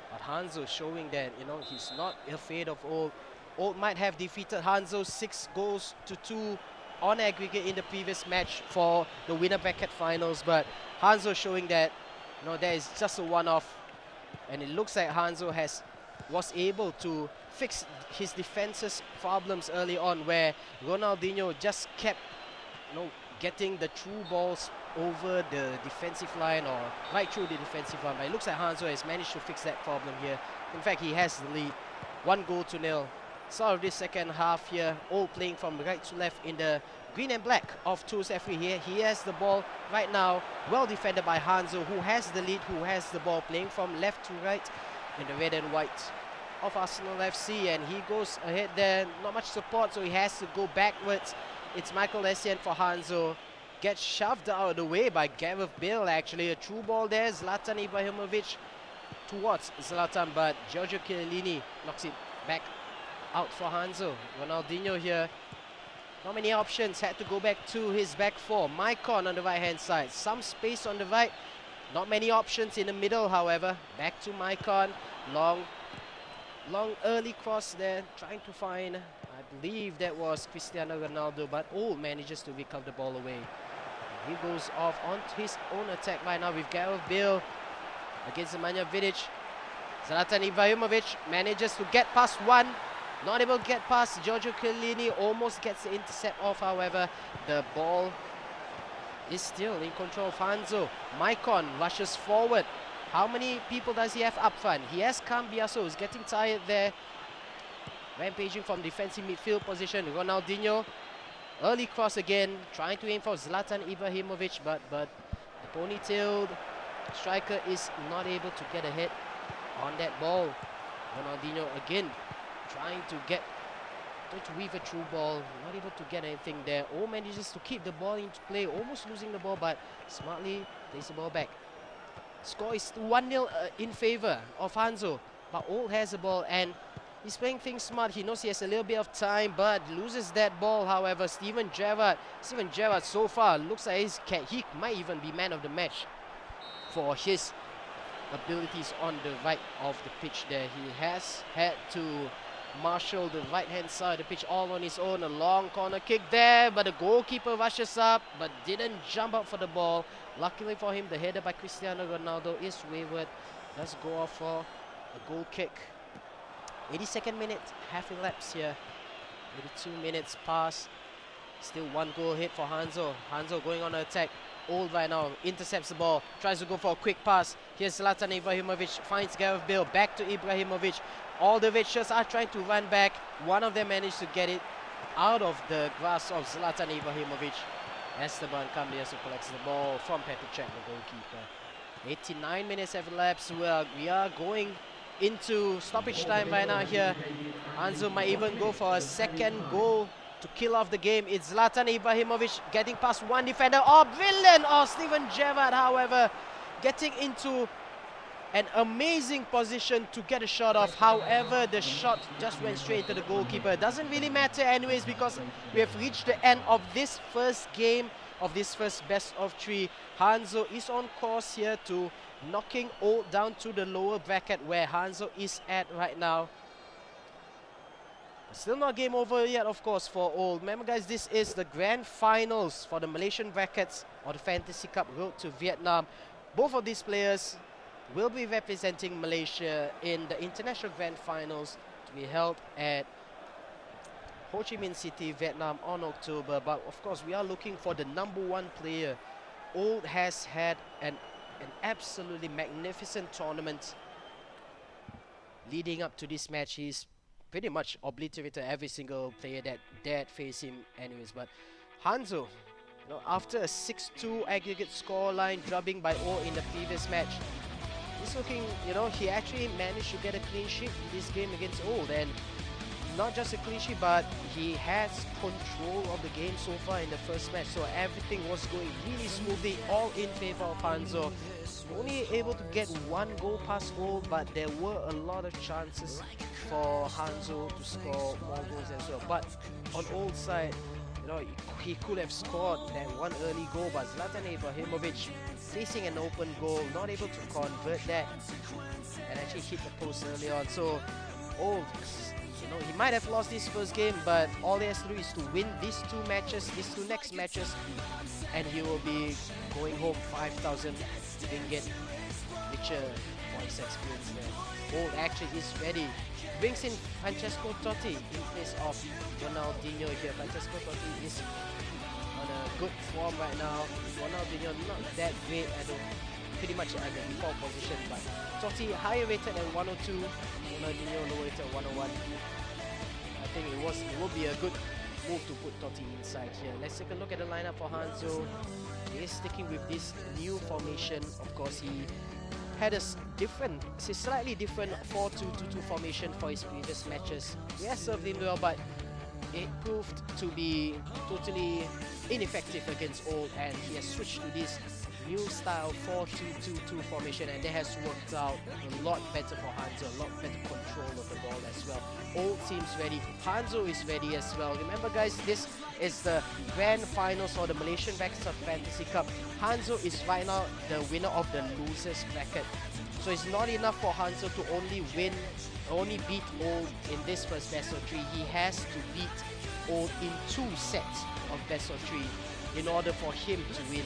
But Hanzo showing that, he's not afraid of Old. Old might have defeated Hanzo 6-2 on aggregate in the previous match for the winner bracket finals, but Hanzo showing that, there is just a one-off, and it looks like Hanzo was able to fix his defense's problems early on, where Ronaldinho just kept getting the through balls over the defensive line or right through the defensive line. But it looks like Hanzo has managed to fix that problem here. In fact, he has the lead, 1-0. Start of this second half here, all playing from right to left in the green and black of Tours F3 here. He has the ball right now, well defended by Hanzo, who has the lead, who has the ball, playing from left to right in the red and white of Arsenal FC, and he goes ahead there. Not much support, so he has to go backwards. It's Michael Essien for Hanzo. Gets shoved out of the way by Gareth Bale, actually. A true ball there. Zlatan Ibrahimovic towards Zlatan, but Giorgio Chiellini knocks it back out for Hanzo. Ronaldinho here. Not many options. Had to go back to his back four. Maicon on the right-hand side. Some space on the right. Not many options in the middle, however. Back to Maicon. Long early cross there. Trying to find I believe that was Cristiano Ronaldo, but Old manages to recover the ball away. He goes off on his own attack right now with Gareth Bale against Nemanja Vidic. Zlatan Ibrahimovic manages to get past one. Not able to get past. Giorgio Chiellini almost gets the intercept off, however. The ball is still in control of Hanzo. Maicon rushes forward. How many people does he have up front? He has Cambiaso, who's getting tired there. Rampaging from defensive midfield position. Ronaldinho. Early cross again. Trying to aim for Zlatan Ibrahimovic, but the ponytailed striker is not able to get a hit on that ball. Ronaldinho again trying to weave a through ball, not able to get anything there. O manages to keep the ball into play, almost losing the ball, but smartly plays the ball back. Score is 1-0 in favor of Hanzo, but Old has the ball and he's playing things smart. He knows he has a little bit of time, but loses that ball. However, Steven Gerrard so far looks like he might even be man of the match for his abilities on the right of the pitch there. He has had to marshal the right hand side of the pitch all on his own. A long corner kick there, but the goalkeeper rushes up but didn't jump up for the ball. Luckily for him, the header by Cristiano Ronaldo is wayward. Let's go off for a goal kick. 82nd minute, half elapsed here. 82 minutes past. Still one goal hit for Hanzo. Hanzo going on an attack. Old right now, intercepts the ball, tries to go for a quick pass. Here's Zlatan Ibrahimovic, finds Gareth Bale, back to Ibrahimovic. All the Vitchers are trying to run back. One of them managed to get it out of the grasp of Zlatan Ibrahimovic. Esteban Cambiaso collects the ball from Petricek, the goalkeeper. 89 minutes have elapsed. We are going into stoppage time right now here. Hanzo might even go for a second goal to kill off the game. It's Zlatan Ibrahimovic getting past one defender. Oh, brilliant! Oh, Steven Gerrard, however, getting into an amazing position to get a shot off. However, the shot just went straight to the goalkeeper. Doesn't really matter anyways because we have reached the end of this first game, of this first best of three. Hanzo is on course here to knocking Old down to the lower bracket where Hanzo is at right now. Still not game over yet, of course, for Old. Remember, guys, this is the grand finals for the Malaysian brackets or the Fantasy Cup Road to Vietnam. Both of these players will be representing Malaysia in the international grand finals to be held at Ho Chi Minh City, Vietnam on October. But of course, we are looking for the #1 player. Old has had an absolutely magnificent tournament leading up to this match. He's pretty much obliterated every single player that dared face him anyways. But Hanzo, after a 6-2 aggregate scoreline drubbing by O in the previous match, he's looking, he actually managed to get a clean sheet in this game against Old. And not just a clean sheet, but he has control of the game so far in the first match. So everything was going really smoothly, all in favor of Hanzo. Only able to get one goal past Old, but there were a lot of chances for Hanzo to score more goals as well. But on Old's side, he could have scored that one early goal, but Zlatan Ibrahimovic facing an open goal, not able to convert that and actually hit the post early on. So Old, he might have lost this first game, but all he has to do is to win these two next matches, and he will be going home 5,000 ringgit richer for his experience there. Old actually is ready. Brings in Francesco Totti in place of Ronaldinho here. Francesco Totti is on a good form right now. Ronaldinho not that great at pretty much at the default position, but Totti higher rated at 102, Ronaldinho lower rated at 101. I think it will be a good move to put Totti inside here. Let's take a look at the lineup for Hanzo. He is sticking with this new formation. Of course, he had a slightly different 4-2-2-2 formation for his previous matches. He has served him well, but it proved to be totally ineffective against Old, and he has switched to this new style 4-2-2-2 formation, and that has worked out a lot better for Hanzo, a lot better control of the ball as well. Old seems ready, Hanzo is ready as well. Remember, guys, this is the grand finals for the Malaysian brackets of Fantasy Cup. Hanzo is right now the winner of the losers bracket, so it's not enough for Hanzo to only win only beat Old in this first best of 3. He has to beat Old in 2 sets of best of 3 in order for him to win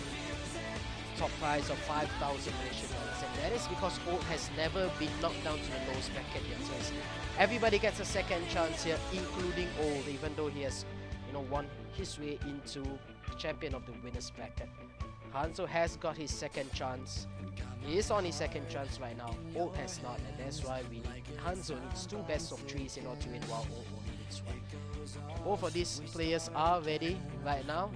top prize of 5,000 Malaysian dollars, and that is because Old has never been knocked down to the lowest bracket yet. So everybody gets a second chance here, including Old, even though he has, won his way into the champion of the winners bracket. Hanzo has got his second chance. He is on his second chance right now. Old has not, and that's why Hanzo needs 2 best of 3s in order to win, while Old only needs 1. Both of these players are ready right now.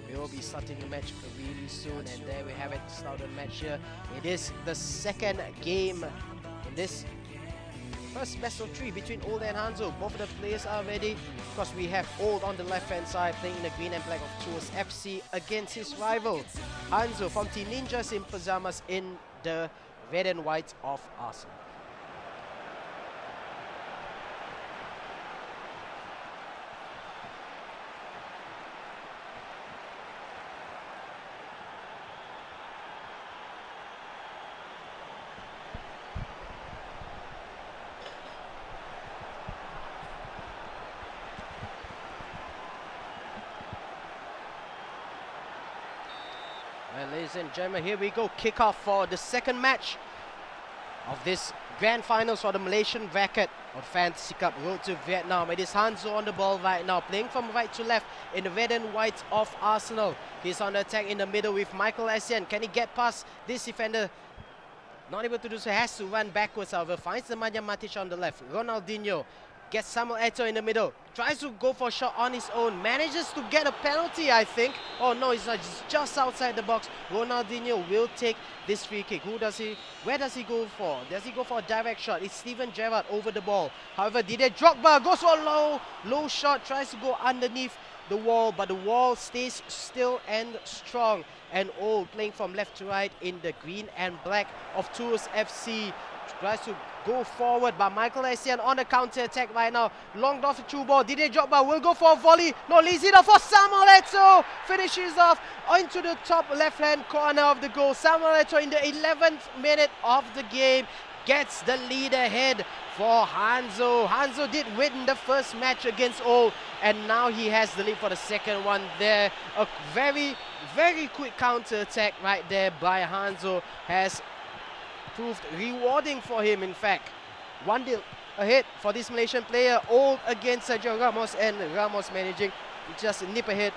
We will be starting the match really soon, and there we have it. Start the match here. It is the second game in this first best of 3 between Old and Hanzo. Both of the players are ready. Of course, we have Old on the left hand side playing in the green and black of Tours FC against his rival Hanzo from Team Ninjas in Pajamas in the red and white of Arsenal. Well, ladies and gentlemen, here we go. Kickoff for the second match of this grand finals for the Malaysian bracket of Fantasy Cup Road to Vietnam. It is Hanzo on the ball right now, playing from right to left in the red and white of Arsenal. He's on the attack in the middle with Michael Essien. Can he get past this defender? Not able to do so, has to run backwards, however. Finds the Nemanja Matic on the left. Ronaldinho gets Samuel Eto'o in the middle. Tries to go for a shot on his own. Manages to get a penalty, I think. Oh no, it's not. It's just outside the box. Ronaldinho will take this free kick. Where does he go for? Does he go for a direct shot? It's Steven Gerrard over the ball. However, Didier Drogba goes for a low shot. Tries to go underneath the wall, but the wall stays still and strong. And Old playing from left to right in the green and black of Tours FC. Tries to go forward, but Michael Essien on the counter attack right now. Long off the through ball. Didier Drogba will go for a volley. No, leaves it off for Samuel Eto'o. Finishes off into the top left hand corner of the goal. Samuel Eto'o in the 11th minute of the game gets the lead ahead for Hanzo. Hanzo did win the first match against Old, and now he has the lead for the second one there. A very, very quick counter attack right there by Hanzo has proved rewarding for him. In fact, 1-0 ahead for this Malaysian player. Old against Sergio Ramos, and Ramos managing to just nip ahead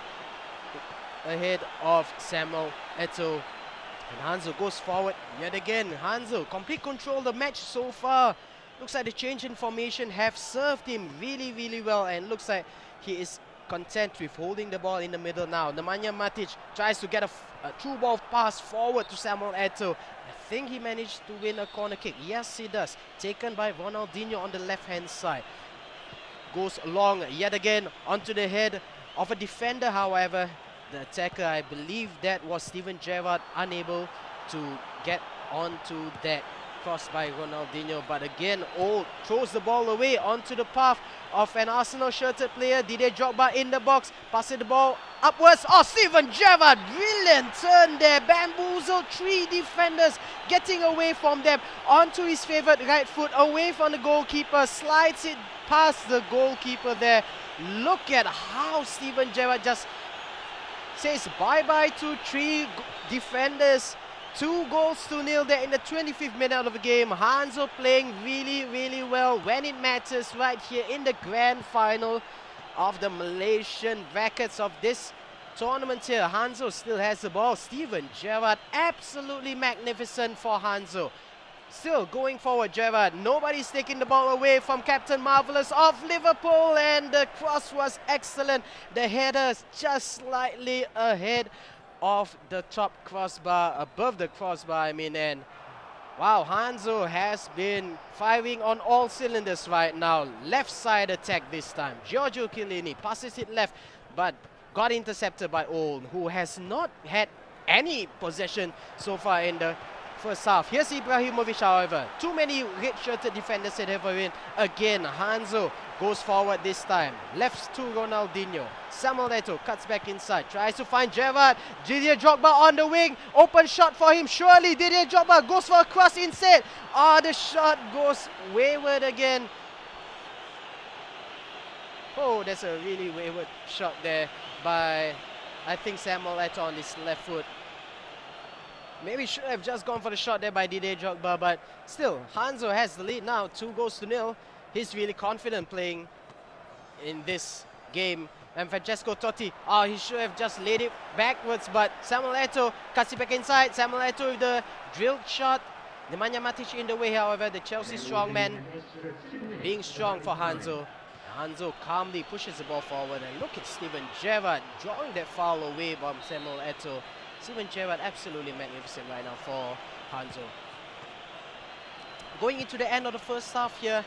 of Samuel Eto'o. And Hanzo goes forward yet again. Hanzo, complete control of the match so far. Looks like the change in formation have served him really, really well, and looks like he is content with holding the ball in the middle now. Nemanja Matic tries to get a through ball pass forward to Samuel Eto'o. I think he managed to win a corner kick. Yes, he does. Taken by Ronaldinho on the left-hand side. Goes long yet again onto the head of a defender, however. The attacker, I believe that was Steven Gerrard, unable to get onto that cross by Ronaldinho. But again, Old throws the ball away onto the path of an Arsenal shirted player. Didier Drogba in the box, passing the ball upwards. Oh, Steven Gerrard, brilliant turn there. Bamboozled 3 defenders, getting away from them onto his favorite right foot, away from the goalkeeper, slides it past the goalkeeper there. Look at how Steven Gerrard just says bye-bye to 3 defenders. 2-0 there in the 25th minute of the game. Hanzo playing really, really well when it matters right here in the grand final of the Malaysian brackets of this tournament here. Hanzo still has the ball. Steven Gerrard, absolutely magnificent for Hanzo. Still going forward, Gerrard. Nobody's taking the ball away from Captain Marvelous of Liverpool, and the cross was excellent. The header just slightly ahead of the top crossbar, above the crossbar, I mean, and wow, Hanzo has been firing on all cylinders right now. Left side attack this time. Giorgio Chiellini passes it left, but got intercepted by Old, who has not had any possession so far in the first half. Here's Ibrahimovic, however. Too many red-shirted defenders at Everin. Again, Hanzo goes forward this time. Left to Ronaldinho. Samuel Eto'o cuts back inside. Tries to find Gerrard. Didier Drogba on the wing. Open shot for him. Surely Didier Drogba goes for a cross instead. The shot goes wayward again. Oh, that's a really wayward shot there by, I think, Samuel Eto'o on his left foot. Maybe should have just gone for the shot there by Didier Drogba, but still, Hanzo has the lead now, 2-0. He's really confident playing in this game. And Francesco Totti, he should have just laid it backwards, but Samuel Eto'o cuts it back inside. Samuel Eto'o with the drilled shot. Nemanja Matic in the way, however, the Chelsea strongman being strong for Hanzo. Hanzo calmly pushes the ball forward, and look at Steven Gerrard drawing that foul away from Samuel Eto'o. Steven Gerrard absolutely magnificent right now for Hanzo. Going into the end of the first half here,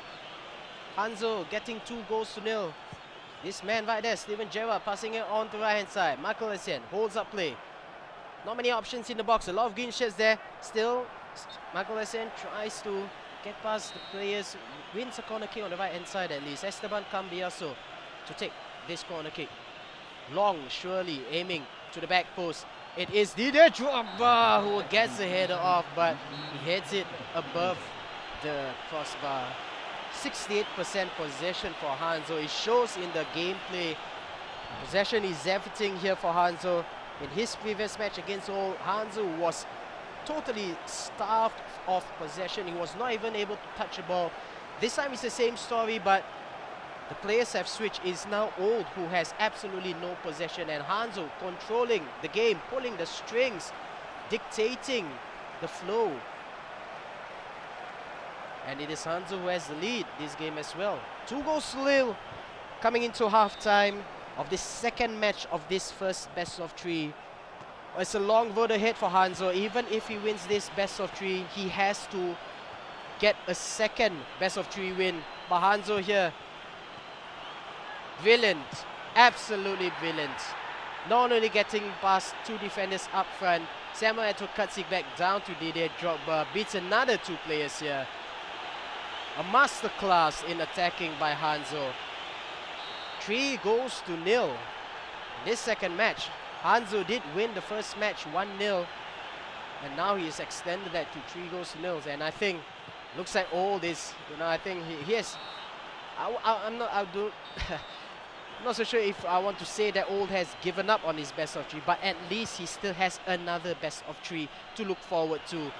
Hanzo getting 2-0. This man right there, Steven Gerrard, passing it on to the right hand side. Michael Essien holds up play. Not many options in the box, a lot of green shirts there. Still, Michael Essien tries to get past the players, wins a corner kick on the right hand side at least. Esteban Cambiaso to take this corner kick. Long, surely aiming to the back post. It is Didier Drogba who gets the header off, but he heads it above the crossbar. 68% possession for Hanzo. It shows in the gameplay. Possession is everything here for Hanzo. In his previous match against Seoul, Hanzo was totally starved of possession. He was not even able to touch the ball. This time it's the same story, but the players have switched. It's now Old who has absolutely no possession, and Hanzo controlling the game, pulling the strings, dictating the flow. And it is Hanzo who has the lead this game as well. 2-0 coming into halftime of this second match of this first best of three. It's a long road ahead for Hanzo. Even if he wins this best of three, he has to get a second best of three win. But Hanzo here, brilliant, absolutely brilliant. Not only getting past two defenders up front, Samuel Eto'o cuts it back down to Didier Drogba, beats another two players here. A masterclass in attacking by Hanzo. 3-0 in this second match. Hanzo did win the first match 1-0, and now he's extended that to 3-0. And I think looks like all this, I think he has. I'm not so sure if I want to say that Old has given up on his best of three, but at least he still has another best of three to look forward to.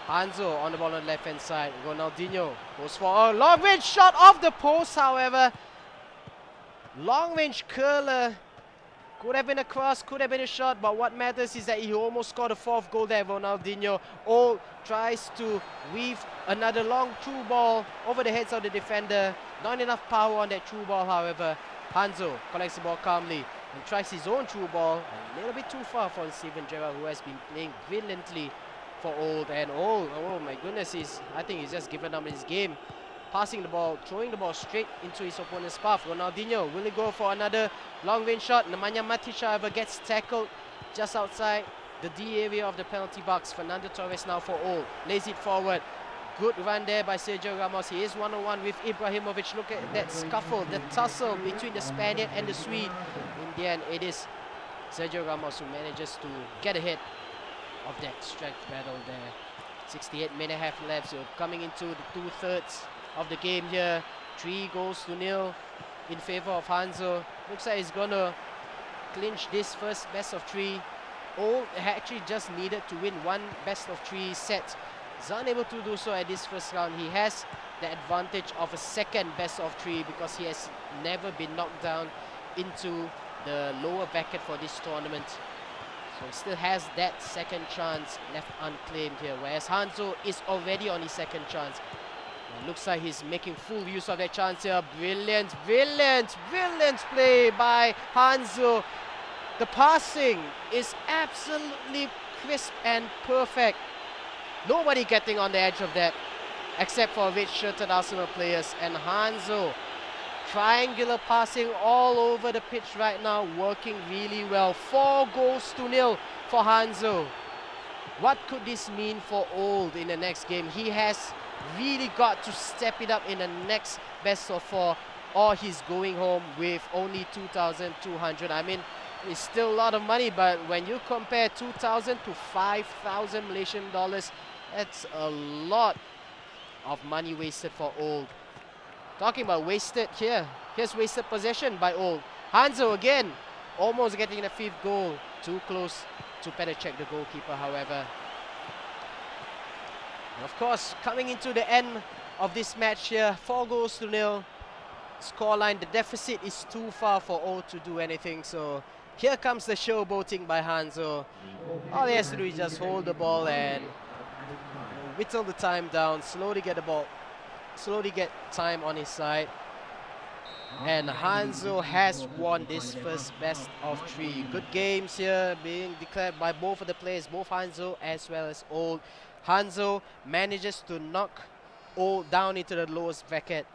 Hanzo on the ball on the left hand side. Ronaldinho goes for a long range shot off the post, however. Long range curler. Could have been a cross, could have been a shot, but what matters is that he almost scored a fourth goal there, Ronaldinho. Old tries to weave another long through ball over the heads of the defender. Not enough power on that through ball, however. Hanzo collects the ball calmly and tries his own through ball. A little bit too far for Steven Gerrard, who has been playing brilliantly for Old. And Old, oh my goodness, I think he's just given up his game. Passing the ball, throwing the ball straight into his opponent's path. Ronaldinho will he go for another long range shot? Nemanja Matic, however, gets tackled just outside the D area of the penalty box. Fernando Torres now for Old. Lays it forward. Good run there by Sergio Ramos. He is one-on-one with Ibrahimovic. Look at that scuffle, the tussle between the Spaniard and the Swede. In the end, it is Sergio Ramos who manages to get ahead of that strength battle there. 68.5 left, so coming into the 2/3 of the game here. 3-0 in favor of Hanzo. Looks like he's gonna clinch this first best of three. Old actually just needed to win one best of three set. He's unable to do so at this first round. He has the advantage of a second best of three because he has never been knocked down into the lower bracket for this tournament. So he still has that second chance left unclaimed here, whereas Hanzo is already on his second chance. It looks like he's making full use of that chance here. Brilliant, brilliant, brilliant play by Hanzo. The passing is absolutely crisp and perfect. Nobody getting on the edge of that except for red-shirted Arsenal players. And Hanzo, triangular passing all over the pitch right now, working really well. 4-0 for Hanzo. What could this mean for Old in the next game? He has really got to step it up in the next best of 4, or he's going home with only 2,200. I mean, it's still a lot of money, but when you compare 2,000 to 5,000 Malaysian dollars, that's a lot of money wasted for Old. Talking about wasted here. Here's wasted possession by Old. Hanzo again, almost getting the 5th goal. Too close to better check the goalkeeper, however. And of course, coming into the end of this match here, 4-0. Scoreline, the deficit is too far for Old to do anything, so here comes the showboating by Hanzo. All he has to do is just hold the ball and whittle the time down, slowly get the ball, slowly get time on his side. And Hanzo has won this first best of 3. Good games here being declared by both of the players, both Hanzo as well as Old. Hanzo manages to knock Old down into the lowest bracket.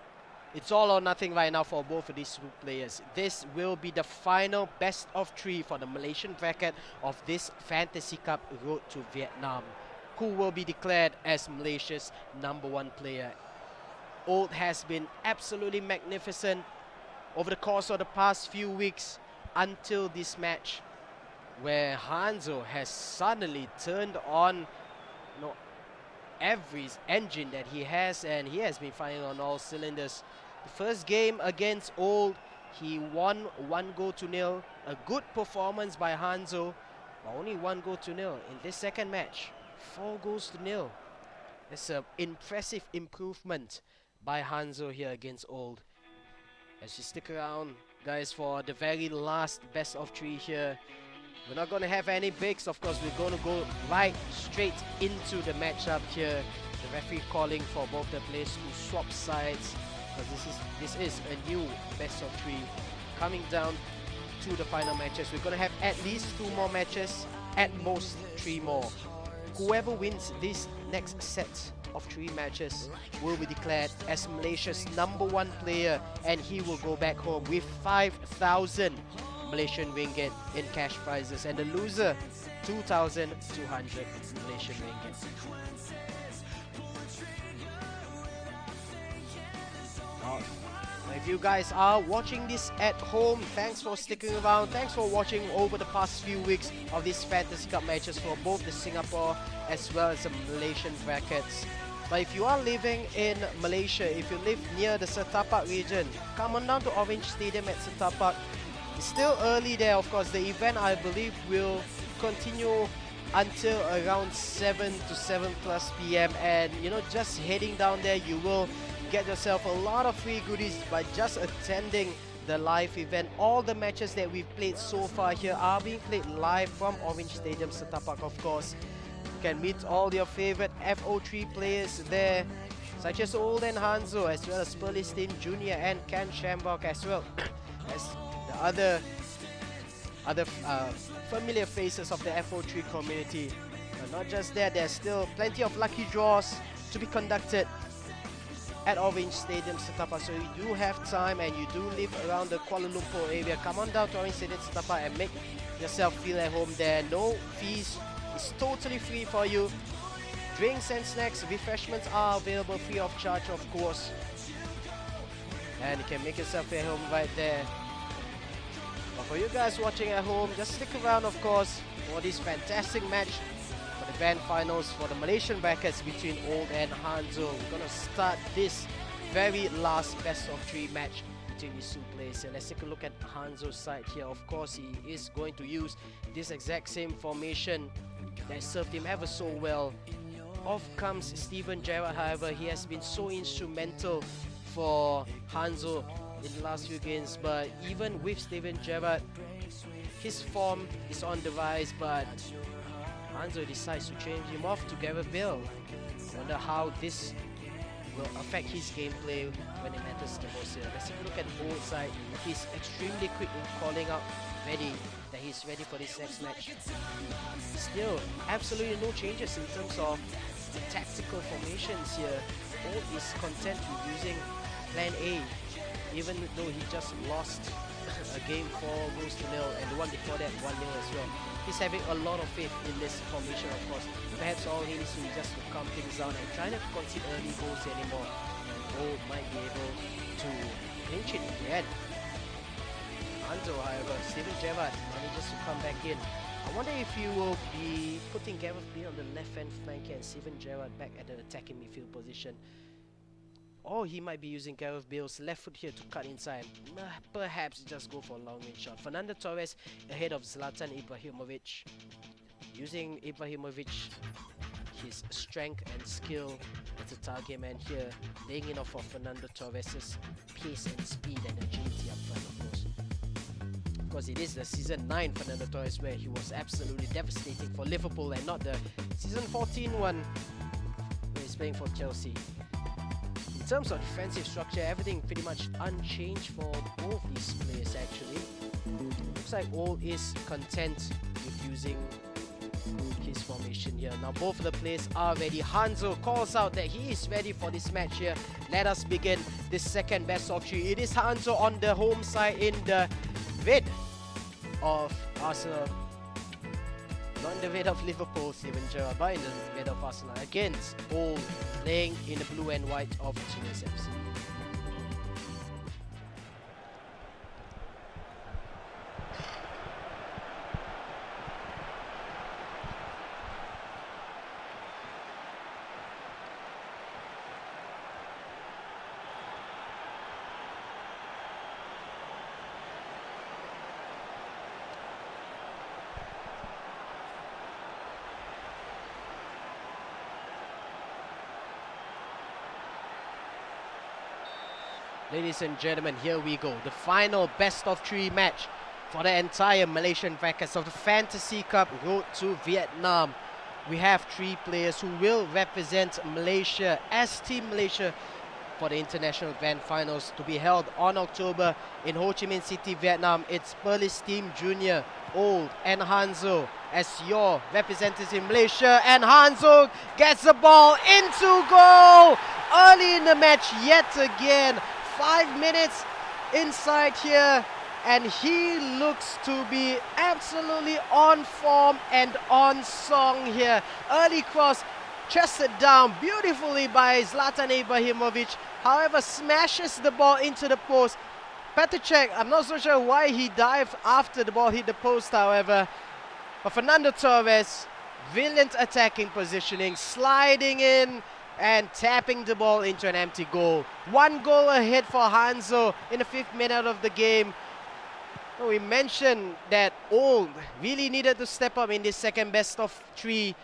It's all or nothing right now for both of these two players. This will be the final best of 3 for the Malaysian bracket of this Fantasy Cup Road to Vietnam. Who will be declared as Malaysia's #1 player? Old has been absolutely magnificent over the course of the past few weeks until this match, where Hanzo has suddenly turned on every engine that he has, and he has been firing on all cylinders. The first game against Old, he won 1-0. A good performance by Hanzo, but only 1-0. In this second match, 4-0. That's an impressive improvement by Hanzo here against Old. As you stick around, guys, for the very last best of 3 here. We're not going to have any breaks, of course. We're going to go right straight into the matchup here. The referee calling for both the players to swap sides, because this is a new best of 3 coming down to the final matches. We're going to have at least 2 more matches, at most 3 more. Whoever wins this next set of 3 matches will be declared as Malaysia's #1 player, and he will go back home with 5,000 Malaysian ringgit in cash prizes, and the loser 2,200 Malaysian ringgit. Now, if you guys are watching this at home, thanks for sticking around. Thanks for watching over the past few weeks of these Fantasy Cup matches for both the Singapore as well as the Malaysian brackets. But if you are living in Malaysia, if you live near the Setapak region, come on down to Orange Stadium at Setapak. It's still early there, of course. The event, I believe, will continue until around 7 to 7 plus p.m. And, you know, just heading down there, you will get yourself a lot of free goodies by just attending the live event. All the matches that we've played so far here are being played live from Orange Stadium, Setapak, of course. You can meet all your favorite FO3 players there, such as Old and Hanzo, as well as Perlistin Jr. and Ken Shamrock, as well as the other familiar faces of the FO3 community. But not just that, there's still plenty of lucky draws to be conducted at Orange Stadium, Setapak. So you do have time and you do live around the Kuala Lumpur area, come on down to Orange Stadium, Setapak, and make yourself feel at home there. No fees, it's totally free for you. Drinks and snacks, refreshments are available free of charge, of course. And you can make yourself at home right there. But for you guys watching at home, just stick around, of course, for this fantastic match for the grand finals for the Malaysian brackets between Old and Hanzo. We're gonna start this very last best of 3 match between these two players. And let's take a look at Hanzo's side here. Of course, he is going to use this exact same formation that served him ever so well. Off comes Steven Gerrard, however. He has been so instrumental for Hanzo in the last few games, but even with Steven Gerrard, his form is on the rise, but Hanzo decides to change him off to Gareth Bale. Wonder how this will affect his gameplay when it matters the most here. Let's take a look at the Old side. He's extremely quick in calling out that he's ready for this next match. Still, absolutely no changes in terms of the tactical formations here. Old is content with using Plan A, even though he just lost a game 4-0 and the one before that 1-0 as well. he's having a lot of faith in this formation, of course. Perhaps all he needs to do is just to calm things down and try not to concede early goals anymore. And Old might be able to clinch it in the end. Hanzo, however, Steven Gerrard manages to come back in. I wonder if you will be putting Gareth Bale on the left-hand flank and Steven Gerrard back at the attacking midfield position. Or he might be using Gareth Bale's left foot here to cut inside. Perhaps just go for a long-range shot. Fernando Torres ahead of Zlatan Ibrahimovic. Using Ibrahimovic, his strength and skill as a target man here. Laying in off of Fernando Torres' pace and speed and agility up front, of course. Because it is the season 9 Fernando Torres where he was absolutely devastating for Liverpool and not the season 14 one where he's playing for Chelsea. In terms of defensive structure, everything pretty much unchanged for both these players actually. Looks like Old is content with using his formation here. Now both of the players are ready. Hanzo calls out that he is ready for this match here. Let us begin this second best of 3. It is Hanzo on the home side in the red of Arsenal. Not in the red of Liverpool, Steven Gerrard, but in the red of Arsenal against Old, playing in the blue and white of Tunis FC. Ladies and gentlemen, here we go. The final best of 3 match for the entire Malaysian brackets of the Fantasy Cup Road to Vietnam. We have 3 players who will represent Malaysia as Team Malaysia for the International Grand Finals to be held on October in Ho Chi Minh City, Vietnam. It's Perlis Team Junior, Old and Hanzo as your representatives in Malaysia. And Hanzo gets the ball into goal early in the match yet again. 5 minutes inside here and he looks to be absolutely on form and on song here. Early cross chested down beautifully by Zlatan Ibrahimovic, however smashes the ball into the post. Petr Cech, I'm not so sure why he dived after the ball hit the post, however, but Fernando Torres, brilliant attacking positioning, sliding in and tapping the ball into an empty goal. 1 goal ahead for Hanzo in the 5th minute of the game. We mentioned that Old really needed to step up in this second best of 3,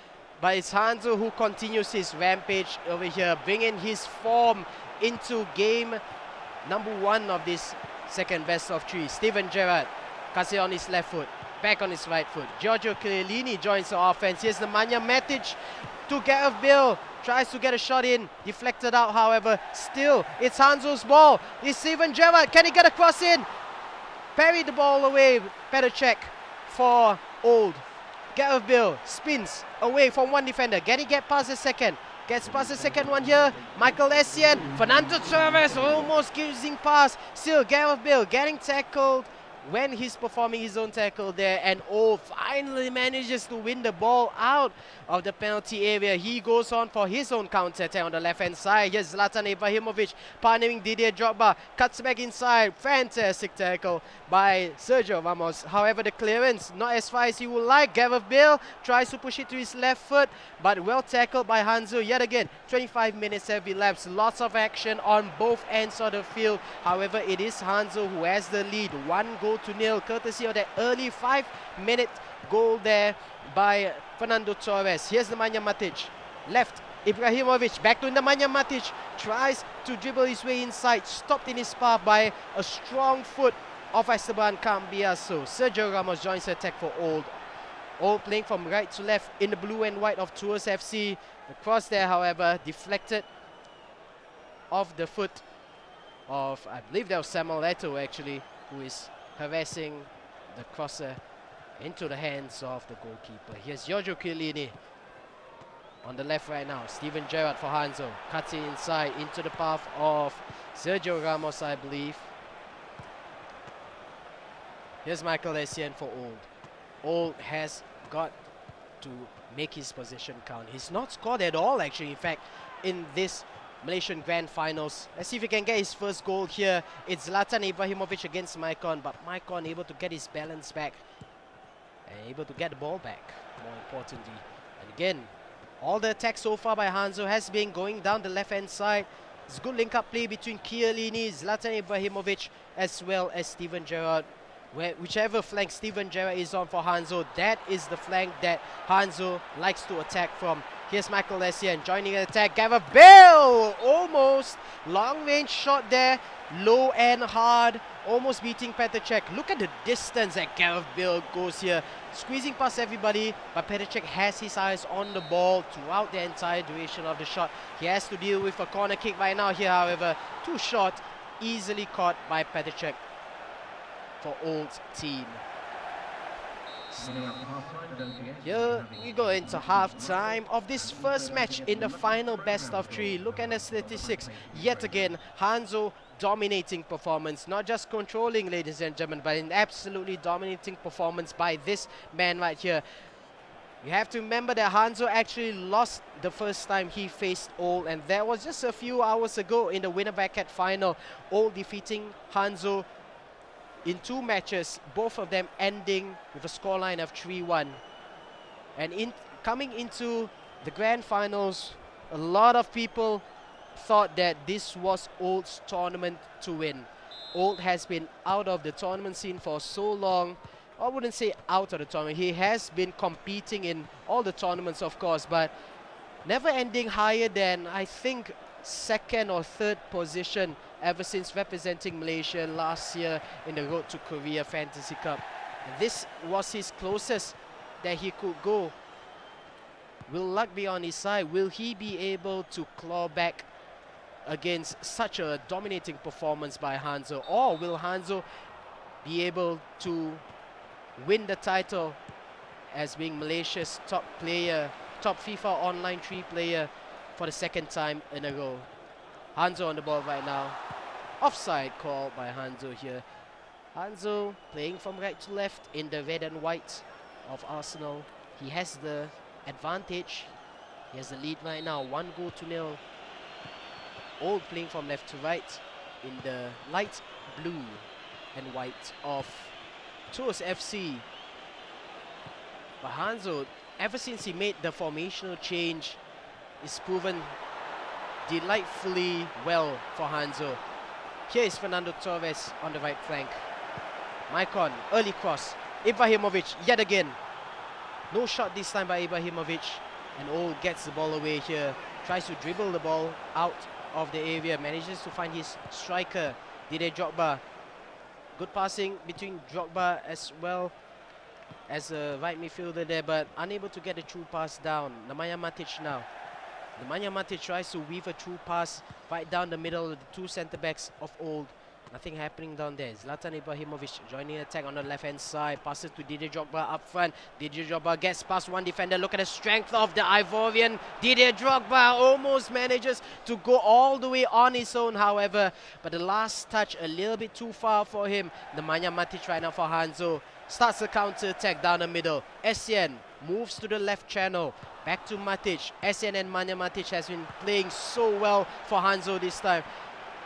but it's Hanzo who continues his rampage over here, bringing his form into game number 1 of this second best of 3. Steven Gerrard, Kase on his left foot, back on his right foot. Giorgio Chiellini joins the offense. Here's the Nemanja Matic to Gareth Bale. Tries to get a shot in, deflected out, however. Still, it's Hanzo's ball. It's Steven Gerrard. Can he get a cross in? Parry the ball away. Petr Cech for Old. Gareth Bale spins away from one defender. Can he get past the second? Gets past the second one here. Michael Essien. Fernando Torres almost using pass. Still, Gareth Bale getting tackled when he's performing his own tackle there, and Old finally manages to win the ball out of the penalty area. He goes on for his own counter-attack on the left-hand side. Here's Zlatan Ibrahimovic partnering Didier Drogba, cuts back inside. Fantastic tackle by Sergio Ramos. However, the clearance not as far as he would like. Gareth Bale tries to push it to his left foot, but well tackled by Hanzo yet again. 25 minutes have elapsed. Lots of action on both ends of the field. However, it is Hanzo who has the lead. 1-0, courtesy of that early 5-minute goal there by Fernando Torres. Here's Nemanja Matic. Left, Ibrahimovic. Back to Nemanja Matic. Tries to dribble his way inside. Stopped in his path by a strong foot of Esteban Cambiaso. Sergio Ramos joins the attack for Old. Old playing from right to left in the blue and white of Tours FC. The cross there, however, deflected off the foot of, I believe that was Samuel Eto'o actually, who is harassing the crosser into the hands of the goalkeeper. Here's Giorgio Chiellini on the left right now. Steven Gerrard for Hanzo. Cuts it inside into the path of Sergio Ramos, I believe. Here's Michael Essien for Old. Old has got to make his possession count. He's not scored at all actually, in fact, in this Malaysian Grand Finals. Let's see if he can get his first goal here. It's Zlatan Ibrahimovic against Maicon, but Maicon able to get his balance back and able to get the ball back, more importantly. And again, all the attack so far by Hanzo has been going down the left-hand side. It's good link-up play between Chiellini, Zlatan Ibrahimovic, as well as Steven Gerrard. Whichever flank Steven Gerrard is on for Hanzo, that is the flank that Hanzo likes to attack from. Here's Michael Essien joining the attack. Gareth Bale! Almost. Long-range shot there. Low and hard. Almost beating Petr Cech. Look at the distance that Gareth Bale goes here. Squeezing past everybody, but Petr Cech has his eyes on the ball throughout the entire duration of the shot. He has to deal with a corner kick right now here, however. Too short. Easily caught by Petr Cech for Old's team. Here we go into half-time of this first match in the final best of three. Look at the statistics. Yet again, Hanzo dominating performance. Not just controlling, ladies and gentlemen, but an absolutely dominating performance by this man right here. You have to remember that Hanzo actually lost the first time he faced Old, and that was just a few hours ago in the winner bracket final. Old defeating Hanzo in 2 matches, both of them ending with a scoreline of 3-1. And coming into the grand finals, a lot of people thought that this was Old's tournament to win. Old has been out of the tournament scene for so long. I wouldn't say out of the tournament. He has been competing in all the tournaments, of course, but never ending higher than, I think, 2nd or 3rd position ever since representing Malaysia last year in the Road to Korea Fantasy Cup. And this was his closest that he could go. Will luck be on his side? Will he be able to claw back against such a dominating performance by Hanzo? Or will Hanzo be able to win the title as being Malaysia's top player, top FIFA Online 3 player for the 2nd time in a row? Hanzo on the ball right now. Offside call by Hanzo here. Hanzo playing from right to left in the red and white of Arsenal. He has the advantage. He has the lead right now, 1-0. Old playing from left to right in the light blue and white of Tours FC. But Hanzo, ever since he made the formational change, is proven delightfully well for Hanzo. Here is Fernando Torres on the right flank. Maicon, early cross. Ibrahimovic yet again. No shot this time by Ibrahimovic. And Old gets the ball away here. Tries to dribble the ball out of the area. Manages to find his striker, Didier Drogba. Good passing between Drogba as well as a right midfielder there, but unable to get a true pass down. Nemanja Matic now. Nemanja Matic tries to weave a true pass right down the middle of the 2 centre-backs of Old. Nothing happening down there. Zlatan Ibrahimovic joining the attack on the left-hand side. Passes to Didier Drogba up front. Didier Drogba gets past one defender. Look at the strength of the Ivorian. Didier Drogba almost manages to go all the way on his own, however. But the last touch a little bit too far for him. Nemanja Matic right now for Hanzo. Starts the counter-attack down the middle. Essien moves to the left channel. Back to Matic. Essien and Nemanja Matic has been playing so well for Hanzo this time.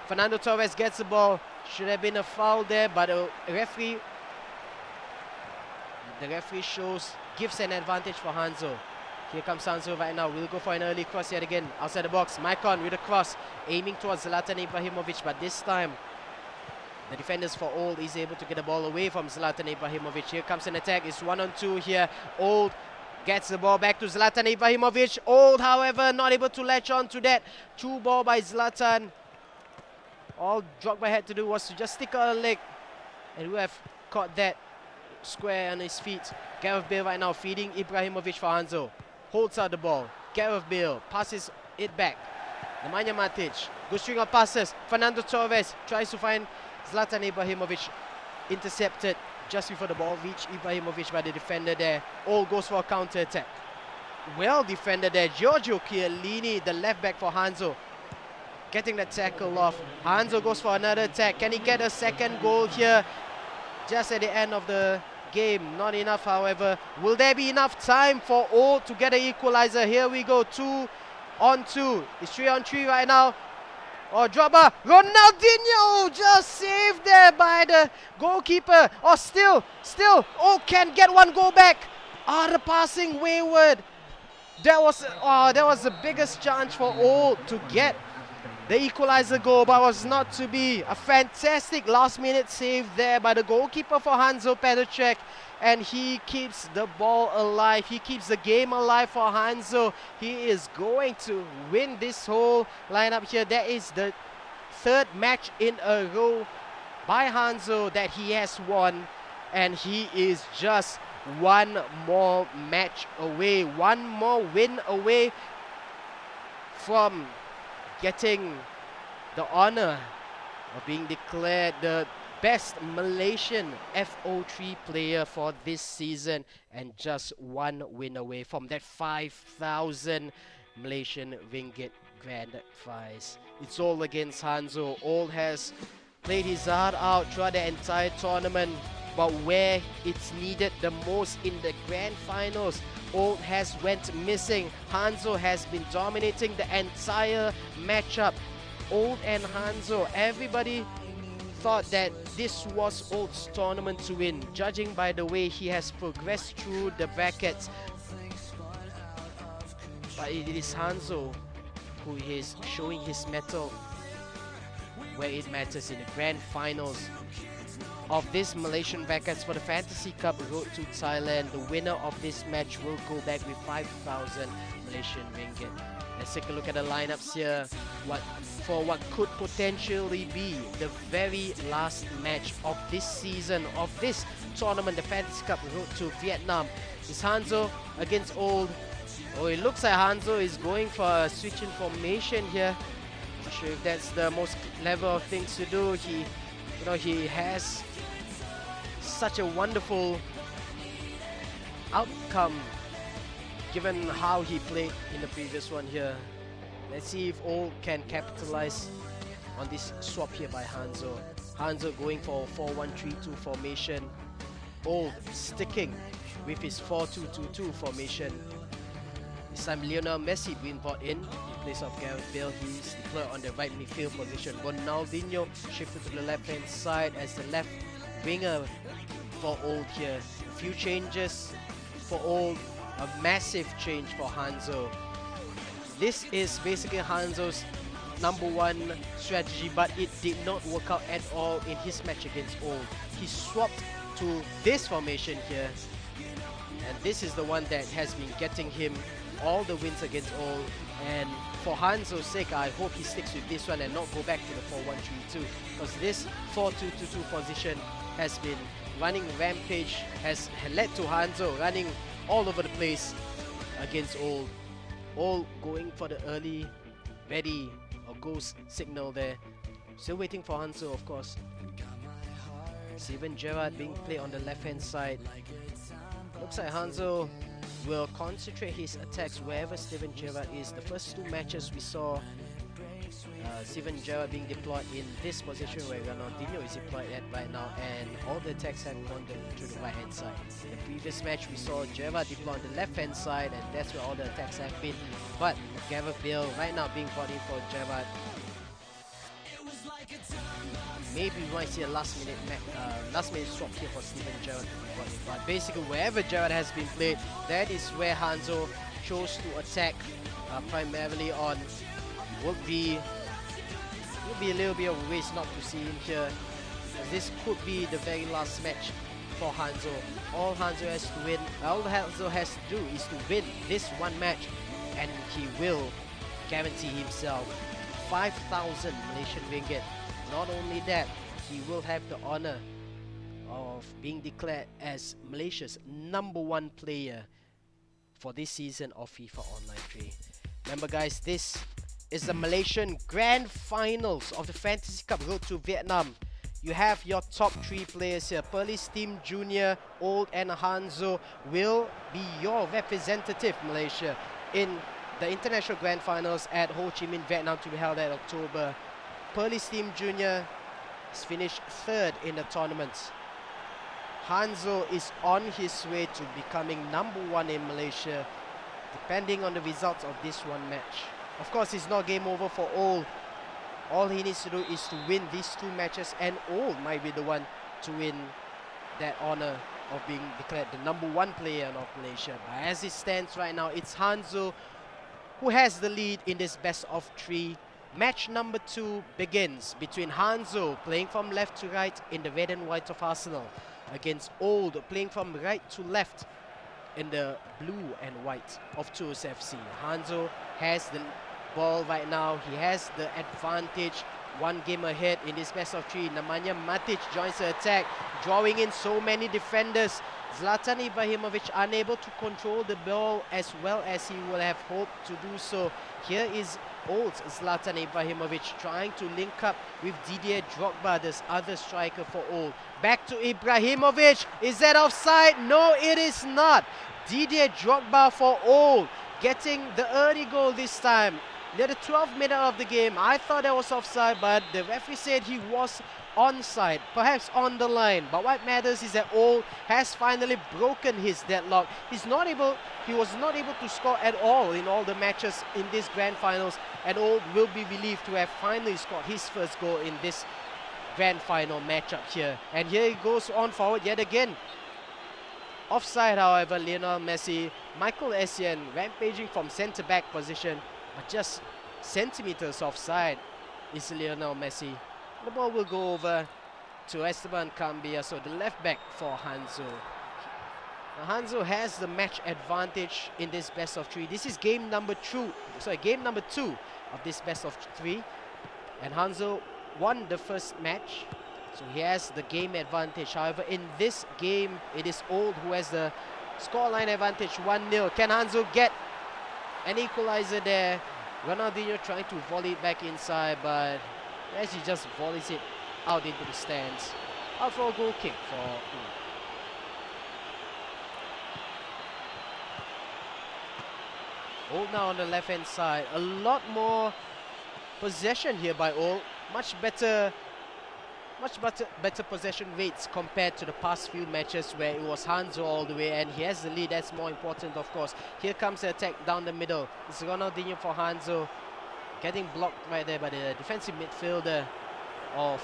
Fernando Torres gets the ball. Should have been a foul there, but the referee gives an advantage for Hanzo. Here comes Hanzo right now. We'll go for an early cross yet again. Outside the box. Maicon with a cross. Aiming towards Zlatan Ibrahimovic, but this time the defenders for Old is able to get the ball away from Zlatan Ibrahimovic. Here comes an attack. It's 1-on-2 here. Old gets the ball back to Zlatan Ibrahimovic. Old, however, not able to latch on to that. True ball by Zlatan. All Drogba had to do was to just stick out a leg, and who have caught that square on his feet. Gareth Bale right now feeding Ibrahimovic for Hanzo. Holds out the ball. Gareth Bale passes it back. Nemanja Matic. Good string of passes. Fernando Torres tries to find Zlatan Ibrahimovic. Intercepted just before the ball reached Ibrahimovic by the defender there. All goes for a counter attack. Well defended there. Giorgio Chiellini, the left back for Hanzo, getting the tackle off. Hanzo goes for another attack. Can he get a second goal here? Just at the end of the game. Not enough, however. Will there be enough time for Old to get an equalizer? Here we go, 2 on 2. It's 3 on 3 right now. Oh, Drogba, Ronaldinho just saved there by the goalkeeper. Oh, still, oh, can get one goal back. The passing wayward. That was the biggest chance for Old to get the equalizer goal, but was not to be. A fantastic last-minute save there by the goalkeeper for Hanzo Petacek, and he keeps the ball alive. He keeps the game alive for Hanzo. He is going to win this whole lineup here. That is the 3rd match in a row by Hanzo that he has won, and he is just one more match away, one more win away from getting the honor of being declared the best Malaysian FO3 player for this season, and just one win away from that 5,000 Malaysian ringgit grand prize. It's all against Hanzo. Old has played his heart out throughout the entire tournament, but where it's needed the most in the grand finals, Old has went missing. Hanzo has been dominating the entire matchup. Old and Hanzo, everybody thought that this was Old's tournament to win, judging by the way he has progressed through the brackets. But it is Hanzo who is showing his mettle where it matters in the grand finals of this Malaysian brackets for the Fantasy Cup Road to Thailand. The winner of this match will go back with 5,000 Malaysian ringgit. Let's take a look at the lineups here. What could potentially be the very last match of this season, of this tournament, the Fantasy Cup Road to Vietnam. Is Hanzo against Old. Oh, it looks like Hanzo is going for a switch in formation here. Not sure if that's the most clever of things to do. He has such a wonderful outcome given how he played in the previous one here. Let's see if Old can capitalize on this swap here by Hanzo. Hanzo going for a 4-1-3-2 formation. Old sticking with his 4-2-2-2 formation. This time Lionel Messi being brought in place of Gareth Bale. He's deployed on the right midfield position. Ronaldinho shifted to the left hand side as the left winger for Old here. A few changes for Old, a massive change for Hanzo. This is basically Hanzo's #1 strategy, but it did not work out at all in his match against Old. He swapped to this formation here, and this is the one that has been getting him all the wins against Old. And for Hanzo's sake, I hope he sticks with this one and not go back to the 4-1-3-2, because this 4-2-2-2 position has been running rampage, has led to Hanzo running all over the place against Old. Old going for the early ready or ghost signal there. Still waiting for Hanzo, of course. Steven Gerrard being played on the left hand side. Looks like Hanzo will concentrate his attacks wherever Steven Gerrard is. The first 2 matches we saw Steven Gerrard being deployed in this position where Ronaldinho is deployed at right now, and all the attacks have gone to the right hand side. In the previous match we saw Gerrard deployed on the left hand side, and that's where all the attacks have been. But Gareth Bale right now being brought in for Gerrard. Maybe we might see a last minute swap here for Steven Gerrard to be brought in. But basically wherever Gerrard has been played, that is where Hanzo chose to attack primarily on. Would be a little bit of a waste not to see him here, because this could be the very last match for Hanzo. All Hanzo has to do is to win this one match, and he will guarantee himself 5,000 Malaysian ringgit. Not only that, he will have the honor of being declared as Malaysia's #1 player for this season of FIFA Online 3. Remember guys, this is the Malaysian Grand Finals of the Fantasy Cup Road to Vietnam. You have your top 3 players here. Perlis Team Junior, Old and Hanzo will be your representative Malaysia in the International Grand Finals at Ho Chi Minh, Vietnam, to be held at October. Perlis Team Junior has finished 3rd in the tournament. Hanzo is on his way to becoming #1 in Malaysia, depending on the results of this one match. Of course, it's not game over for Old. All he needs to do is to win these 2 matches, and Old might be the one to win that honor of being declared the #1 player of Malaysia. But as it stands right now, it's Hanzo who has the lead in this best of 3. Match number 2 begins between Hanzo playing from left to right in the red and white of Arsenal against Old playing from right to left in the blue and white of Tours FC. Hanzo has the ball right now. He has the advantage, 1 game ahead in this best of 3. Nemanja Matic joins the attack, drawing in so many defenders. Zlatan Ibrahimovic unable to control the ball as well as he would have hoped to do so. Here is Old Zlatan Ibrahimovic trying to link up with Didier Drogba, this other striker for Old. Back to Ibrahimovic. Is that offside? No, it is not. Didier Drogba for Old, getting the early goal this time. Near the 12th minute of the game, I thought that was offside, but the referee said he was onside, perhaps on the line. But what matters is that Old has finally broken his deadlock. He was not able to score at all in all the matches in this grand finals, and Old will be believed to have finally scored his first goal in this grand final matchup here. And here he goes on forward yet again. Offside, however, Lionel Messi. Michael Essien rampaging from centre-back position, but just centimeters offside is Lionel Messi. The ball will go over to Esteban Cambia, so the left back for Hanzo. Now Hanzo has the match advantage in this best of 3. This is game number 2 of this best of 3, and Hanzo won the first match, so he has the game advantage. However, in this game, it is Old who has the scoreline advantage, 1-0. Can Hanzo get an equalizer there? Ronaldinho trying to volley it back inside, but as he just volleys it out into the stands. Out for a goal kick for Old now on the left hand side. A lot more possession here by Old. Much better possession rates compared to the past few matches where it was Hanzo all the way, and he has the lead. That's more important, of course. Here comes the attack down the middle. It's Ronaldinho for Hanzo, getting blocked right there by the defensive midfielder of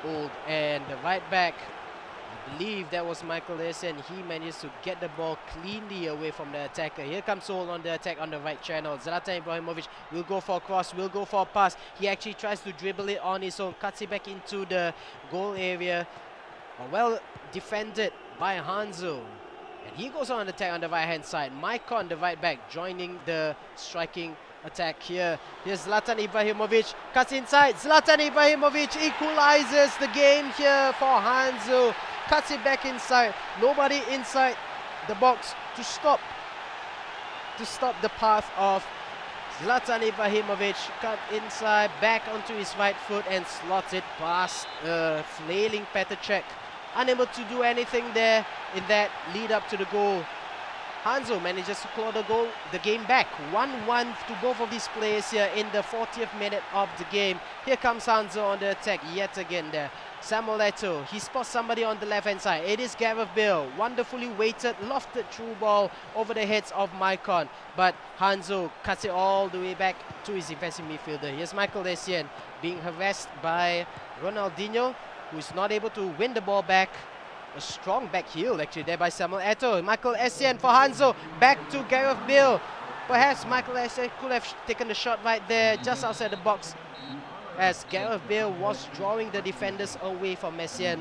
Old, and the right back, I believe that was Michael Essien. He managed to get the ball cleanly away from the attacker. Here comes Old on the attack on the right channel. Zlatan Ibrahimovic will go for a cross, will go for a pass. He actually tries to dribble it on his own, cuts it back into the goal area. Well defended by Hanzo. And he goes on the attack on the right hand side. Maicon, the right back, joining the striking attack here. Here's Zlatan Ibrahimovic, cuts inside. Zlatan Ibrahimovic equalizes the game here for Hanzo. Cuts it back inside. Nobody inside the box to stop the path of Zlatan Ibrahimovic. Cut inside, back onto his right foot and slots it past flailing Petr Cech. Unable to do anything there in that lead up to the goal. Hanzo manages to claw the game back. 1-1 to both of these players here in the 40th minute of the game. Here comes Hanzo on the attack yet again there. Samuel Eto'o, he spots somebody on the left hand side. It is Gareth Bale, wonderfully weighted, lofted through ball over the heads of Maicon. But Hanzo cuts it all the way back to his defensive midfielder. Here's Michael Essien being harassed by Ronaldinho, who is not able to win the ball back. A strong back heel actually there by Samuel Eto'o. Michael Essien for Hanzo, back to Gareth Bale. Perhaps Michael Essien could have taken the shot right there, just outside the box, as Gareth Bale was drawing the defenders away from Essien.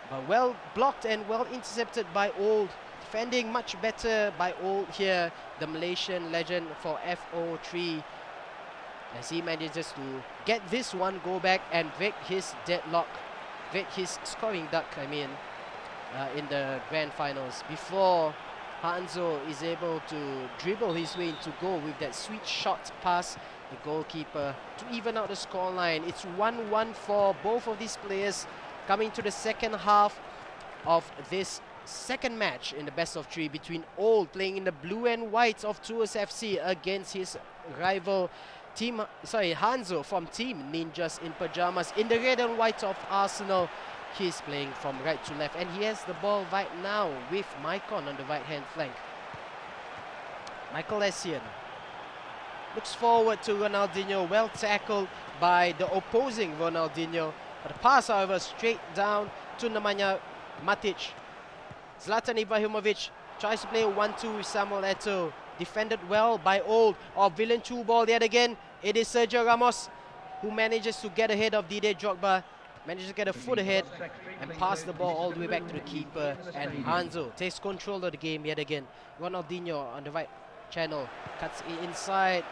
But well blocked and well intercepted by Old. Defending much better by Old here, the Malaysian legend for FO3, as he manages to get this one goal back and break his deadlock, break his scoring duck, in the grand finals, before Hanzo is able to dribble his way into goal with that sweet shot past the goalkeeper to even out the scoreline. It's 1-1 for both of these players coming to the second half of this second match in the best of 3 between Old playing in the blue and whites of Tours FC against his rival Hanzo from Team Ninjas in Pajamas in the red and white of Arsenal. He's playing from right to left, and he has the ball right now with Maicon on the right-hand flank. Michael Essien looks forward to Ronaldinho, well tackled by the opposing Ronaldinho. But the pass, however, straight down to Nemanja Matic. Zlatan Ibrahimovic tries to play a 1-2 with Samuel Eto'o. Defended well by Old. Brilliant through ball yet again. It is Sergio Ramos who manages to get ahead of Didier Drogba. Manages to get a foot ahead and pass the ball all the way back to the keeper. And Hanzo takes control of the game yet again. Ronaldinho on the right channel. Cuts it inside.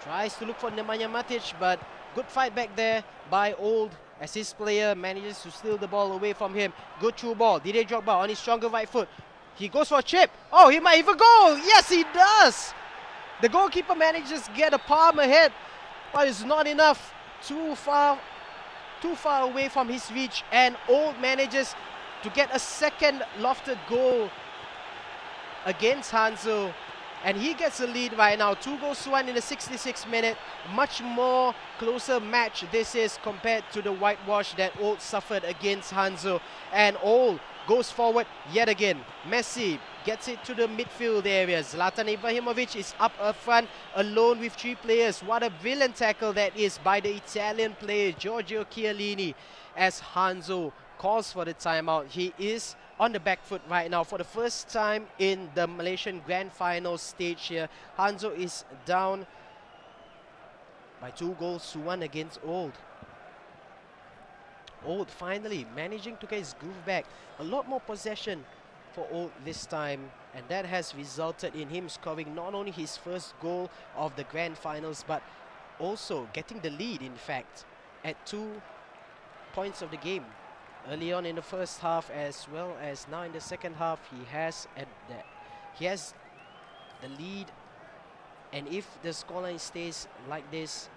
Tries to look for Nemanja Matic, but good fight back there by Old as his player manages to steal the ball away from him. Good through ball. Didier Drogba on his stronger right foot. He goes for a chip. Oh, he might even go. Yes, he does. The goalkeeper manages to get a palm ahead, but it's not enough. Too far away from his reach, and Old manages to get a second lofted goal against Hanzo. And he gets a lead right now. 2-1 in the 66th minute. Much more closer match this is compared to the whitewash that Old suffered against Hanzo. And Old goes forward yet again. Messi gets it to the midfield area. Zlatan Ibrahimovic is up front alone with 3 players. What a brilliant tackle that is by the Italian player Giorgio Chiellini as Hanzo calls for the timeout. He is on the back foot right now for the first time in the Malaysian Grand Final stage here. Hanzo is down by 2-1 against Old. Old finally managing to get his groove back. A lot more possession for Old this time, and that has resulted in him scoring not only his first goal of the Grand Finals, but also getting the lead, in fact, at 2 points of the game. Early on in the first half as well as now in the second half, he has the lead, and if the scoreline stays like this,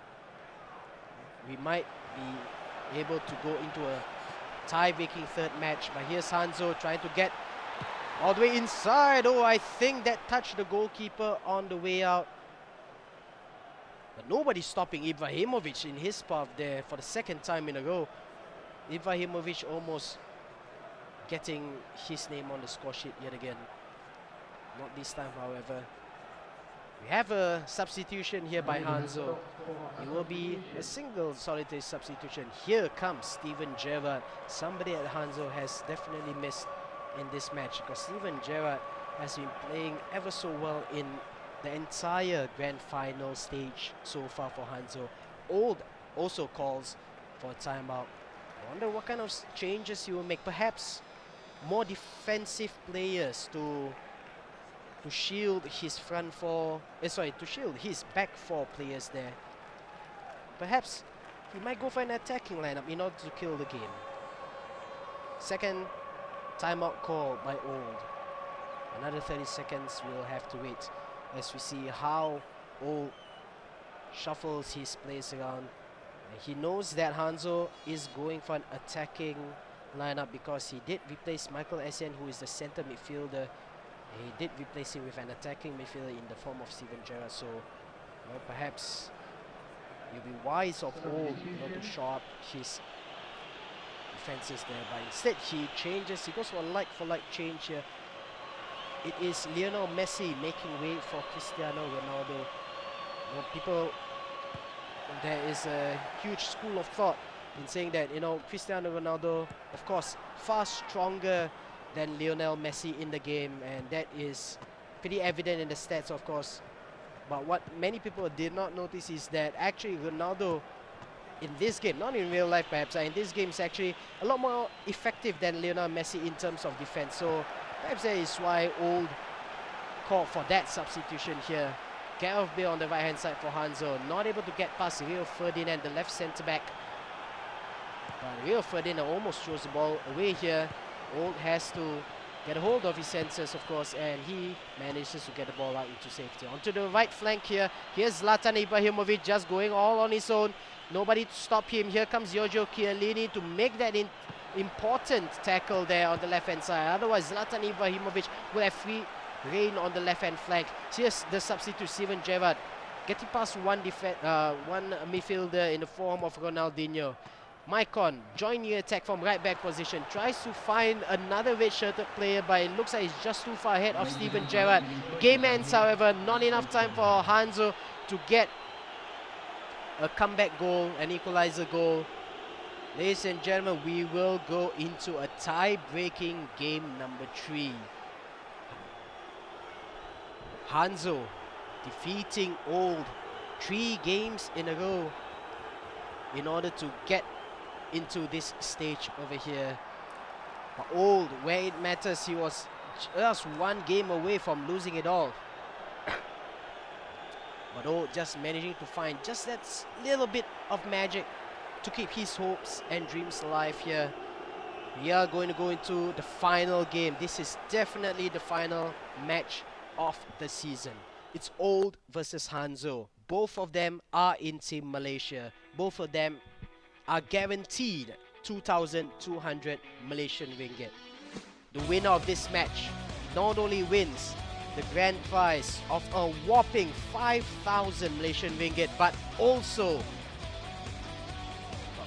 we might be able to go into a tie-breaking third match. But here's Hanzo trying to get all the way inside. Oh, I think that touched the goalkeeper on the way out. But nobody's stopping Ibrahimovic in his path there for the second time in a row. Ibrahimovic almost getting his name on the score sheet yet again. Not this time, however. We have a substitution here by Hanzo. It will be a single solitary substitution. Here comes Steven Gerrard. Somebody at Hanzo has definitely missed in this match, because Steven Gerrard has been playing ever so well in the entire Grand Final stage so far for Hanzo. Old also calls for a timeout. I wonder what kind of changes he will make. Perhaps more defensive players to shield his front four. To shield his back four players there. Perhaps he might go for an attacking lineup in order to kill the game. Second timeout call by Old. Another 30 seconds we'll have to wait as we see how Old shuffles his plays around. He knows that Hanzo is going for an attacking lineup because he did replace Michael Essien, who is the center midfielder. He did replace him with an attacking midfielder in the form of Steven Gerrard. So, perhaps it will be wise of Old to show up his defenses there. But instead, he changes. He goes for a like-for-like change here. It is Lionel Messi making way for Cristiano Ronaldo. There is a huge school of thought in saying that, Cristiano Ronaldo, of course, far stronger than Lionel Messi in the game, and that is pretty evident in the stats, of course. But what many people did not notice is that actually Ronaldo in this game, not in real life perhaps, in this game is actually a lot more effective than Lionel Messi in terms of defense. So perhaps that is why Old called for that substitution here. Gareth Bale on the right hand side for Hanzo, not able to get past Rio Ferdinand, the left centre back. But Rio Ferdinand almost throws the ball away here. Old has to get a hold of his senses, of course, and he manages to get the ball out into safety. Onto the right flank here. Here's Zlatan Ibrahimovic just going all on his own. Nobody to stop him. Here comes Giorgio Chiellini to make that important tackle there on the left hand side. Otherwise, Zlatan Ibrahimovic will have free rein on the left hand flank. Here's the substitute, Steven Gerrard, getting past one midfielder in the form of Ronaldinho. Maicon joining the attack from right back position. Tries to find another red-shirted player, but it looks like he's just too far ahead of Steven Gerrard. Game ends, however, not enough time for Hanzo to get a comeback goal, an equalizer goal. Ladies and gentlemen, we will go into a tie-breaking game number 3. Hanzo defeating Old 3 games in a row in order to get into this stage over here. But Old, where it matters, he was just 1 game away from losing it all. But Old just managing to find just that little bit of magic to keep his hopes and dreams alive here. We are going to go into the final game. This is definitely the final match of the season. It's Old versus Hanzo. Both of them are in Team Malaysia. Both of them are guaranteed 2,200 Malaysian ringgit. The winner of this match not only wins the grand prize of a whopping 5,000 Malaysian ringgit, but also,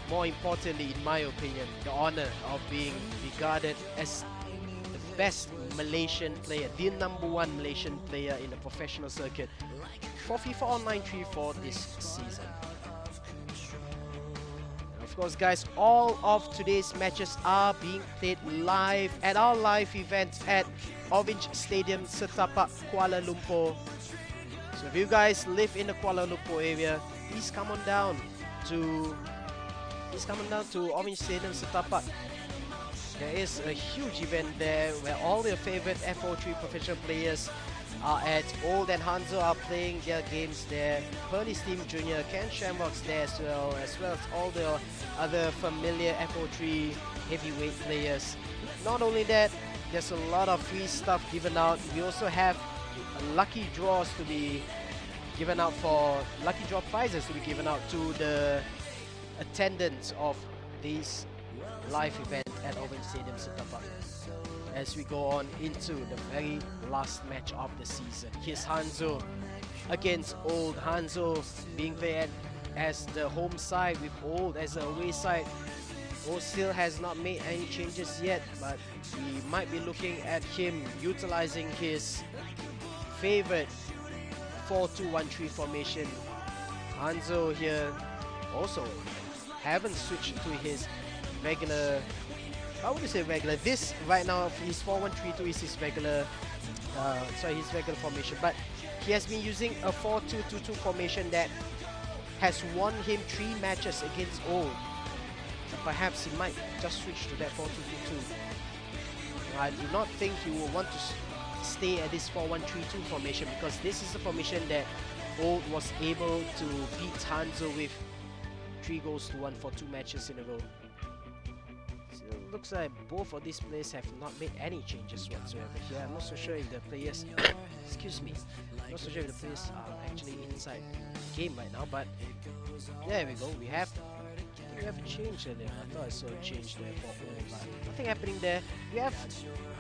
more importantly in my opinion, the honor of being regarded as the best Malaysian player, the #1 Malaysian player in the professional circuit for FIFA Online 3 this season. And of course guys, all of today's matches are being played live at our live event at Orange Stadium, Setapak, Kuala Lumpur. So if you guys live in the Kuala Lumpur area, please come on down to Orange Stadium, Setapak. There is a huge event there where all your favorite FO3 professional players are at. Old and Hanzo are playing their games there. Pearly Steam Jr., Ken Shamrock's there as well as all the other familiar FO3 heavyweight players. Not only that, there's a lot of free stuff given out. We also have lucky draws to be given out lucky draw prizes to be given out to the attendance of this live event at Orange Stadium, Setapak. As we go on into the very last match of the season. Here's Hanzo against Old. Hanzo being played as the home side with Old as the away side. Old still has not made any changes yet, but we might be looking at him utilizing his favorite 4-2-1-3 formation. Hanzo here also haven't switched to his regular, I wouldn't say regular, this right now his 4-1-3-2 is his regular formation, but he has been using a 4-2-2-2 formation that has won him 3 matches against Old. And perhaps he might just switch to that 4-2-2-2. I do not think he will want to stay at this 4-1-3-2 formation, because this is the formation that Old was able to beat Hanzo with 3-1 for 2 matches in a row. So it looks like both of these players have not made any changes whatsoever here. I'm not so sure if the players excuse me, I'm not so sure if the players are actually inside the game right now, but there we go. We have a change earlier. I thought I saw a change there for Old, but nothing happening there. We have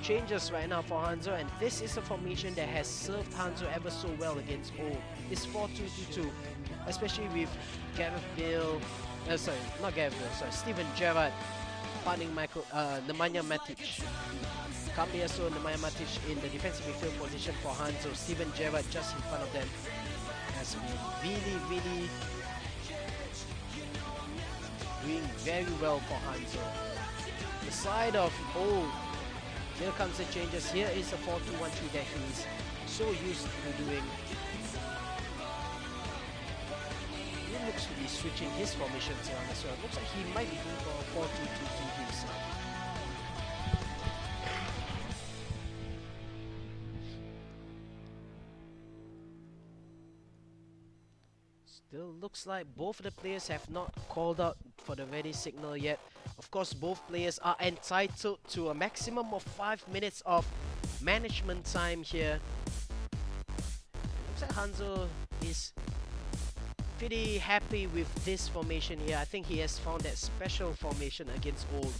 changes right now for Hanzo, and this is a formation that has served Hanzo ever so well against Old. It's 4-2-2-2, especially with Steven Gerrard partnering Nemanja Matic. Cambiaso and Nemanja Matic in the defensive midfield position for Hanzo. Steven Gerrard just in front of them has been really doing very well for Hanzo. The side of Old, here comes the changes. Here is a 4-2-1-3 that he's so used to doing. He looks to be switching his formations around as well. Looks like he might be going for a 4-2-2-2 himself. Still looks like both of the players have not called out for the ready signal yet. Of course, both players are entitled to a maximum of 5 minutes of management time here. Looks like Hanzo is pretty happy with this formation here. I think he has found that special formation against Old.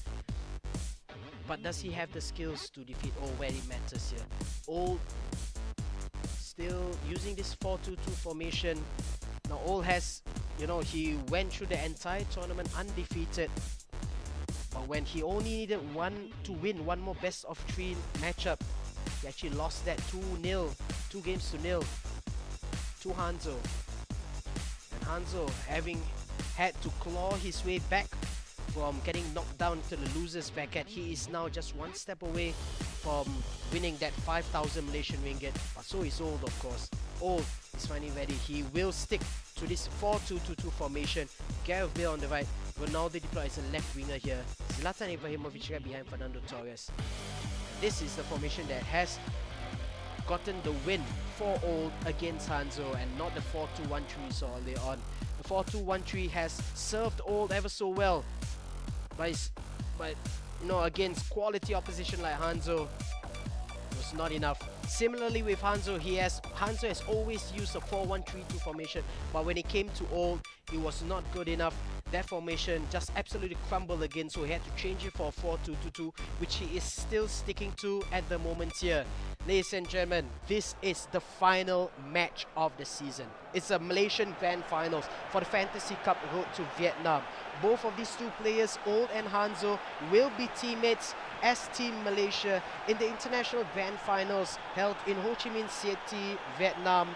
But does he have the skills to defeat Old where it matters here? Old still using this 4-2-2 formation. Now Old has you know, he went through the entire tournament undefeated. But when he only needed one to win, one more best of 3 matchup, he actually lost that 2-0, 2 games to nil to Hanzo. And Hanzo, having had to claw his way back from getting knocked down to the loser's bracket, he is now just one step away from winning that 5,000 Malaysian ringgit. But so is Old, of course. Old is finally ready. He will stick to this 4-2-2-2 formation. Gareth Bale on the right, Ronaldo deployed as a left winger here, Zlatan Ibrahimovic right behind Fernando Torres. This is the formation that has gotten the win for Old against Hanzo, and not the 4-2-1-3 we saw earlier on. The 4-2-1-3 has served Old ever so well, but you know, against quality opposition like Hanzo, it was not enough. Similarly with Hanzo, Hanzo has always used a 4-1-3-2 formation, but when it came to Old, it was not good enough. That formation just absolutely crumbled again, so he had to change it for a 4-2-2-2, which he is still sticking to at the moment here. Ladies and gentlemen, this is the final match of the season. It's a Malaysian Grand Finals for the Fantasy Cup Road to Vietnam. Both of these two players, Old and Hanzo, will be teammates as Team Malaysia in the International Grand Finals held in Ho Chi Minh City, Vietnam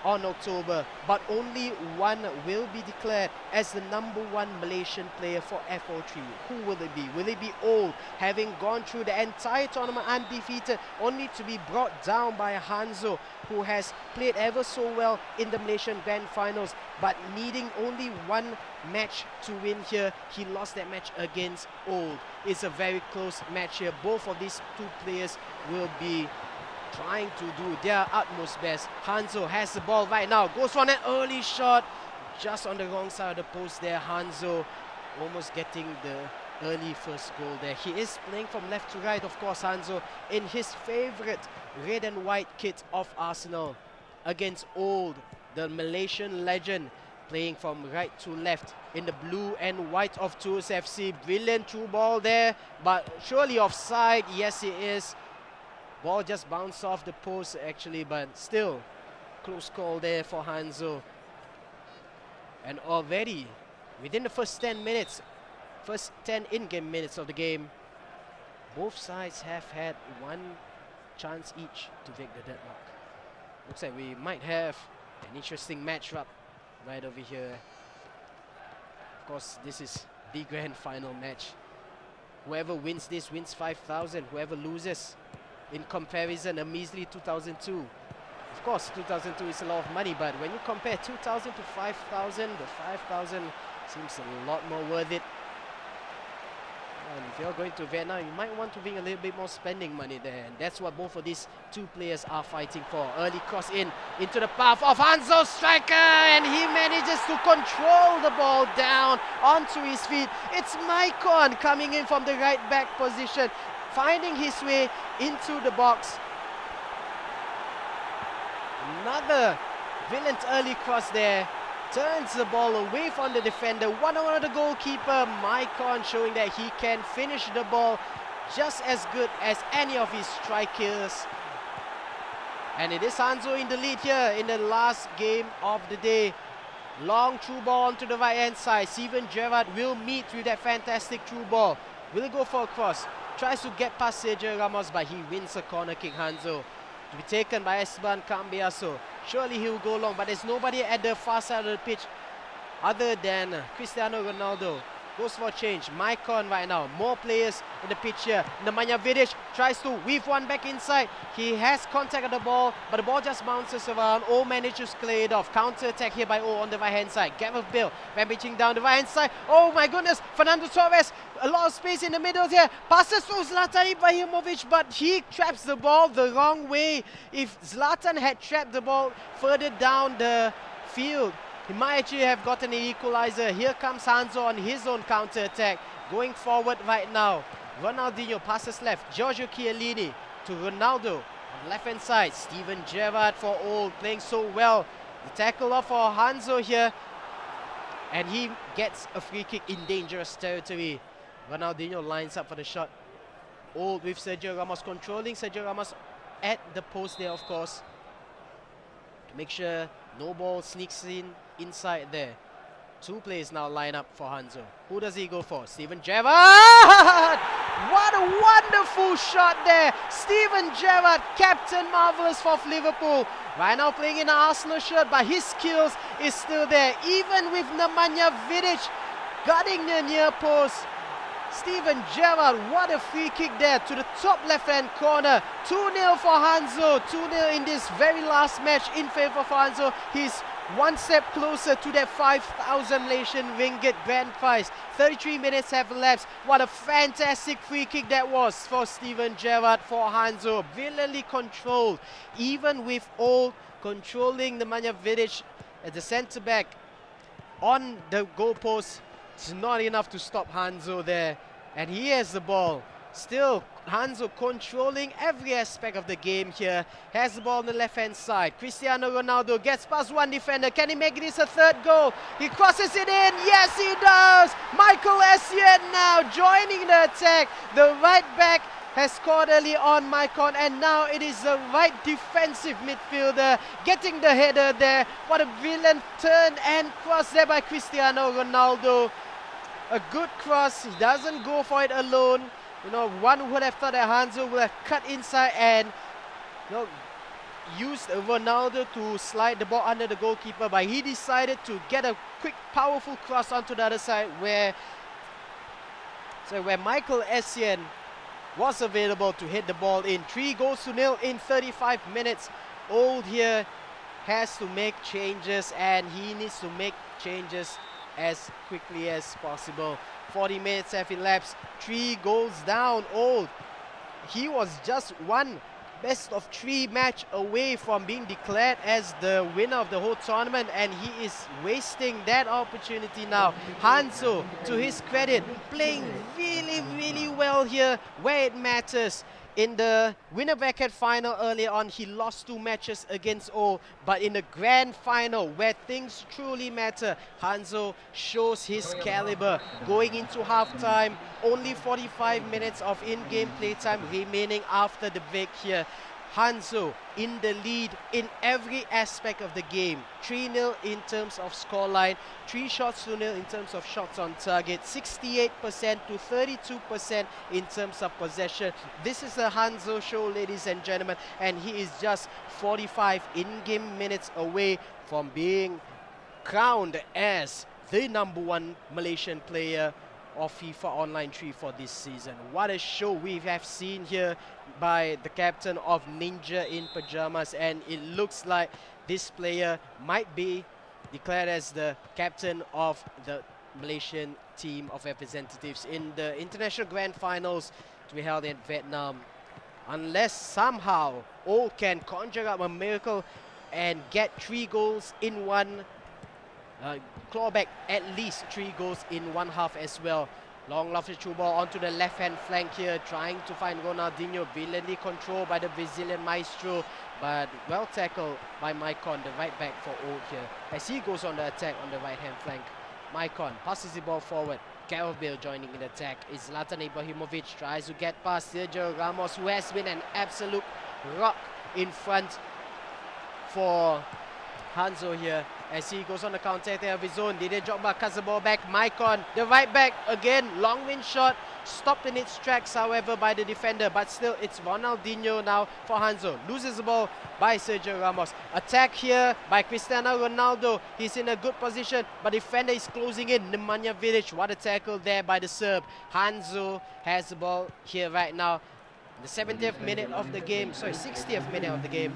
on October. But only one will be declared as the #1 Malaysian player for FO3. Who will it be? Will it be Old, having gone through the entire tournament undefeated, only to be brought down by Hanzo, who has played ever so well in the Malaysian Grand Finals, but needing only one match to win here? He lost that match against Old. It's a very close match here. Both of these two players will be trying to do their utmost best. Hanzo has the ball right now, goes for an early shot, just on the wrong side of the post there. Hanzo almost getting the early first goal there. He is playing from left to right, of course, Hanzo, in his favorite red and white kit of Arsenal, against Old, the Malaysian legend, playing from right to left in the blue and white of Tours FC. Brilliant through ball there, but surely offside. Yes, it is. Ball just bounced off the post actually, but still close call there for Hanzo. And already within the first 10 minutes, first 10 in-game minutes of the game, both sides have had one chance each to take the deadlock. Looks like we might have an interesting matchup right over here. Of course, this is the grand final match. Whoever wins this wins 5,000. Whoever loses, in comparison, a measly 2,002. Of course, 2,002 is a lot of money, but when you compare 2,000 to 5,000, the 5,000 seems a lot more worth it. And if you're going to Vietnam, you might want to bring a little bit more spending money there, and that's what both of these two players are fighting for. Early cross into the path of Hanzo, striker, and he manages to control the ball down onto his feet. It's Maicon coming in from the right back position, finding his way into the box. Another brilliant early cross there. Turns the ball away from the defender. One-on-one with the goalkeeper. Maicon showing that he can finish the ball just as good as any of his strikers. And it is Hanzo in the lead here in the last game of the day. Long through ball onto the right-hand side. Steven Gerrard will meet with that fantastic through ball. Will go for a cross. Tries to get past Sergio Ramos, but he wins a corner kick. Hanzo to be taken by Esteban Cambiaso. Surely he will go long, but there's nobody at the far side of the pitch other than Cristiano Ronaldo. Goes for a change. Maicon right now. More players in the pitch here. Nemanja Vidic tries to weave one back inside. He has contact of the ball, but the ball just bounces around. O manages to clear it off. Counter attack here by O on the right hand side. Gareth Bale rampaging down the right hand side. Oh my goodness. Fernando Torres. A lot of space in the middle here. Passes to Zlatan Ibrahimovic, but he traps the ball the wrong way. If Zlatan had trapped the ball further down the field, he might actually have gotten an equalizer. Here comes Hanzo on his own counter-attack. Going forward right now. Ronaldinho passes left. Giorgio Chiellini to Ronaldo on the left-hand side. Steven Gerrard for Old, playing so well. The tackle off for Hanzo here. And he gets a free kick in dangerous territory. Ronaldinho lines up for the shot. Old with Sergio Ramos controlling. Sergio Ramos at the post there, of course, to make sure no ball sneaks in inside there. Two players now line up for Hanzo. Who does he go for? Steven Gerrard! What a wonderful shot there. Steven Gerrard, Captain Marvellous for Liverpool. Right now playing in an Arsenal shirt, but his skills is still there. Even with Nemanja Vidic guarding the near post. Steven Gerrard, what a free kick there to the top left-hand corner. 2-0 for Hanzo. 2-0 in this very last match in favour for Hanzo. He's one step closer to that 5,000 Malaysian ringgit grand prize. 33 minutes have elapsed. What a fantastic free kick that was for Steven Gerrard for Hanzo. Brilliantly controlled. Even with all controlling Nemanja Vidic at the centre-back on the goalpost, it's not enough to stop Hanzo there. And he has the ball. Still, Hanzo controlling every aspect of the game here. Has the ball on the left-hand side. Cristiano Ronaldo gets past one defender. Can he make this a third goal? He crosses it in. Yes, he does. Michael Essien now joining the attack. The right back has scored early on, Maicon, and now it is the right defensive midfielder getting the header there. What a brilliant turn and cross there by Cristiano Ronaldo. A good cross. He doesn't go for it alone. You know, one would have thought that Hanzo would have cut inside and, you know, used Ronaldo to slide the ball under the goalkeeper, but he decided to get a quick, powerful cross onto the other side where Michael Essien was available to hit the ball in. 3-0 in 35 minutes. Old here has to make changes, and he needs to make changes as quickly as possible. 40 minutes have elapsed. 3 goals down. Old. He was just one best of 3 match away from being declared as the winner of the whole tournament, and he is wasting that opportunity now. Hanzo, to his credit, playing really well here where it matters. In the winner bracket final earlier on, he lost 2 matches against O, but in the grand final where things truly matter, Hanzo shows his caliber. Going into halftime, only 45 minutes of in-game playtime remaining after the break here. Hanzo in the lead in every aspect of the game. 3-0 in terms of scoreline, 3 shots to nil in terms of shots on target, 68% to 32% in terms of possession. This is a Hanzo show, ladies and gentlemen, and he is just 45 in-game minutes away from being crowned as the #1 Malaysian player of FIFA Online 3 for this season. What a show we have seen here by the captain of Ninja in Pajamas, and it looks like this player might be declared as the captain of the Malaysian team of representatives in the international grand finals to be held in Vietnam. Unless somehow O can conjure up a miracle and get 3 goals in one, claw back at least 3 goals in one half as well. Long lofted through ball onto the left-hand flank here, trying to find Ronaldinho, brilliantly controlled by the Brazilian maestro, but well tackled by Maicon, the right back for Old here, as he goes on the attack on the right-hand flank. Maicon passes the ball forward. Gareth Bale joining in the attack. Is Zlatan Ibrahimovic, tries to get past Sergio Ramos, who has been an absolute rock in front for Hanzo here, as he goes on the counter-attack of his own. Didier Drogba cuts the ball back. Maicon, the right back, again, long range shot, stopped in its tracks, however, by the defender, but still, it's Ronaldinho now for Hanzo. Loses the ball by Sergio Ramos. Attack here by Cristiano Ronaldo. He's in a good position, but defender is closing in. Nemanja Vidic, what a tackle there by the Serb. Hanzo has the ball here right now. The 70th minute of the game, sorry, 60th minute of the game.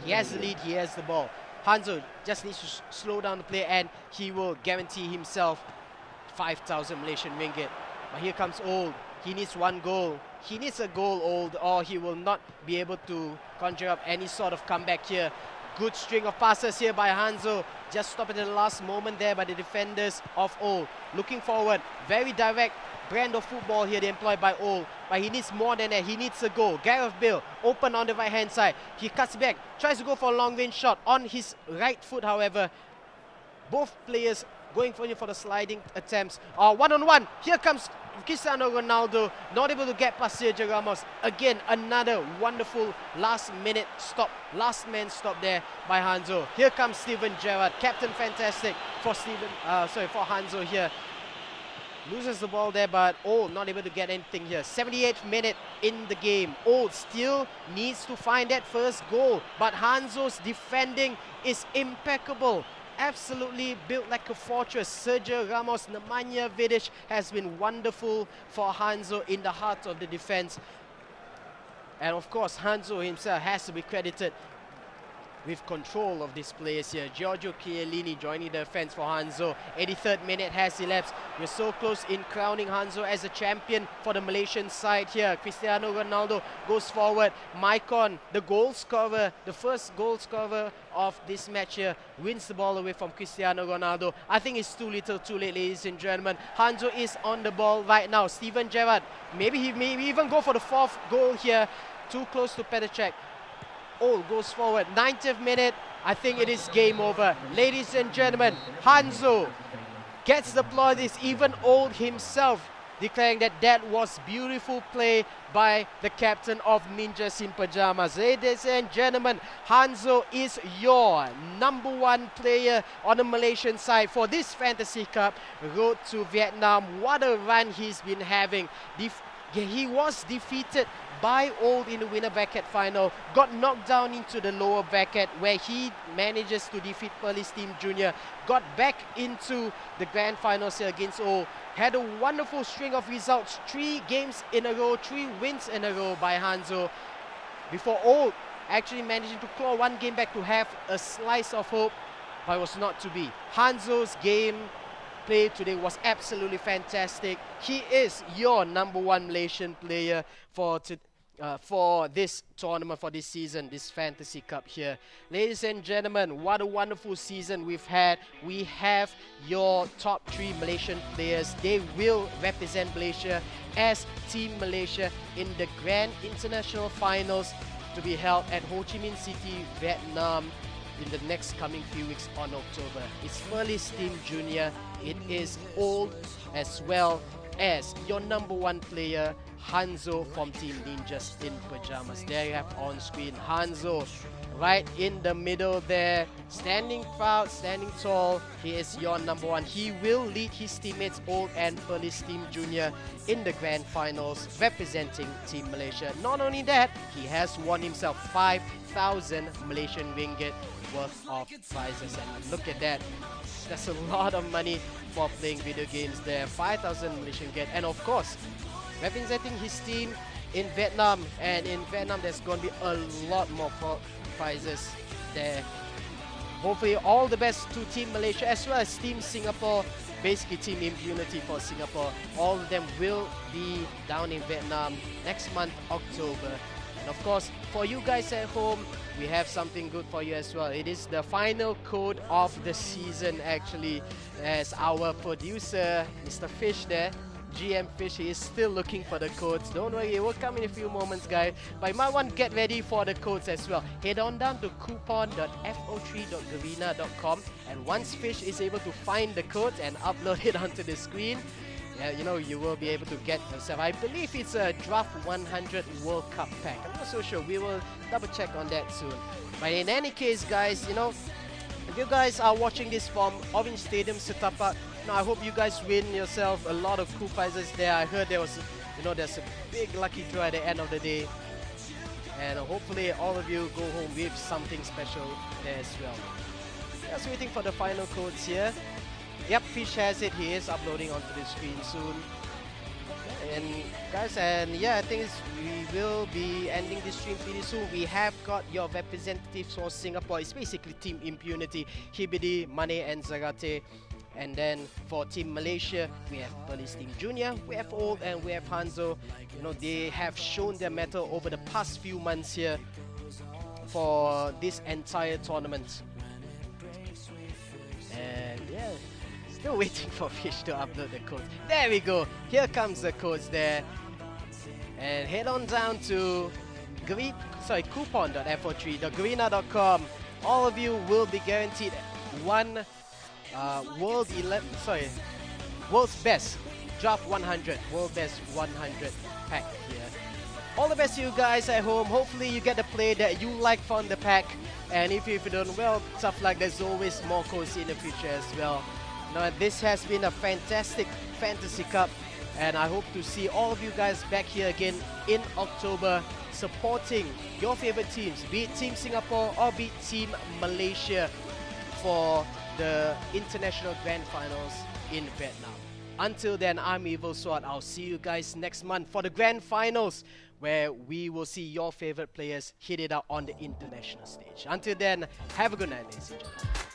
He has the lead, he has the ball. Hanzo just needs to slow down the play, and he will guarantee himself 5,000 Malaysian ringgit. But here comes Old. He needs 1 goal. He needs a goal, Old, or he will not be able to conjure up any sort of comeback here. Good string of passes here by Hanzo. Just stopped at the last moment there by the defenders of Old. Looking forward, very direct brand of football here they employ by Old, but he needs more than that. He needs a goal. Gareth Bale open on the right hand side. He cuts back, tries to go for a long range shot on his right foot, however. Both players going for the sliding attempts. 1-on-1. Here comes Cristiano Ronaldo not able to get past Sergio Ramos. Again, another wonderful last minute stop, last man stop there by Hanzo. Here comes Steven Gerrard, captain fantastic for for Hanzo here. Loses the ball there, but Old not able to get anything here. 78th minute in the game. Old still needs to find that first goal, but Hanzo's defending is impeccable. Absolutely built like a fortress. Sergio Ramos, Nemanja Vidic has been wonderful for Hanzo in the heart of the defense. And of course, Hanzo himself has to be credited with control of these players here. Giorgio Chiellini joining the defense for Hanzo. 83rd minute has elapsed. We're so close in crowning Hanzo as a champion for the Malaysian side here. Cristiano Ronaldo goes forward. Maicon, the goal scorer, the first goal scorer of this match here, wins the ball away from Cristiano Ronaldo. I think it's too little too late, ladies and gentlemen. Hanzo is on the ball right now. Steven Gerrard, maybe he may even go for the 4th goal here. Too close to Petacek. Old goes forward. 90th minute. I think it is game over. Ladies and gentlemen, Hanzo gets the applaudis. Even Old himself declaring that that was beautiful play by the captain of Ninjas in Pajamas. Ladies and gentlemen, Hanzo is your #1 player on the Malaysian side for this Fantasy Cup road to Vietnam. What a run he's been having. He was defeated by Old in the winner bracket final, got knocked down into the lower bracket where he manages to defeat Perlis Team Junior, got back into the grand finals here against Old, had a wonderful string of results, 3 games in a row, 3 wins in a row by Hanzo, before Old actually managing to claw 1 game back to have a slice of hope, but it was not to be. Hanzo's game play today was absolutely fantastic. He is your #1 Malaysian player for this tournament, for this season, this Fantasy Cup here. Ladies and gentlemen, what a wonderful season we've had. We have your top 3 Malaysian players. They will represent Malaysia as Team Malaysia in the Grand International Finals to be held at Ho Chi Minh City, Vietnam in the next coming few weeks on October. It's Perlis Team Junior. It is Old as well as your #1 player, Hanzo from Team Ninjas in Pajamas. There you have on screen Hanzo right in the middle there, standing proud, standing tall. He is your #1. He will lead his teammates Old and Perlis Team Junior in the grand finals representing Team Malaysia. Not only that, he has won himself 5,000 Malaysian ringgit worth of prizes, and look at that. That's a lot of money for playing video games there. 5,000 Malaysian ringgit, and of course representing his team in Vietnam, and in Vietnam there's going to be a lot more prizes there. Hopefully all the best to Team Malaysia as well as Team Singapore, basically Team Impunity for Singapore. All of them will be down in Vietnam next month, October. And of course, for you guys at home, we have something good for you as well. It is the final code of the season actually, as our producer, Mr. Fish there, GM Fish, he is still looking for the codes. Don't worry, it will come in a few moments, guys. But you might want to get ready for the codes as well. Head on down to coupon.fo3.garena.com, and once Fish is able to find the codes and upload it onto the screen, yeah, you know, you will be able to get yourself, I believe it's a Draft 100 World Cup pack. I'm not so sure. We will double check on that soon. But in any case, guys, you know, if you guys are watching this from Orange Stadium Setapak, I hope you guys win yourself a lot of cool prizes there. I heard there was, there's a big lucky draw at the end of the day. And hopefully all of you go home with something special there as well. Just waiting for the final codes here. Yep, Fish has it. He is uploading onto the screen soon. And guys, and yeah, I think we will be ending this stream pretty soon. We have got your representatives for Singapore. It's basically Team Impunity, Hibidi, Mane and Zarate. And then for Team Malaysia, we have Perlis Team Junior, we have Old, and we have Hanzo. You know, they have shown their mettle over the past few months here for this entire tournament. And yeah, still waiting for Fish to upload the codes. There we go. Here comes the codes there. And head on down to coupon.fo3.garena.com. All of you will be guaranteed one world's best Draft 100, World Best 100 pack here. All the best to you guys at home. Hopefully you get the play that you like from the pack. And if you don't, well, tough luck. There's always more codes in the future as well. Now, this has been a fantastic Fantasy Cup. And I hope to see all of you guys back here again in October, supporting your favorite teams, be it Team Singapore or be it Team Malaysia, for the International Grand Finals in Vietnam. Until then, I'm Evil Sword. I'll see you guys next month for the Grand Finals, where we will see your favorite players hit it out on the international stage. Until then, have a good night, ladies and gentlemen.